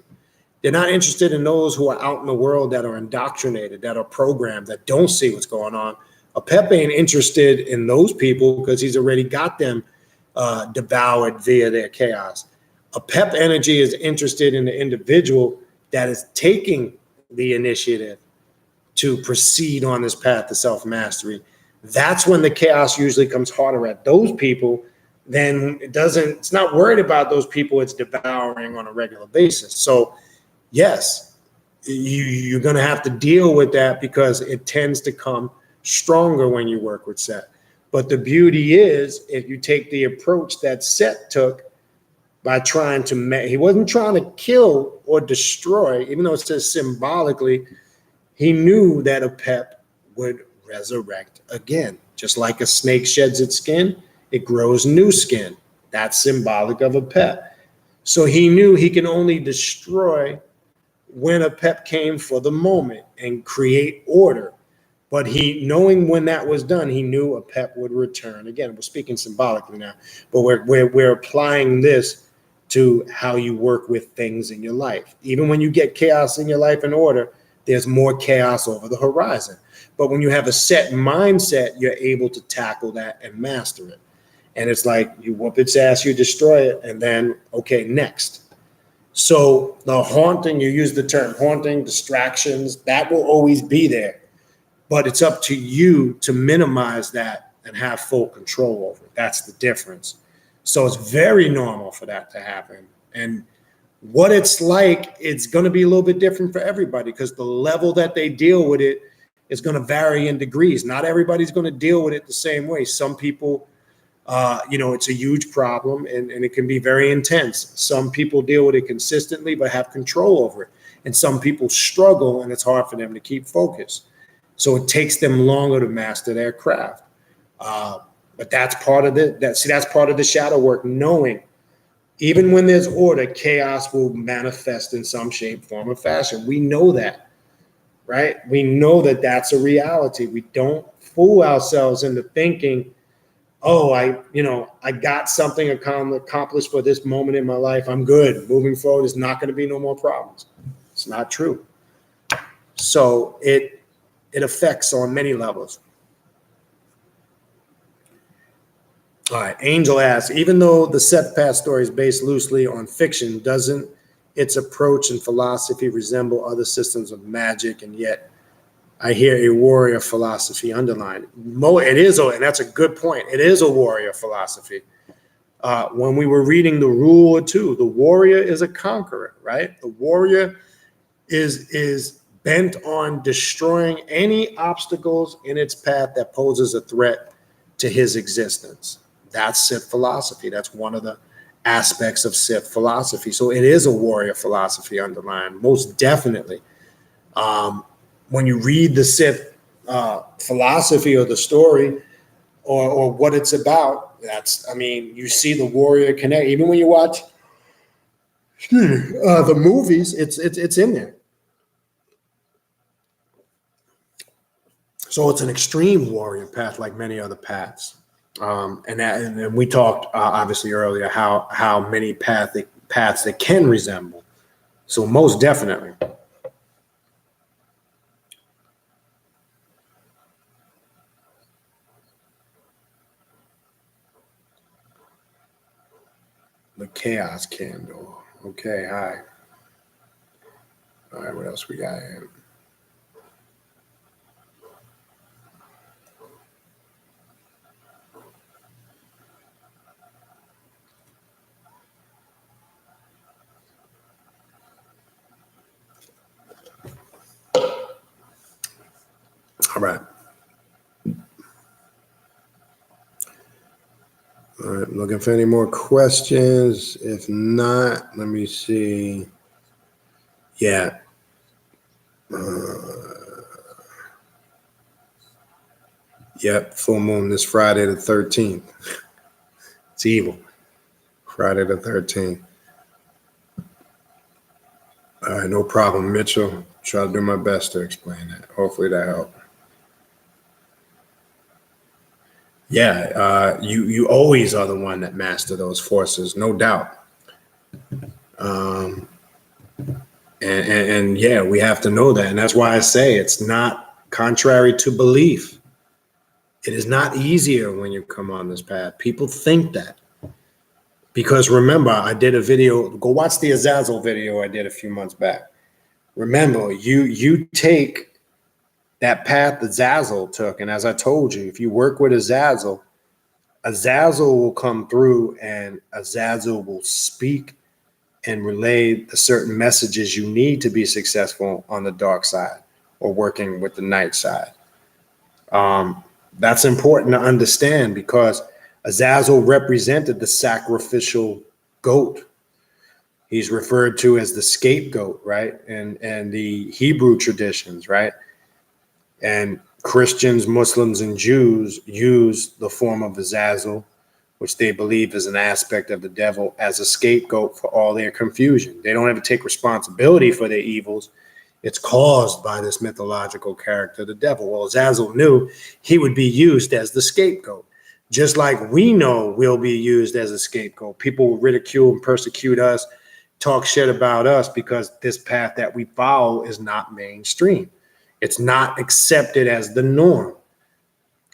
They're not interested in those who are out in the world that are indoctrinated, that are programmed, that don't see what's going on. A pep ain't interested in those people because he's already got them devoured via their chaos. A pep energy is interested in the individual that is taking the initiative to proceed on this path to self-mastery. That's when the chaos usually comes harder at those people. Then it's not worried about those people it's devouring on a regular basis. So yes, you're going to have to deal with that because it tends to come stronger when you work with Set. But the beauty is, if you take the approach that Set took by trying to, he wasn't trying to kill or destroy, even though it says symbolically, he knew that a pep would resurrect again. Just like a snake sheds its skin, it grows new skin. That's symbolic of a pep. So he knew he can only destroy when a pep came for the moment and create order. But knowing when that was done, he knew a pep would return. Again, we're speaking symbolically now, but we're applying this to how you work with things in your life. Even when you get chaos in your life in order, there's more chaos over the horizon. But when you have a Set mindset, you're able to tackle that and master it. And it's like you whoop its ass, you destroy it, and then, okay, next. So the haunting, you use the term haunting, distractions, that will always be there. But it's up to you to minimize that and have full control over it. That's the difference. So it's very normal for that to happen. And what it's like, it's going to be a little bit different for everybody because the level that they deal with it is going to vary in degrees. Not everybody's going to deal with it the same way. Some people, it's a huge problem and it can be very intense. Some people deal with it consistently but have control over it. And some people struggle and it's hard for them to keep focus. So it takes them longer to master their craft. But that's part of that's part of the shadow work, knowing even when there's order, chaos will manifest in some shape, form, or fashion. We know that, right? We know that that's a reality. We don't fool ourselves into thinking, oh, I got something accomplished for this moment in my life. I'm good. Moving forward, there's not going to be no more problems. It's not true. So it affects on many levels. All right. Angel asks, even though the Seth Path story is based loosely on fiction, doesn't its approach and philosophy resemble other systems of magic? And yet I hear a warrior philosophy underlined. It is, and that's a good point. It is a warrior philosophy. When we were reading the Rule of Two, the warrior is a conqueror, right? The warrior is bent on destroying any obstacles in its path that poses a threat to his existence. That's Sith philosophy. That's one of the aspects of Sith philosophy. So it is a warrior philosophy underlined, most definitely. When you read the Sith philosophy or the story or what it's about, you see the warrior connect. Even when you watch the movies, it's in there. So it's an extreme warrior path, like many other paths. And we talked obviously earlier how many paths that can resemble. So most definitely. The chaos candle. Okay, hi. All right, what else we got here? All right. All right, I'm looking for any more questions. If not, let me see. Yeah. Yep, full moon this Friday the 13th. It's evil. Friday the 13th. All right, no problem, Mitchell. Try to do my best to explain that. Hopefully that helped. Yeah, you always are the one that master those forces, no doubt. And yeah, we have to know that. And that's why I say it's not contrary to belief. It is not easier when you come on this path. People think that. Because remember, I did a video, go watch the Azazel video I did a few months back. Remember, you take that path Azazel took, and as I told you, if you work with Azazel will come through and Azazel will speak and relay the certain messages you need to be successful on the dark side or working with the night side. That's important to understand because Azazel represented the sacrificial goat. He's referred to as the scapegoat, right? And the Hebrew traditions, right? And Christians, Muslims, and Jews use the form of Azazel, which they believe is an aspect of the devil, as a scapegoat for all their confusion. They don't ever take responsibility for their evils. It's caused by this mythological character, the devil. Well, Azazel knew he would be used as the scapegoat, just like we know we'll be used as a scapegoat. People will ridicule and persecute us, talk shit about us because this path that we follow is not mainstream. It's not accepted as the norm.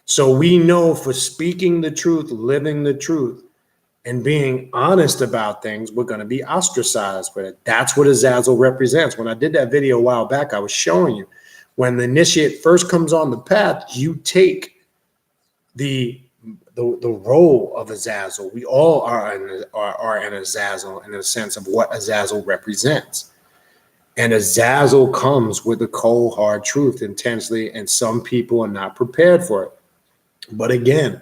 So we know for speaking the truth, living the truth, and being honest about things, we're going to be ostracized with it. That's what Azazel represents. When I did that video a while back, I was showing you when the initiate first comes on the path, you take the role of Azazel. We all are an Azazel in the sense of what Azazel represents. And Azazel comes with the cold, hard truth intensely, and some people are not prepared for it. But again,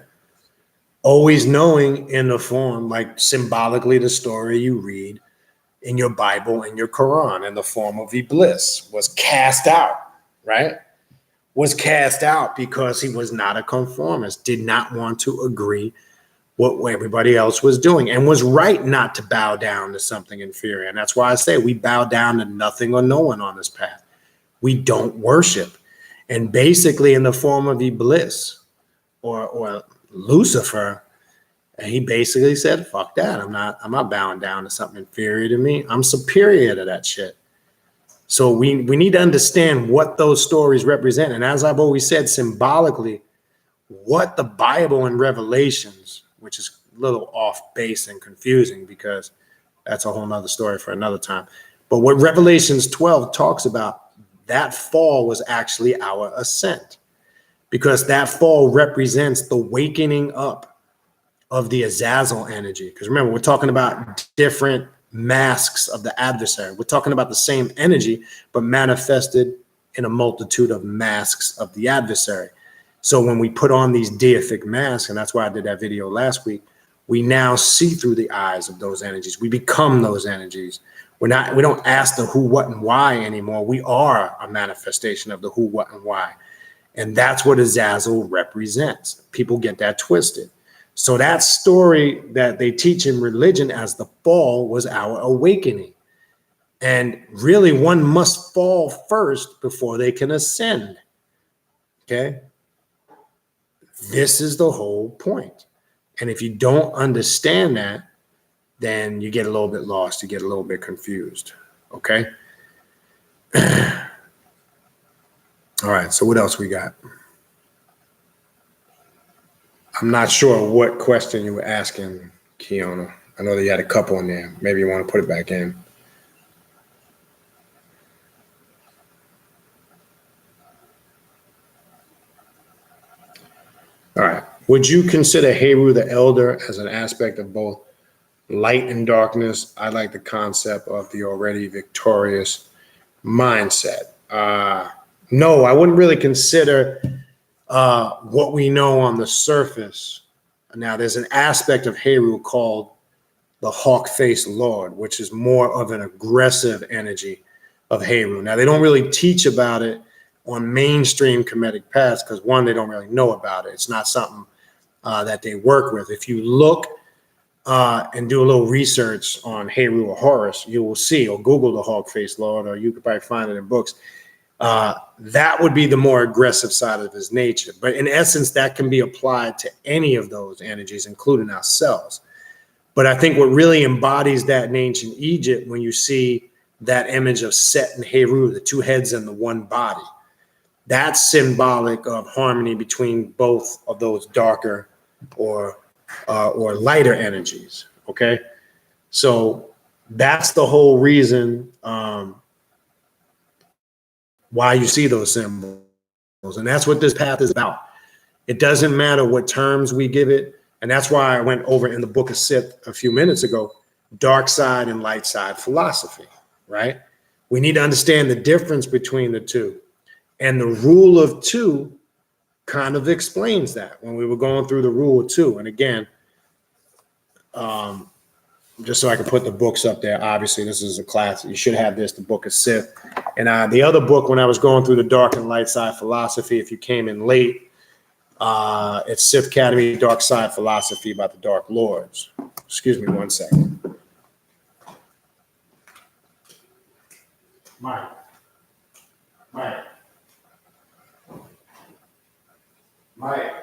always knowing in the form, like symbolically the story you read in your Bible and your Quran in the form of Iblis was cast out, right? Was cast out because he was not a conformist, did not want to agree what everybody else was doing, and was right not to bow down to something inferior. And that's why I say we bow down to nothing or no one on this path. We don't worship. And basically in the form of Iblis or Lucifer, and he basically said, fuck that. I'm not bowing down to something inferior to me. I'm superior to that shit. So we need to understand what those stories represent. And as I've always said, symbolically, what the Bible and Revelations, which is a little off base and confusing because that's a whole nother story for another time. But what Revelations 12 talks about, that fall was actually our ascent, because that fall represents the wakening up of the Azazel energy. Because remember, we're talking about different masks of the adversary. We're talking about the same energy, but manifested in a multitude of masks of the adversary. So when we put on these deific masks, and that's why I did that video last week, we now see through the eyes of those energies. We become those energies. We don't ask the who, what, and why anymore. We are a manifestation of the who, what, and why. And that's what Azazel represents. People get that twisted. So that story that they teach in religion as the fall was our awakening. And really, one must fall first before they can ascend. Okay? This is the whole point. And if you don't understand that, then you get a little bit lost. You get a little bit confused. Okay? All right, so what else we got? I'm not sure what question you were asking, Kiona. I know that you had a couple in there. Maybe you want to put it back in. All right. Would you consider Heru the Elder as an aspect of both light and darkness? I like the concept of the already victorious mindset. No, I wouldn't really consider what we know on the surface. Now, there's an aspect of Heru called the Hawk-Faced Lord, which is more of an aggressive energy of Heru. Now, they don't really teach about it on mainstream Kemetic paths because, one, they don't really know about it. It's not something that they work with. If you look and do a little research on Heru or Horus, you will see, or Google the Hawk-Faced Lord, or you could probably find it in books. That would be the more aggressive side of his nature. But in essence, that can be applied to any of those energies, including ourselves. But I think what really embodies that in ancient Egypt, when you see that image of Set and Heru, the two heads and the one body, that's symbolic of harmony between both of those darker or lighter energies. Okay, so that's the whole reason why you see those symbols, and that's what this path is about. It doesn't matter what terms we give it, and that's why I went over in the book of Sith a few minutes ago, dark side and light side philosophy. Right? We need to understand the difference between the two. And the rule of two kind of explains that when we were going through the rule of two. And again, just so I can put the books up there, obviously this is a class. You should have this, the book of Sith. And the other book, when I was going through the dark and light side philosophy, if you came in late, it's Sith Academy, Dark Side Philosophy about the Dark Lords. Excuse me 1 second. Mike.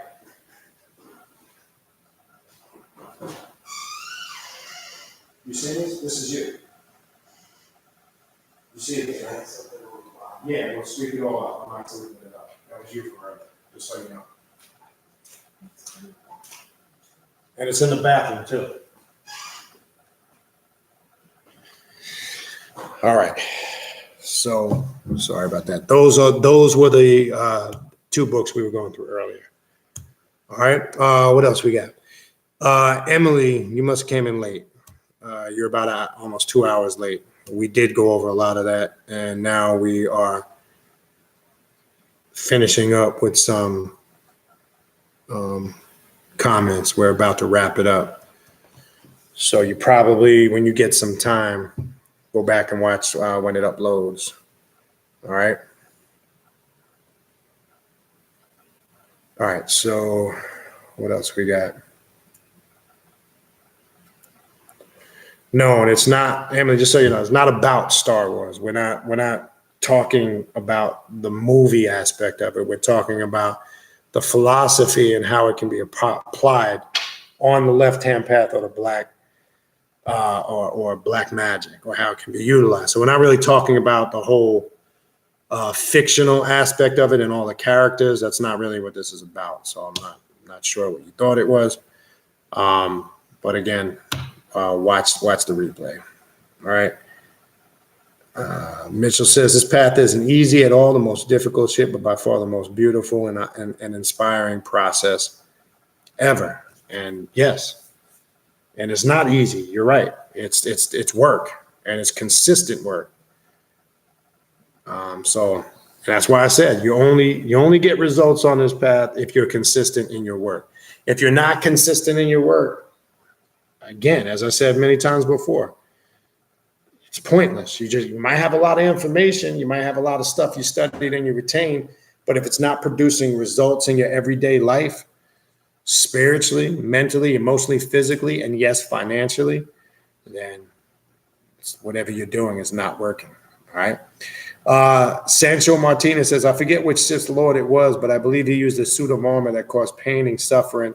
You see this? This is you. You see it, right? Yeah, we'll sweep it all up. I'm not sweeping it up. That was you for earlier, just so you know. And it's in the bathroom too. All right. So sorry about that. Those were the two books we were going through earlier. All right. What else we got? Emily, you must have came in late. You're about almost 2 hours late. We did go over a lot of that, and now we are finishing up with some comments. We're about to wrap it up. So you probably, when you get some time, go back and watch when it uploads. All right. All right. So what else we got? No, and it's not, Emily, just so you know, it's not about Star Wars. We're not talking about the movie aspect of it. We're talking about the philosophy and how it can be applied on the left-hand path or the black or black magic, or how it can be utilized. So we're not really talking about the whole fictional aspect of it and all the characters. That's not really what this is about. So I'm not sure what you thought it was. But again, watch the replay. All right. Mitchell says this path isn't easy at all, the most difficult shit, but by far the most beautiful and inspiring process ever. And yes, and it's not easy. You're right. It's work, and it's consistent work. So that's why I said you only get results on this path if you're consistent in your work. If you're not consistent in your work, again, as I said many times before, it's pointless. You might have a lot of information, you might have a lot of stuff you studied and you retained, but if it's not producing results in your everyday life, spiritually, mentally, emotionally, physically, and yes, financially, then whatever you're doing is not working. All right. Sancho Martinez says, I forget which Sith Lord it was, but I believe he used a suit of armor that caused pain and suffering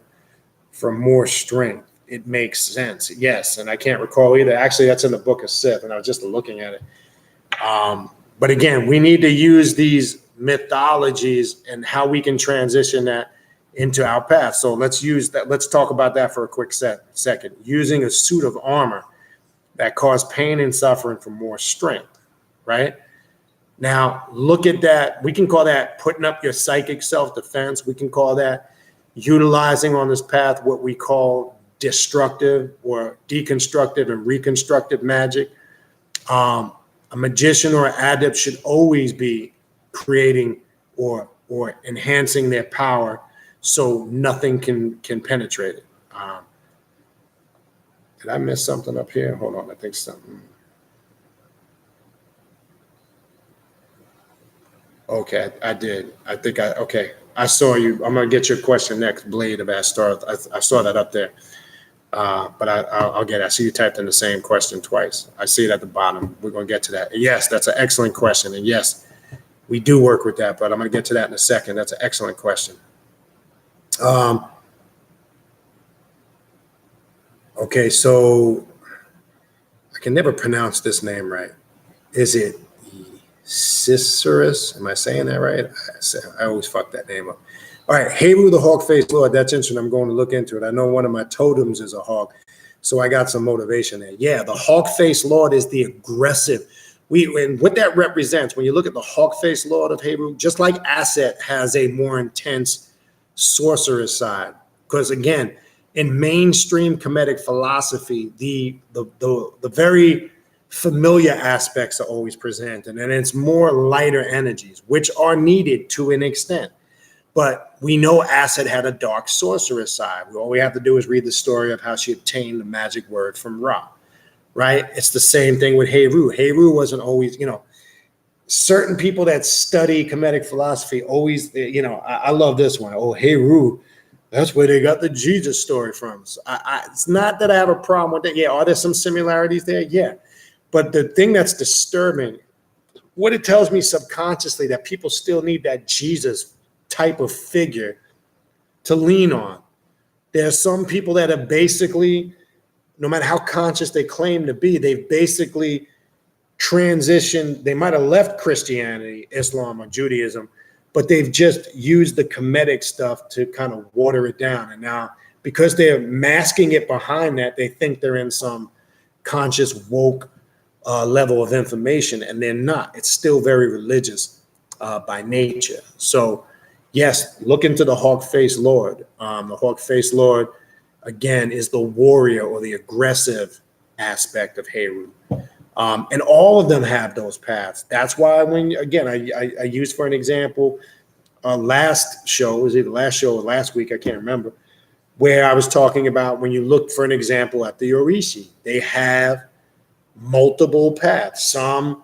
for more strength. It makes sense. Yes. And I can't recall either. Actually, that's in the book of Sith, and I was just looking at it. But again, we need to use these mythologies and how we can transition that into our path. So let's use that. Let's talk about that for a quick second. Using a suit of armor that caused pain and suffering for more strength, right? Now, look at that. We can call that putting up your psychic self-defense. We can call that utilizing on this path what we call destructive or deconstructive and reconstructive magic. A magician or an adept should always be creating or enhancing their power so nothing can penetrate it. Did I miss something up here? Hold on, I think something. Okay, I did. Okay. I saw you. I'm going to get your question next, Blade of Astar. I saw that up there. But I'll get it. I see you typed in the same question twice. I see it at the bottom. We're going to get to that. Yes, that's an excellent question. And yes, we do work with that, but I'm going to get to that in a second. That's an excellent question. Okay, so I can never pronounce this name right. Is it Cicerus? Am I saying that right? I always fuck that name up. All right, Heru the Hawk-Faced Lord. That's interesting. I'm going to look into it. I know one of my totems is a hawk, so I got some motivation there. Yeah, the Hawk-Faced Lord is the aggressive. And what that represents, when you look at the Hawk-Faced Lord of Heru, just like Aset has a more intense sorcerer's side. Because again, in mainstream Kemetic philosophy, the very familiar aspects are always presented, and it's more lighter energies, which are needed to an extent. But we know Aset had a dark sorceress side. All we have to do is read the story of how she obtained the magic word from Ra, right? It's the same thing with Heru. Heru wasn't always, certain people that study Kemetic philosophy always, I love this one. Oh, Heru, that's where they got the Jesus story from. So it's not that I have a problem with that. Yeah, are there some similarities there? Yeah. But the thing that's disturbing, what it tells me subconsciously, that people still need that Jesus type of figure to lean on. There are some people that are basically, no matter how conscious they claim to be, they've basically transitioned. They might have left Christianity, Islam, or Judaism, but they've just used the Kemetic stuff to kind of water it down. And now, because they're masking it behind that, they think they're in some conscious, woke level of information, and they're not. It's still very religious by nature. So, yes, look into the Hawk-Faced Lord. The Hawk-Faced Lord, again, is the warrior or the aggressive aspect of Heru. And all of them have those paths. That's why I used for an example, last show, was either last show or last week, I can't remember, where I was talking about when you look for an example at the Orishi, they have multiple paths. Some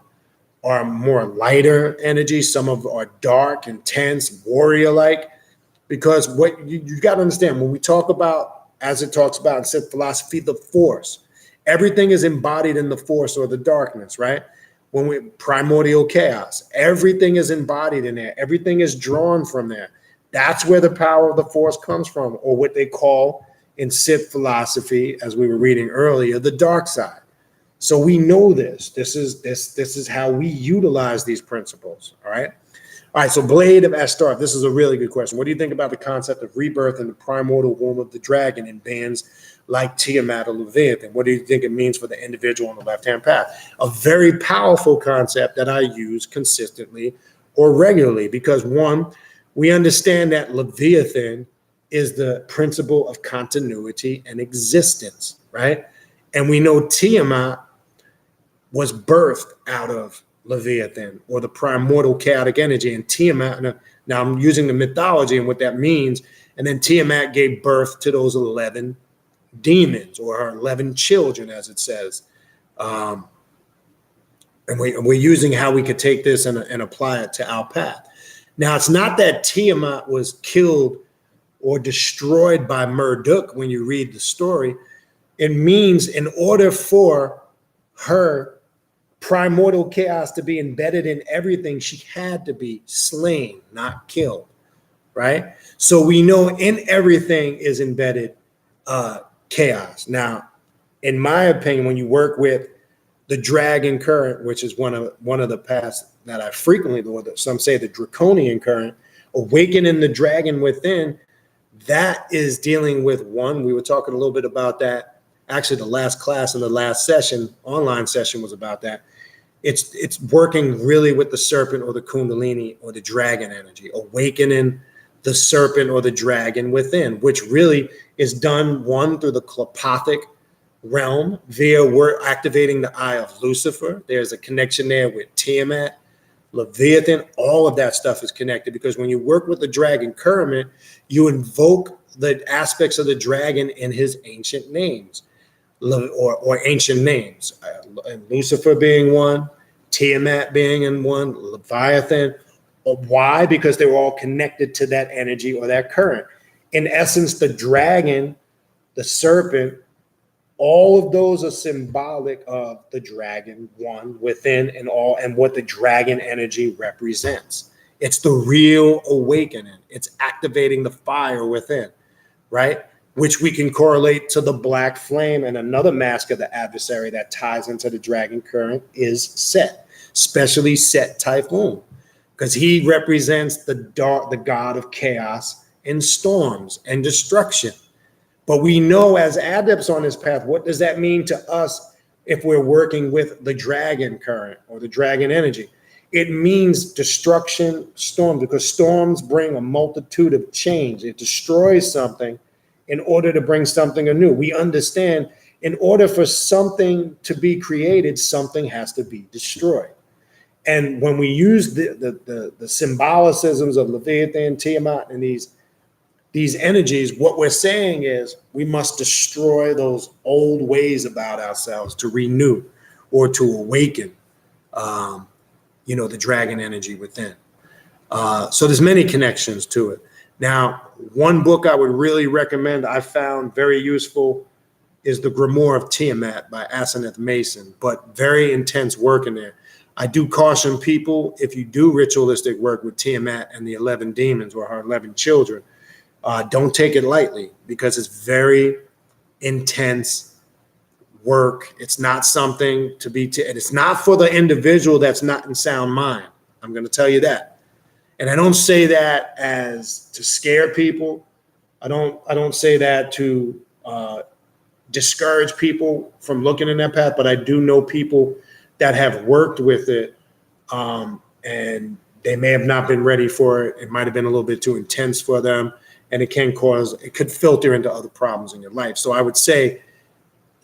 are more lighter energy, some are dark, intense, warrior-like, because what you got to understand, when we talk about, as it talks about in Sith philosophy, the Force, everything is embodied in the Force or the darkness, right? When we primordial chaos, everything is embodied in there. Everything is drawn from there. That's where the power of the Force comes from, or what they call in Sith philosophy, as we were reading earlier, the dark side. So we know this. This is how we utilize these principles. All right. All right, so Blade of Ashtarth. This is a really good question. What do you think about the concept of rebirth in the primordial womb of the dragon in bands like Tiamat or Leviathan? What do you think it means for the individual on the left-hand path? A very powerful concept that I use consistently or regularly because, one, we understand that Leviathan is the principle of continuity and existence, right? And we know Tiamat was birthed out of Leviathan or the primordial chaotic energy. And Tiamat, now I'm using the mythology and what that means. And then Tiamat gave birth to those 11 demons or her 11 children, as it says. And we're using how we could take this and apply it to our path. Now, it's not that Tiamat was killed or destroyed by Marduk when you read the story. It means in order for her primordial chaos to be embedded in everything, she had to be slain, not killed, right? So we know in everything is embedded chaos. Now, in my opinion, when you work with the dragon current, which is one of the paths that I frequently do, some say the draconian current, awakening the dragon within, that is dealing with one. We were talking a little bit about that. Actually, the last class in the last session, online session, was about that. It's working really with the serpent or the kundalini or the dragon energy, awakening the serpent or the dragon within, which really is done, one, through the clepothic realm via we're activating the eye of Lucifer. There's a connection there with Tiamat, Leviathan. All of that stuff is connected because when you work with the dragon current, you invoke the aspects of the dragon in his ancient names. Or ancient names, and Lucifer being one, Tiamat being in one, Leviathan. Why? Because they were all connected to that energy or that current. In essence, the dragon, the serpent, all of those are symbolic of the dragon, one within and all, and what the dragon energy represents. It's the real awakening. It's activating the fire within, right? Which we can correlate to the black flame. And another mask of the adversary that ties into the dragon current is Set, especially Set Typhoon, because he represents the god of chaos and storms and destruction. But we know as adepts on this path, what does that mean to us if we're working with the dragon current or the dragon energy? It means destruction, storms, because storms bring a multitude of change. It destroys something in order to bring something anew. We understand in order for something to be created, something has to be destroyed. And when we use the symbolicisms of Leviathan, Tiamat, and these energies, what we're saying is we must destroy those old ways about ourselves to renew or to awaken, the dragon energy within. So there's many connections to it. Now, one book I would really recommend, I found very useful, is The Grimoire of Tiamat by Asenath Mason, but very intense work in there. I do caution people, if you do ritualistic work with Tiamat and the 11 demons or her 11 children, don't take it lightly because it's very intense work. It's not something to be, and it's not for the individual that's not in sound mind. I'm going to tell you that. And I don't say that as to scare people. I don't say that to discourage people from looking in that path, but I do know people that have worked with it, and they may have not been ready for it. It might have been a little bit too intense for them, and it could filter into other problems in your life. So I would say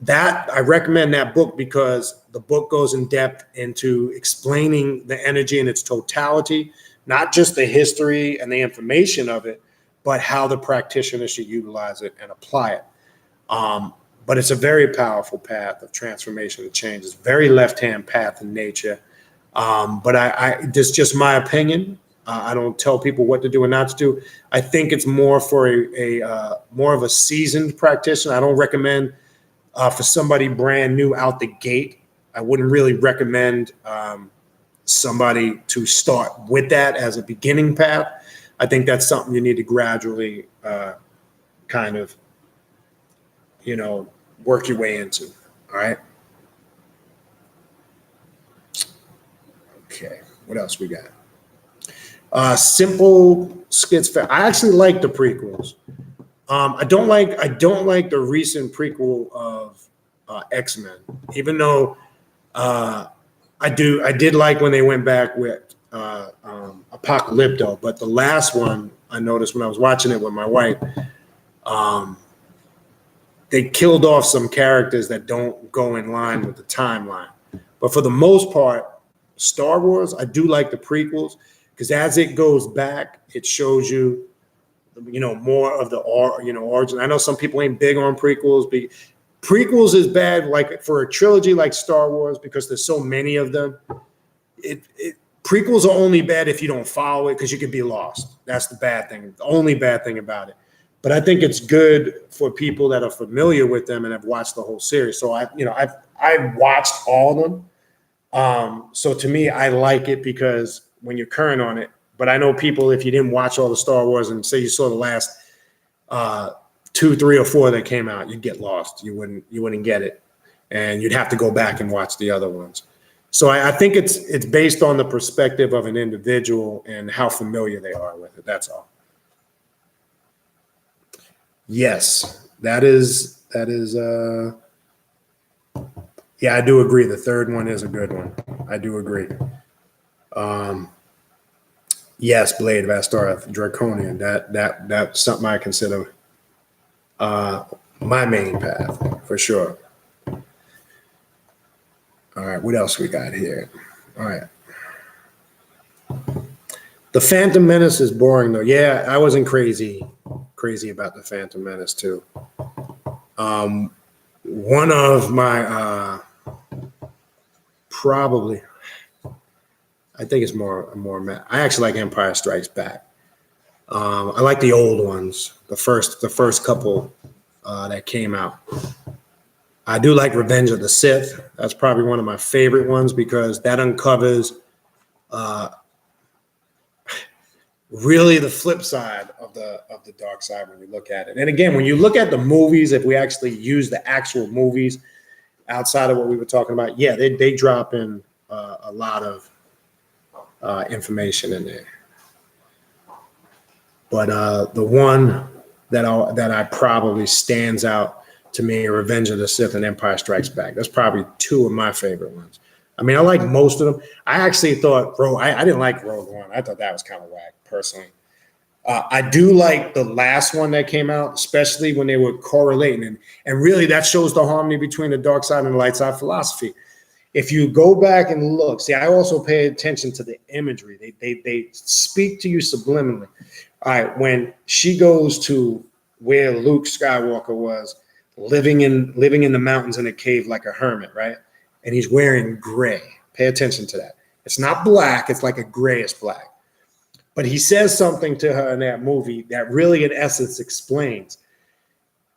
that I recommend that book because the book goes in depth into explaining the energy in its totality, not just the history and the information of it, but how the practitioner should utilize it and apply it. But it's a very powerful path of transformation and change. It's a very left-hand path in nature. But this is just my opinion. I don't tell people what to do and not to do. I think it's more for a more of a seasoned practitioner. I don't recommend for somebody brand new out the gate. I wouldn't really recommend somebody to start with that as a beginning path. I think that's something you need to gradually kind of, work your way into. All right. Okay. What else we got? Simple schizophrenic. I actually like the prequels. I don't like the recent prequel of X-Men, even though I did like when they went back with Apocalypto, but the last one I noticed when I was watching it with my wife, they killed off some characters that don't go in line with the timeline. But for the most part, Star Wars, I do like the prequels because as it goes back, it shows you, more of the origin. I know some people ain't big on prequels. Prequels is bad, like for a trilogy like Star Wars, because there's so many of them. Prequels are only bad if you don't follow it because you could be lost. That's the bad thing. The only bad thing about it. But I think it's good for people that are familiar with them and have watched the whole series. So I've watched all of them. So to me, I like it because when you're current on it. But I know people, if you didn't watch all the Star Wars and say you saw the last 2, 3, or 4 that came out, you'd get lost. You wouldn't get it, and you'd have to go back and watch the other ones. So I think it's based on the perspective of an individual and how familiar they are with it. That's all. Yes, that is. Yeah, I do agree. The third one is a good one. I do agree. Yes, Blade of Astaroth, Draconian. That's something I consider my main path for sure. All right, what else we got here? All right. The Phantom Menace is boring though. Yeah, I wasn't crazy about the Phantom Menace too. One of my probably, I think it's more. I actually like Empire Strikes Back. I like the old ones, the first couple that came out. I do like Revenge of the Sith. That's probably one of my favorite ones because that uncovers really the flip side of the dark side when you look at it. And again, when you look at the movies, if we actually use the actual movies outside of what we were talking about, yeah, they drop in a lot of information in there. But the one that I probably stands out to me, Revenge of the Sith and Empire Strikes Back. That's probably 2 of my favorite ones. I mean, I like most of them. I actually thought I didn't like Rogue One. I thought that was kind of whack, personally. I do like the last one that came out, especially when they were correlating. And really, that shows the harmony between the dark side and the light side philosophy. If you go back and look, see, I also pay attention to the imagery. They speak to you subliminally. All right, when she goes to where Luke Skywalker was, living in the mountains in a cave like a hermit, right? And he's wearing gray. Pay attention to that. It's not black. It's like a grayish black. But he says something to her in that movie that really, in essence, explains.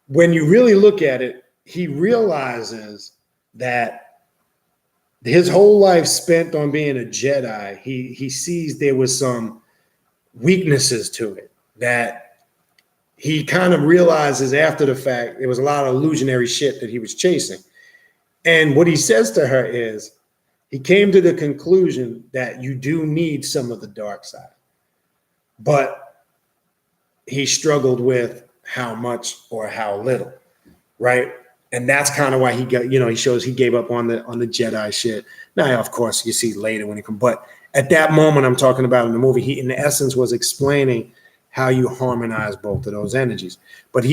When you really look at it, he realizes that his whole life spent on being a Jedi, he sees there was some weaknesses to it that he kind of realizes after the fact there was a lot of illusionary shit that he was chasing. And what he says to her is, he came to the conclusion that you do need some of the dark side. But he struggled with how much or how little, right? And that's kind of why he got, he shows he gave up on the Jedi shit. Now, of course, you see later when he comes, but at that moment I'm talking about in the movie, he in essence was explaining how you harmonize both of those energies. But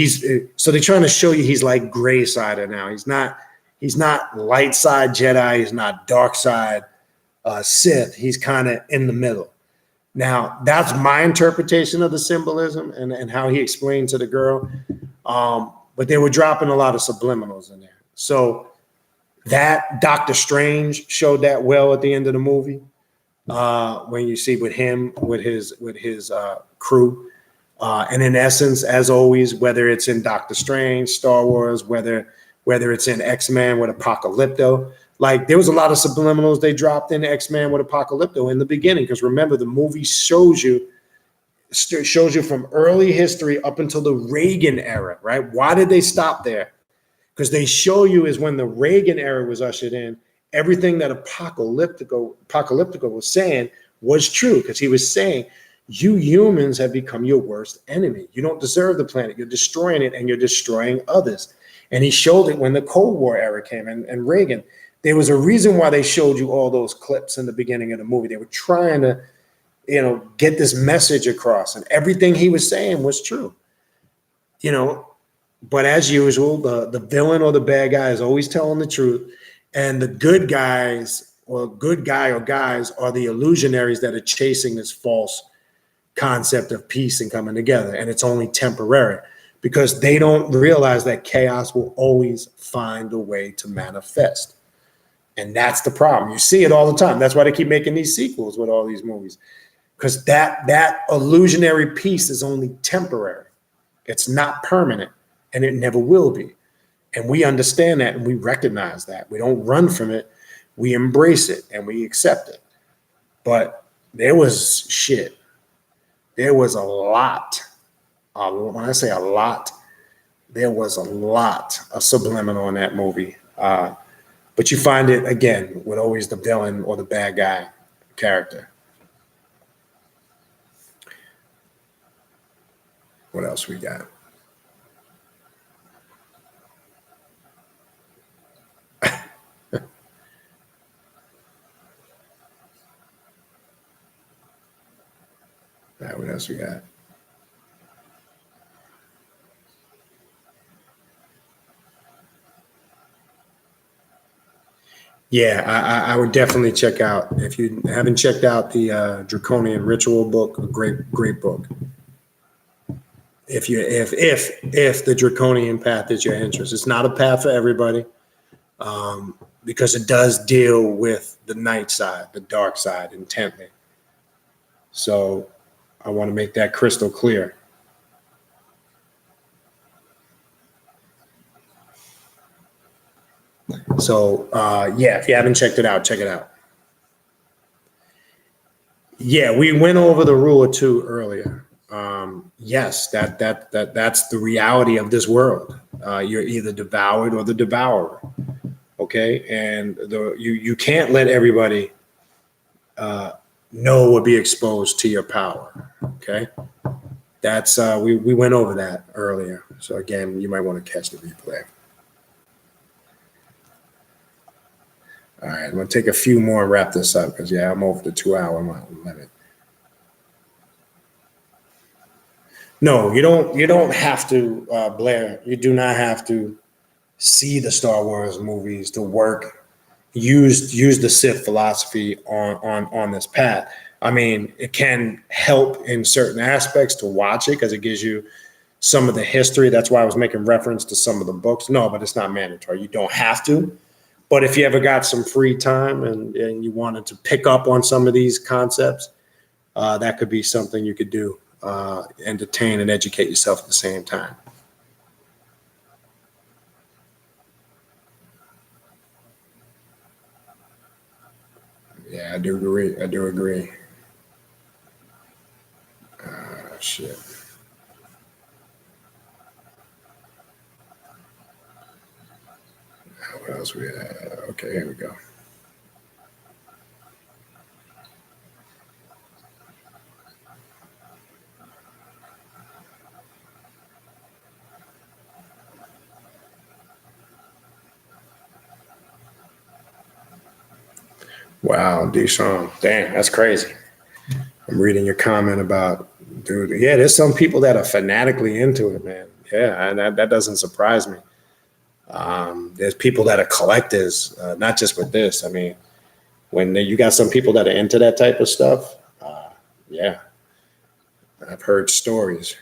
so they're trying to show you he's like gray sider now. He's not light side Jedi. He's not dark side Sith. He's kind of in the middle. Now, that's my interpretation of the symbolism and how he explained to the girl. But they were dropping a lot of subliminals in there. So that Doctor Strange showed that well at the end of the movie. When you see with him, with his crew. And in essence, as always, whether it's in Doctor Strange, Star Wars, whether it's in X-Men with Apocalypto, like there was a lot of subliminals they dropped in X-Men with Apocalypto in the beginning. Because remember, the movie shows you from early history up until the Reagan era, right? Why did they stop there? Because they show you is when the Reagan era was ushered in, everything that Apocalyptico was saying was true. Because he was saying You humans have become your worst enemy. You don't deserve the planet. You're destroying it, and you're destroying others. And he showed it when the Cold War era came, and Reagan. There was a reason why they showed you all those clips in the beginning of the movie. They were trying to, get this message across, and everything he was saying was true. But as usual, the villain or the bad guy is always telling the truth, and the good guys or guys are the illusionaries that are chasing this false concept of peace and coming together, and it's only temporary because they don't realize that chaos will always find a way to manifest. And that's the problem. You see it all the time. That's why they keep making these sequels with all these movies, because that illusionary peace is only temporary. It's not permanent, and it never will be. And we understand that, and we recognize that. We don't run from it. We embrace it, and we accept it. But there was shit. There was a lot. When I say a lot, there was a lot of subliminal in that movie. But you find it, again, with always the villain or the bad guy character. What else we got? What else we got? Yeah, I would definitely check out, if you haven't checked out the Draconian Ritual book, a great book. If the Draconian path is your interest, it's not a path for everybody, because it does deal with the night side, the dark side, intently. So I want to make that crystal clear. So if you haven't checked it out, check it out. Yeah, we went over the rule of two earlier. Yes, that's the reality of this world. You're either devoured or the devourer. Okay, and you can't let everybody know or be exposed to your power. Okay, that's we went over that earlier. So again, you might want to catch the replay. All right, I'm gonna take a few more and wrap this up because I'm over the 2-hour limit. No, you don't have to, Blair. You do not have to see the Star Wars movies to work. Use the Sith philosophy on this path. I mean, it can help in certain aspects to watch it because it gives you some of the history. That's why I was making reference to some of the books. No, but it's not mandatory. You don't have to. But if you ever got some free time and you wanted to pick up on some of these concepts, that could be something you could do. Entertain and educate yourself at the same time. Yeah, I do agree. Shit. What else we have? Okay, here we go. Wow, Deshaun. Damn, that's crazy. I'm reading your comment about, dude. Yeah, there's some people that are fanatically into it, man. Yeah, and that doesn't surprise me. There's people that are collectors, not just with this. I mean, when you got some people that are into that type of stuff, yeah, I've heard stories.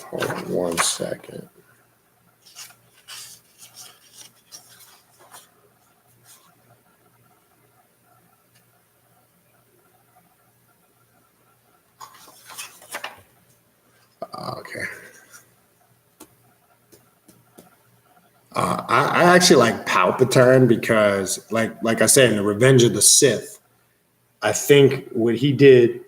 Hold on 1 second. Okay. I actually like Palpatine because, like I said, in the Revenge of the Sith, I think what he did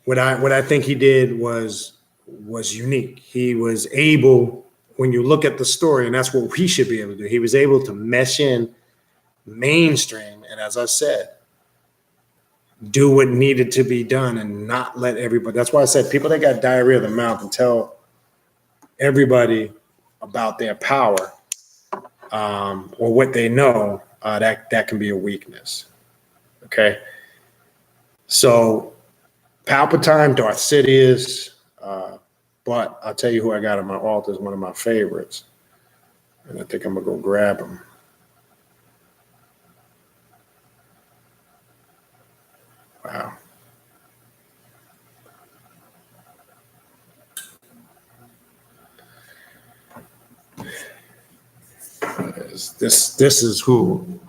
what I think he did was unique. He was able, when you look at the story, and that's what we should be able to do, he was able to mesh in mainstream, and as I said, do what needed to be done and not let everybody. That's why I said people that got diarrhea of the mouth and tell everybody about their power or what they know, that can be a weakness. Okay, so Palpatine, Darth Sidious, but I'll tell you who I got on my altar is one of my favorites, and I think I'm gonna go grab him. Wow. This is who.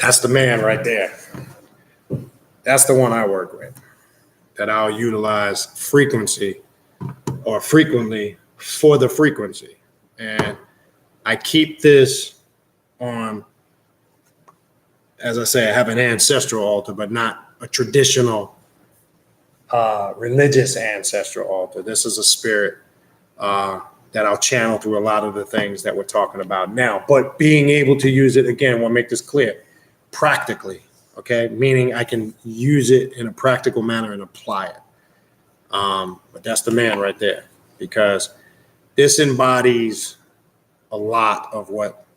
That's the man right there. That's the one I work with, that I'll utilize frequently for the frequency. And I keep this on, as I say, I have an ancestral altar, but not a traditional religious ancestral altar. This is a spirit that I'll channel through a lot of the things that we're talking about now. But being able to use it, again, we'll make this clear, practically, okay? Meaning I can use it in a practical manner and apply it. But that's the man right there, because this embodies a lot of what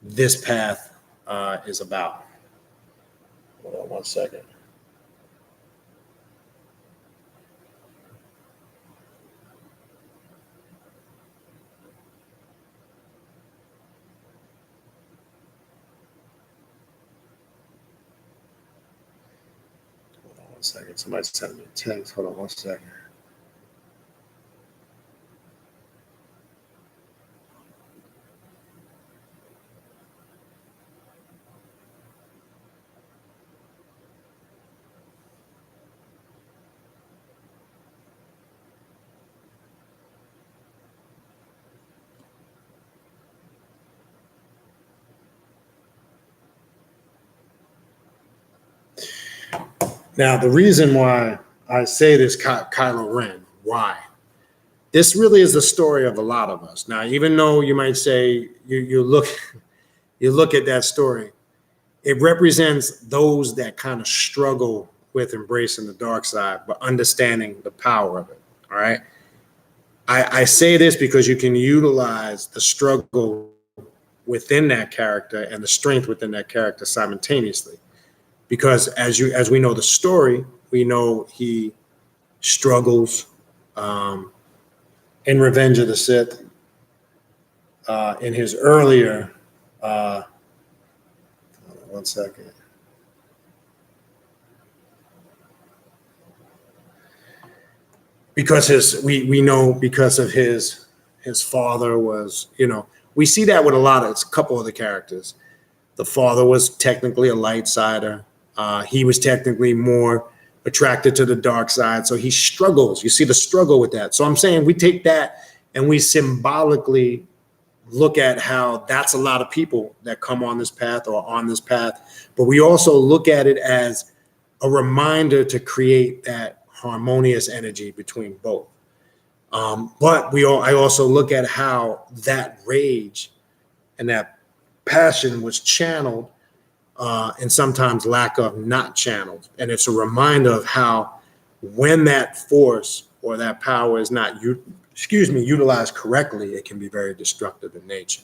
this path is about. Hold on one second. Second. Somebody sent me a text. Hold on one second. Now, the reason why I say this, Kylo Ren, why? This really is the story of a lot of us. Now, even though you might say you look at that story, it represents those that kind of struggle with embracing the dark side, but understanding the power of it. All right. I say this because you can utilize the struggle within that character and the strength within that character simultaneously. Because as we know the story, we know he struggles in Revenge of the Sith. In his earlier, one second. Because we know because of his father was, we see that with a couple of the characters. The father was technically a light sider. He was technically more attracted to the dark side. So he struggles. You see the struggle with that. So I'm saying we take that and we symbolically look at how that's a lot of people that come on this path or on this path. But we also look at it as a reminder to create that harmonious energy between both. But I also look at how that rage and that passion was channeled and sometimes lack of not channeled. And it's a reminder of how when that force or that power is not, utilized correctly, it can be very destructive in nature.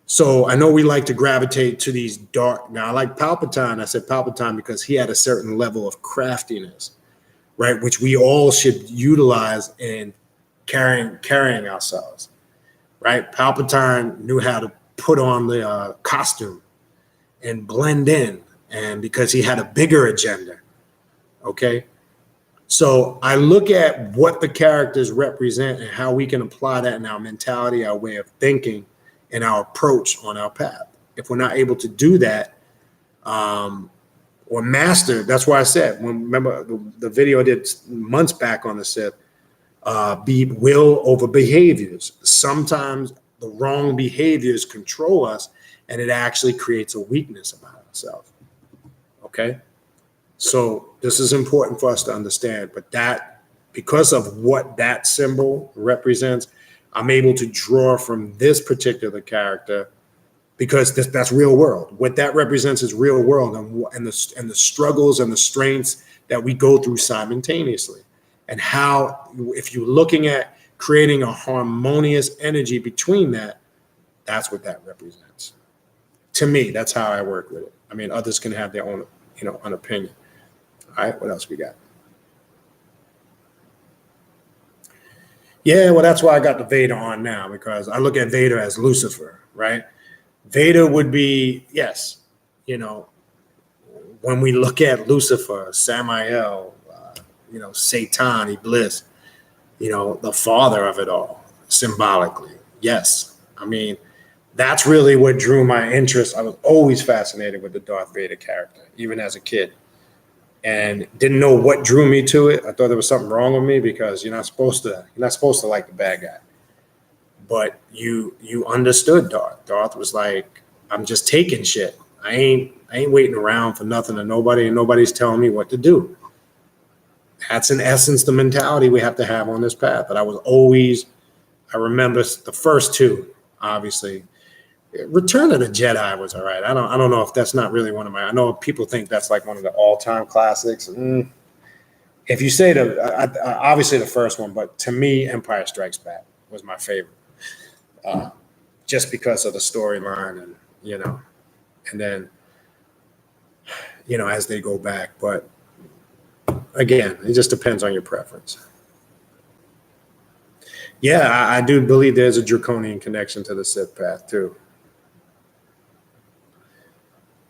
So I know we like to gravitate to these dark. Now I like Palpatine. I said Palpatine because he had a certain level of craftiness, right? Which we all should utilize in carrying ourselves, right? Palpatine knew how to put on the costume and blend in and because he had a bigger agenda. Okay. So I look at what the characters represent and how we can apply that in our mentality, our way of thinking, and our approach on our path. If we're not able to do that, or master, that's why I said, remember the video I did months back on the Sith, be will over behaviors. Sometimes the wrong behaviors control us, and it actually creates a weakness about ourselves. Okay. So this is important for us to understand, but that, because of what that symbol represents, I'm able to draw from this particular character, because that's real world. What that represents is real world, and the struggles and the strengths that we go through simultaneously, and how, if you're looking at creating a harmonious energy between that, that's what that represents. To me, that's how I work with it. I mean, others can have their own, own opinion. All right, what else we got? Yeah, well, that's why I got the Vader on now, because I look at Vader as Lucifer, right? Vader would be, yes, when we look at Lucifer, Samael, Satan, Iblis, the father of it all, symbolically. Yes. I mean, that's really what drew my interest. I was always fascinated with the Darth Vader character, even as a kid, and didn't know what drew me to it. I thought there was something wrong with me, because you're not supposed to like the bad guy. But you understood Darth. Darth was like, I'm just taking shit. I ain't waiting around for nothing or nobody, and nobody's telling me what to do. That's in essence the mentality we have to have on this path. But I remember the first two, obviously. Return of the Jedi was all right. I don't know if that's not really one of my. I know people think that's like one of the all-time classics. If you say obviously the first one, but to me, Empire Strikes Back was my favorite, just because of the storyline, and and then as they go back. But again, it just depends on your preference. Yeah, I do believe there's a draconian connection to the Sith path too.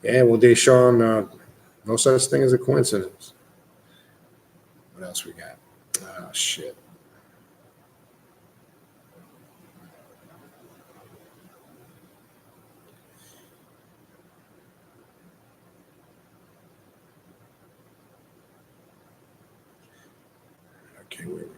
Yeah, well, Deshaun, no such thing as a coincidence. What else we got? Oh, shit. Okay, where we go.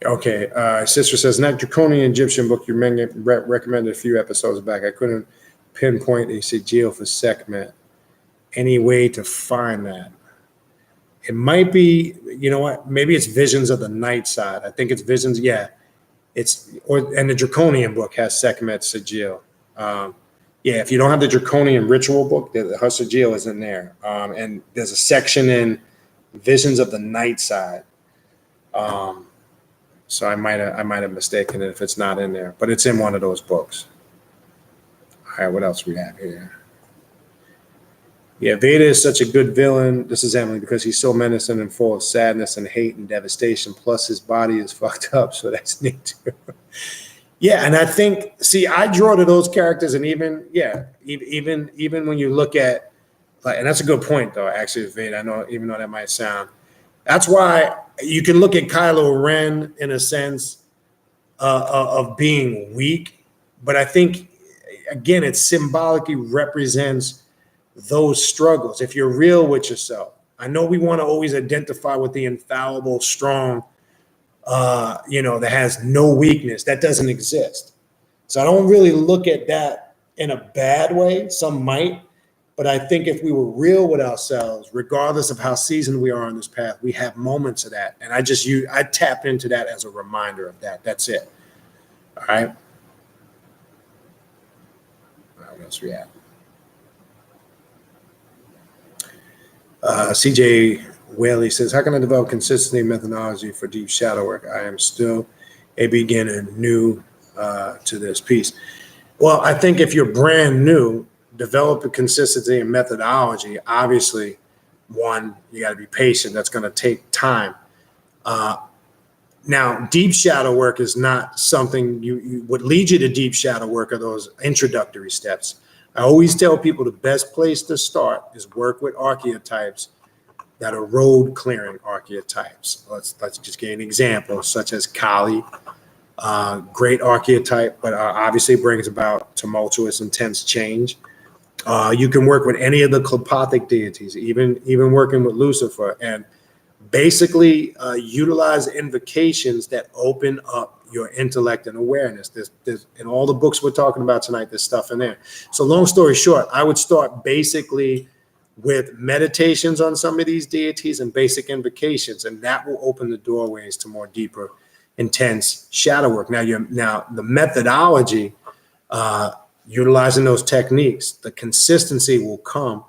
Okay, sister says, in that draconian Egyptian book you recommended a few episodes back, I couldn't pinpoint a sigil for Sekhmet. Any way to find that? It might be, what? Maybe it's Visions of the Night Side. I think it's Visions. Yeah, and the draconian book has Sekhmet's sigil. Yeah, if you don't have the draconian ritual book, her sigil is in there. And there's a section in Visions of the Night Side. So I might have mistaken it if it's not in there, but it's in one of those books. All right, what else we have here? Yeah, Vader is such a good villain. This is Emily, because he's so menacing and full of sadness and hate and devastation. Plus, his body is fucked up, so that's neat too. Yeah, and I think, I draw to those characters, and even when you look at, and that's a good point though. Actually, Vader, I know, even though that might sound. That's why you can look at Kylo Ren in a sense of being weak, but I think, again, it symbolically represents those struggles. If you're real with yourself, I know we want to always identify with the infallible, strong, that has no weakness. That doesn't exist. So I don't really look at that in a bad way. Some might. But I think if we were real with ourselves, regardless of how seasoned we are on this path, we have moments of that. And I tap into that as a reminder of that. That's it. All right. What else we have? CJ Whaley says, how can I develop consistency and methodology for deep shadow work? I am still a beginner, new to this piece. Well, I think if you're brand new, develop a consistency and methodology. Obviously, one, you got to be patient. That's going to take time. Now, deep shadow work is not something what leads you to deep shadow work are those introductory steps. I always tell people the best place to start is work with archetypes that are road clearing archetypes. Let's just give an example, such as Kali, great archetype, but obviously brings about tumultuous, intense change. You can work with any of the Klipothic deities, even working with Lucifer, and basically utilize invocations that open up your intellect and awareness. There's in all the books we're talking about tonight, there's stuff in there. So long story short, I would start basically with meditations on some of these deities and basic invocations, and that will open the doorways to more deeper, intense shadow work. Now the methodology, utilizing those techniques, the consistency will come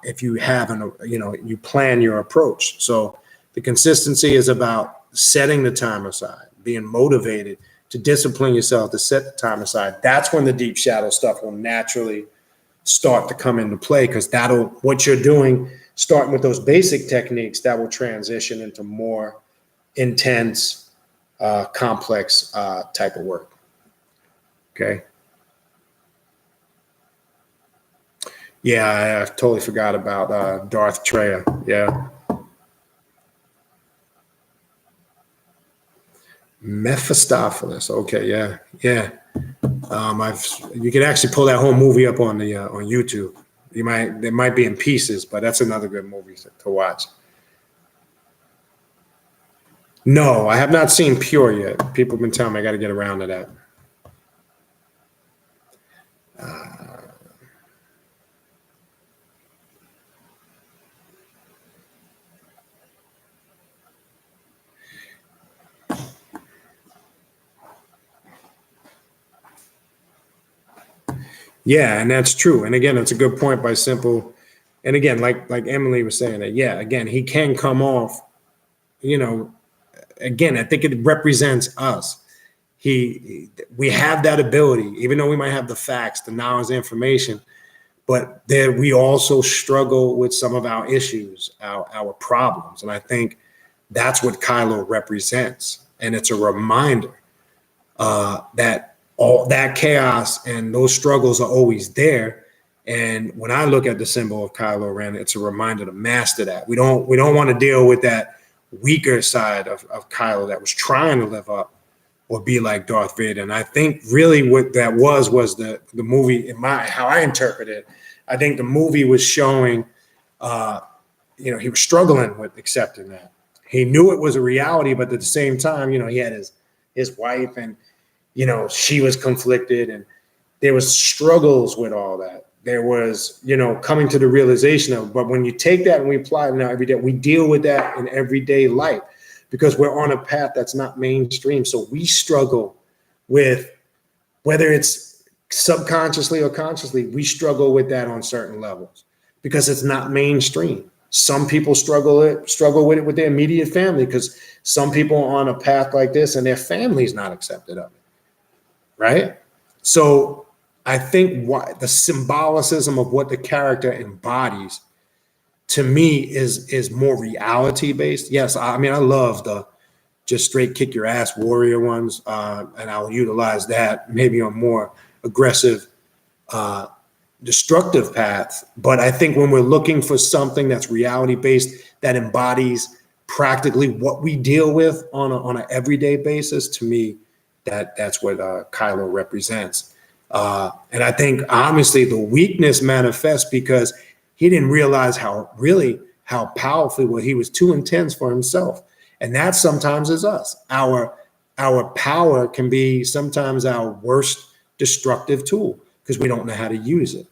if you have you plan your approach. So the consistency is about setting the time aside, being motivated to discipline yourself to set the time aside. That's when the deep shadow stuff will naturally start to come into play, because what you're doing, starting with those basic techniques, that will transition into more intense, complex type of work. Okay. Yeah, I totally forgot about Darth Treya. Yeah. Mephistopheles. Okay, yeah. You can actually pull that whole movie up on the on YouTube. They might be in pieces, but that's another good movie to watch. No, I have not seen Pure yet. People have been telling me I got to get around to that. Yeah, and that's true. And again, it's a good point by Simple. And again, like Emily was saying, that again, he can come off, again, I think it represents us. We have that ability, even though we might have the facts, the knowledge, the information, but there we also struggle with some of our issues, our problems. And I think that's what Kylo represents. And it's a reminder that all that chaos and those struggles are always there. And when I look at the symbol of Kylo Ren, it's a reminder to master that. We don't want to deal with that weaker side of Kylo that was trying to live up or be like Darth Vader. And I think really what that was the movie, how I interpret it. I think the movie was showing, he was struggling with accepting that. He knew it was a reality, but at the same time, he had his wife, and she was conflicted, and there was struggles with all that. There was, coming to the realization of, but when you take that and we apply it now every day, we deal with that in everyday life because we're on a path that's not mainstream. So we struggle with, whether it's subconsciously or consciously, we struggle with that on certain levels because it's not mainstream. Some people struggle with it with their immediate family because some people are on a path like this and their family's not accepted of it. Right? So I think the symbolicism of what the character embodies, to me, is more reality based. Yes, I love the just straight kick your ass warrior ones, and I'll utilize that maybe on more aggressive, destructive paths. But I think when we're looking for something that's reality based, that embodies practically what we deal with on an everyday basis, to me, that's what Kylo represents. And I think honestly the weakness manifests because he didn't realize how powerful he was too intense for himself. And that sometimes is us. Our power can be sometimes our worst destructive tool because we don't know how to use it.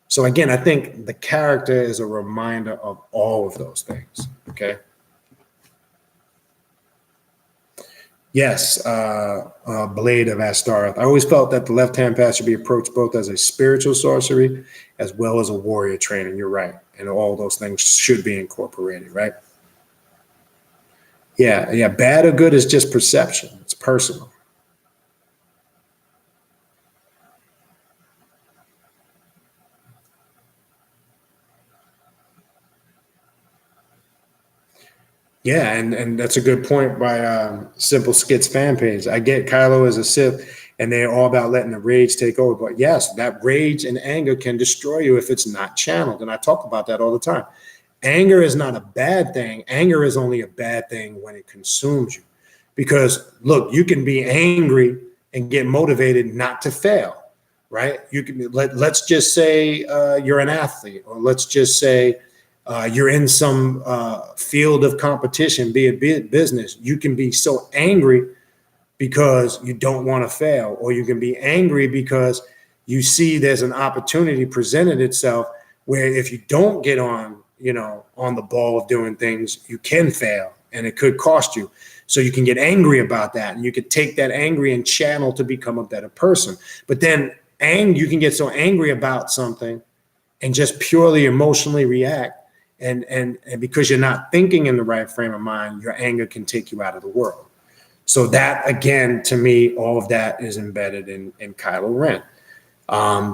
So again, I think the character is a reminder of all of those things. Okay. Yes, Blade of Astareth. I always felt that the left-hand path should be approached both as a spiritual sorcery as well as a warrior training. You're right. And all those things should be incorporated, right? Yeah. Bad or good is just perception. It's personal. Yeah, and that's a good point by Simple Skits fan page. I get Kylo as a Sith, and they're all about letting the rage take over. But yes, that rage and anger can destroy you if it's not channeled. And I talk about that all the time. Anger is not a bad thing. Anger is only a bad thing when it consumes you. Because look, you can be angry and get motivated not to fail, right? You can let's just say you're an athlete, or let's just say you're in some field of competition, be it business. You can be so angry because you don't want to fail, or you can be angry because you see there's an opportunity presented itself where if you don't get on, on the ball of doing things, you can fail and it could cost you. So you can get angry about that, and you could take that angry and channel to become a better person. But then you can get so angry about something and just purely emotionally react. And because you're not thinking in the right frame of mind, your anger can take you out of the world. So that, again, to me, all of that is embedded in Kylo Ren.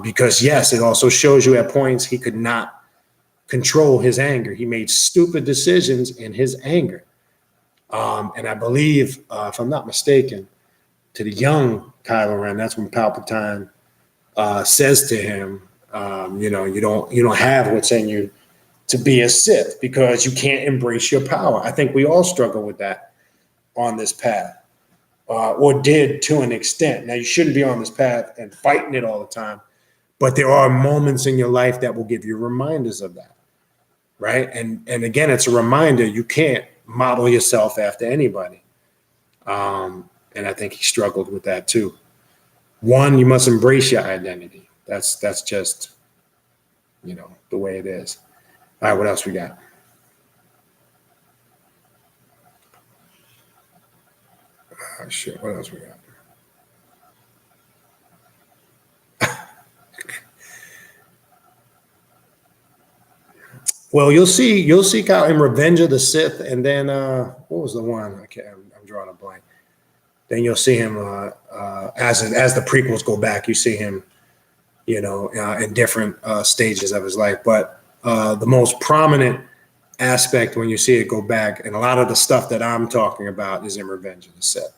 Because yes, it also shows you at points he could not control his anger. He made stupid decisions in his anger. And I believe, if I'm not mistaken, to the young Kylo Ren, that's when Palpatine says to him, you don't have what's in you to be a Sith because you can't embrace your power. I think we all struggle with that on this path, or did to an extent. Now, you shouldn't be on this path and fighting it all the time, but there are moments in your life that will give you reminders of that, right? And again, it's a reminder you can't model yourself after anybody. And I think he struggled with that too. One, you must embrace your identity. That's just, the way it is. All right, what else we got? Oh, shit, what else we got? Well, you'll see Kyle in Revenge of the Sith, and then what was the one? I'm drawing a blank. Then you'll see him as the prequels go back. You see him, in different stages of his life. But the most prominent aspect when you see it go back, and a lot of the stuff that I'm talking about is in Revenge of the Sith.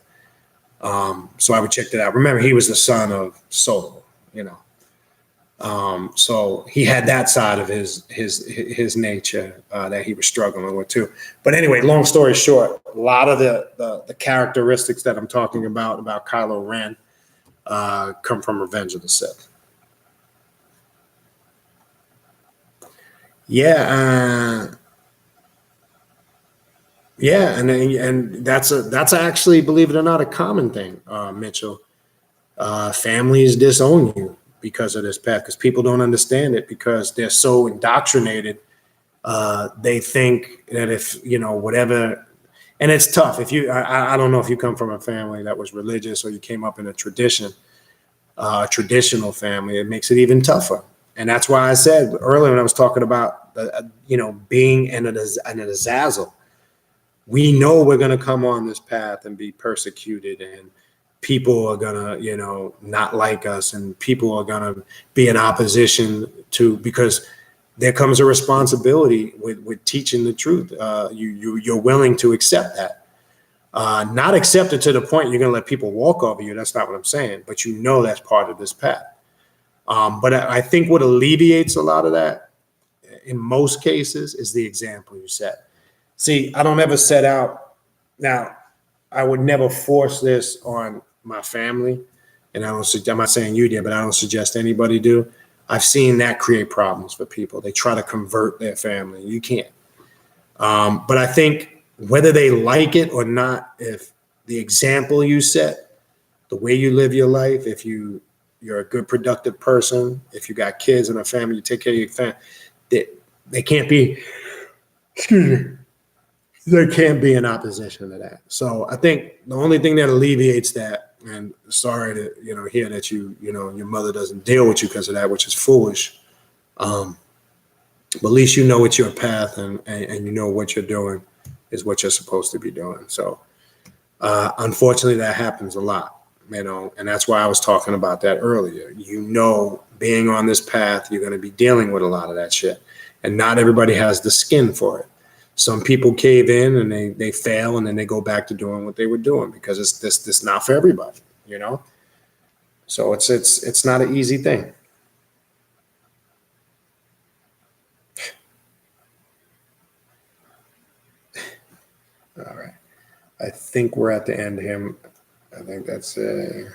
So I would check that out. Remember, he was the son of Solo, so he had that side of his nature that he was struggling with too. But anyway, long story short, a lot of the characteristics that I'm talking about Kylo Ren come from Revenge of the Sith. Yeah, and that's actually, believe it or not, a common thing, Mitchell. Families disown you because of this path, because people don't understand it, because they're so indoctrinated. They think that if whatever, and it's tough. If you, I don't know if you come from a family that was religious or you came up in a traditional family, it makes it even tougher. And that's why I said earlier when I was talking about being in an azazel. We know we're going to come on this path and be persecuted, and people are going to, not like us, and people are going to be in opposition to, because there comes a responsibility with teaching the truth. You're willing to accept that, not accept it to the point you're going to let people walk over you. That's not what I'm saying, but that's part of this path. But I think what alleviates a lot of that in most cases is the example you set. See, I don't ever set out. Now, I would never force this on my family, and I'm not saying you did, but I don't suggest anybody do. I've seen that create problems for people. They try to convert their family. You can't. But I think whether they like it or not, if the example you set, the way you live your life, if you're a good, productive person, if you got kids and a family, you take care of your family, they can't be, excuse me, there can't be an opposition to that. So I think the only thing that alleviates that, and sorry to hear that your mother doesn't deal with you because of that, which is foolish. But at least it's your path, and what you're doing is what you're supposed to be doing. So unfortunately, that happens a lot, and that's why I was talking about that earlier. Being on this path, you're going to be dealing with a lot of that shit, and not everybody has the skin for it. Some people cave in and they fail, and then they go back to doing what they were doing because it's this not for everybody, you know. So it's not an easy thing. All right, I think we're at the end here. I think that's it.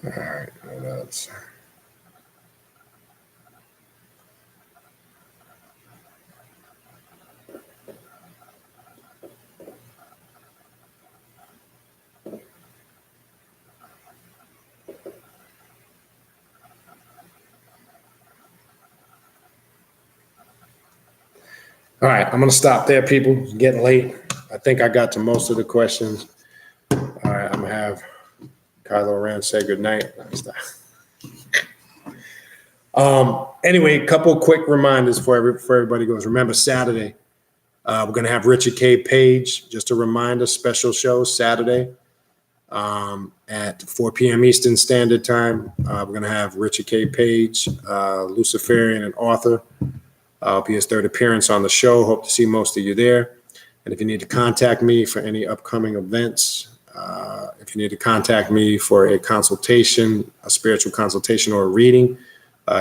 All right, what else? All right, I'm going to stop there, people. It's getting late. I think I got to most of the questions. All right, I'm going to have Kylo Ren say goodnight. Anyway, a couple quick reminders before everybody goes. Remember, Saturday, we're going to have Richard K. Page. Just a reminder, special show Saturday at 4 p.m. Eastern Standard Time. We're going to have Richard K. Page, Luciferian and author. It'll be his third appearance on the show. Hope to see most of you there. And if you need to contact me for any upcoming events, if you need to contact me for a consultation, a spiritual consultation or a reading,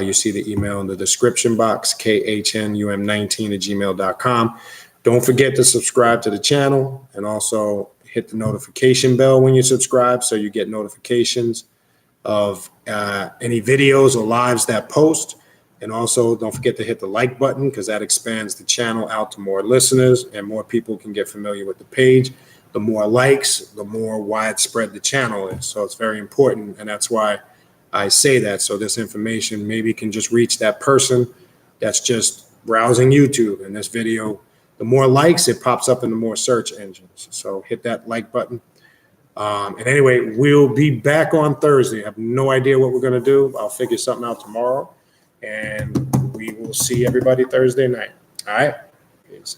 you see the email in the description box, khnum19@gmail.com. Don't forget to subscribe to the channel and also hit the notification bell when you subscribe so you get notifications of any videos or lives that post. And also don't forget to hit the like button because that expands the channel out to more listeners and more people can get familiar with the page. The more likes, the more widespread the channel is. So it's very important. And that's why I say that. So this information maybe can just reach that person that's just browsing YouTube. And this video, the more likes, it pops up in the more search engines. So hit that like button. And anyway, we'll be back on Thursday. I have no idea what we're going to do. I'll figure something out tomorrow. And we will see everybody Thursday night. All right. Peace.